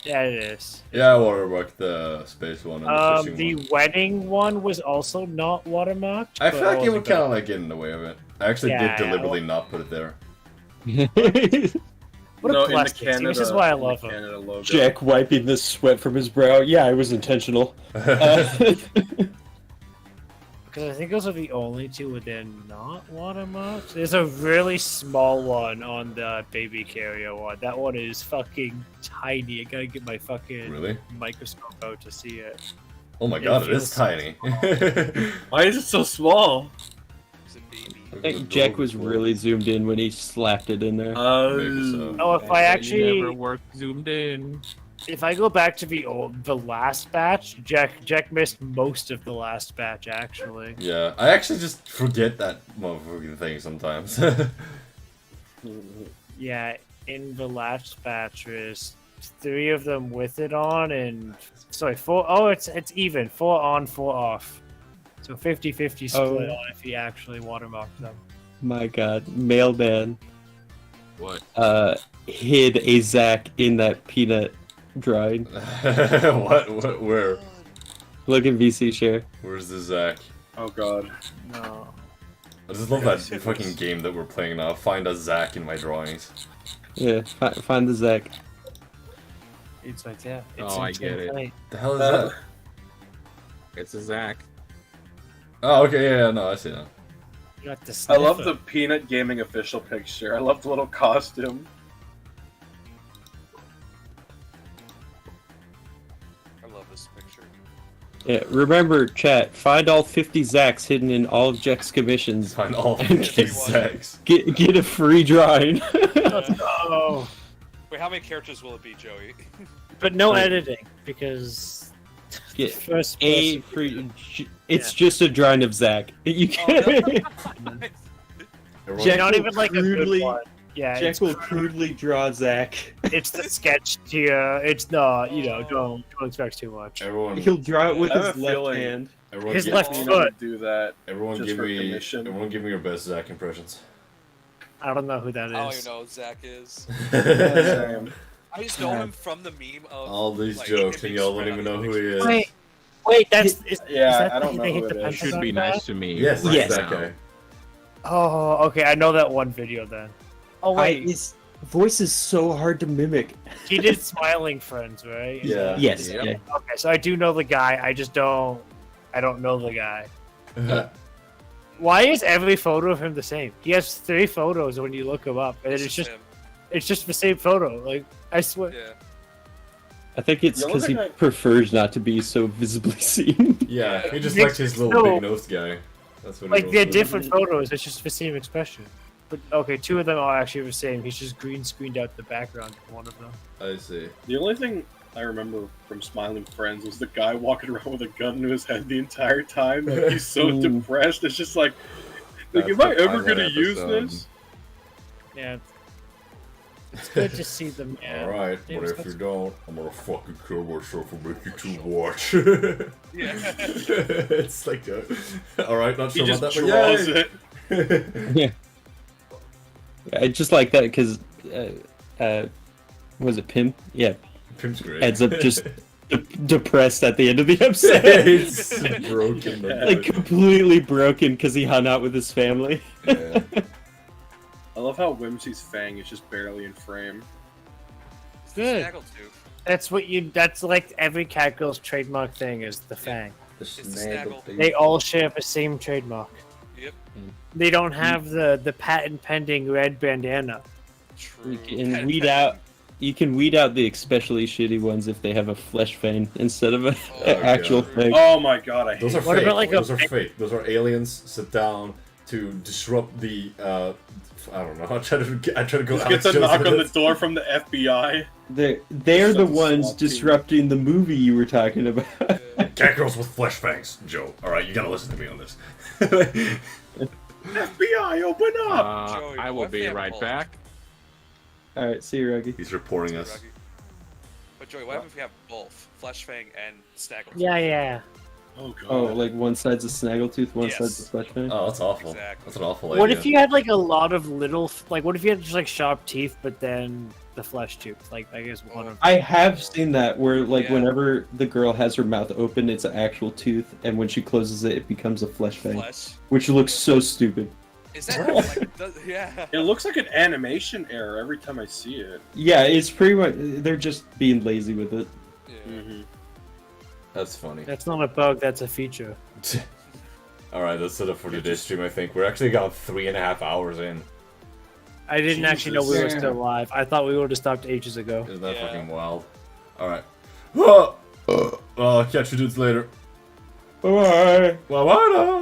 Yeah, it is. Yeah, I watermarked the space one and the fishing The one. wedding one was also not watermarked. I but feel like you was were about- kind of like getting in the way of it. I actually Yeah, did yeah, deliberately not put it there. What No, a in the blessing. See, Canada, this is why I in the love him. Canada logo. Jack wiping the sweat from his brow. Yeah, it was intentional. Because I think those are the only two with they're not watermarked. There's a really small one on the baby carrier one. That one is fucking tiny. I gotta get my fucking Really? microscope out to see it. Oh my It god, it feels is tiny. Why is it so small? He's a baby. I think Jack was really zoomed in when he slapped it in there. Maybe so. Oh, if I You actually, never work zoomed in. if I go back to the last batch, Jack missed most of the last batch actually. Yeah, I actually just forget that motherfucking thing sometimes. Yeah, in the last batch there's 3 of them with it on and sorry, 4. Oh, it's even 4 on, 4 off. So 50-50 split Oh. on if he actually watermarked them. My god, mailman What? hid a Zach in that peanut drawing. what? Where? Look at VC share. Where's the Zach? Oh god. No. I just love that fucking game that we're playing now. Find a Zach in my drawings. Yeah, find the Zach. It's right there. It's Oh, in I get it. plain. The hell is that? It's a Zach. Oh, okay, yeah, no, I see that. You got the I love sniffer. the Peanut Gaming official picture. I love the little costume. I love this picture. Yeah, remember, chat, find all 50 Zachs hidden in all of Jack's commissions. Find all 50 Zachs. Get a free drawing. Oh, Wait, how many characters will it be, Joey? but no Wait. editing because Get first a person- free. It's just a drawing of Zach. You can. Everyone- Jack not will even like a crudely- good one. Yeah, Jack will crudely draw Zach. it's the sketch tier. It's not, don't expect too much. Everyone, He'll draw it with I have his a left feeling- hand. everyone, His give, left Peanut foot. would do that. everyone just give for me, commission. everyone give me your best Zach impressions. I don't know who that I don't is. even know who Zach is. Same. I just know him from the meme of All these like, jokes, him and being y'all don't spread even on know the who he picture. is. Wait, is Yeah, that I don't the- know they who hit the it is. Pentagon Should be guy? nice to me. Yes, right it's that now. guy. Oh, okay, I know that one video then. Oh wait, His voice is so hard to mimic. he did Smiling Friends, right? Is Yeah. that- Yes. Yep. Yeah. Okay, so I do know the guy. I don't know the guy. Why is every photo of him the same? He has 3 photos when you look him up, and it's just him. it's just the same photo. Like I swear. Yeah. I think it's The only because he thing I- prefers not to be so visibly seen. Yeah, he just Makes likes his no- little big-nosed guy. That's what he Like goes they're with. different photos. It's just the same expression. But okay, 2 of them are actually the same. He's just green screened out the background for one of them. I see. The only thing I remember from Smiling Friends was the guy walking around with a gun to his head the entire time. Like he's so Ooh. depressed. It's just like That's am I the ever pilot gonna use episode. this? Yeah. It's good to see them. Yeah. Alright, Yeah, but if that's- you don't, I'm gonna fucking kill myself and make you two watch. Yeah. It's like, alright, not He sure just about that, draws but it. Yeah. I just like that because, was it Pim? Yeah, Pim's great. ends up just depressed at the end of the episode. It's broken. Like completely broken because he hung out with his family. Yeah. I love how Whimsy's fang is just barely in frame. Good. Snaggletooth. That's what you. That's like every cat girl's trademark thing is the fang. The It's the snaggle. They all share the same trademark. Yep. They don't have the patent pending red bandana. True. You can weed out. You can weed out the especially shitty ones if they have a flesh vein instead of an Oh, actual God. thing. Oh my god, I hate Those are What fake. about, like, a Those are big- fake. Those are aliens sit down to disrupt the. I don't know. I try to go. Just Alex gets a Jones knock with on the it. door from the FBI. They're the Such a ones swamp team. disrupting the movie you were talking about. Catgirls with flesh fangs, Joe. All right, you gotta listen to me on this. FBI, open up! Joey, I what will if be they have right both? back. All right, see you, Ruggy. He's reporting us. But Joey, what happens if you have both Flesh Fang and Snaggletooth? Yeah. Oh god. Oh, like one side's a snaggletooth, one Yes. side's a flesh fang. Oh, that's awful. Exactly. That's an awful What idea. if you had like a lot of little, like, what if you had just like sharp teeth, but then the flesh tooth? Like, I guess one of. I have seen that where, like, Yeah. whenever the girl has her mouth open, it's an actual tooth, and when she closes it, it becomes a flesh fang, Flesh. which looks so stupid. Is that like, yeah? It looks like an animation error every time I see it. Yeah, it's pretty much they're just being lazy with it. Yeah. That's funny. That's not a bug. That's a feature. Alright, that's it for today's stream, I think. We're actually got 3.5 hours in. I didn't actually know we were Jesus. still live. I thought we would have stopped ages ago. Isn't that Yeah. fucking wild? Alright. I'll catch you dudes later. Bye bye. Bye bye now.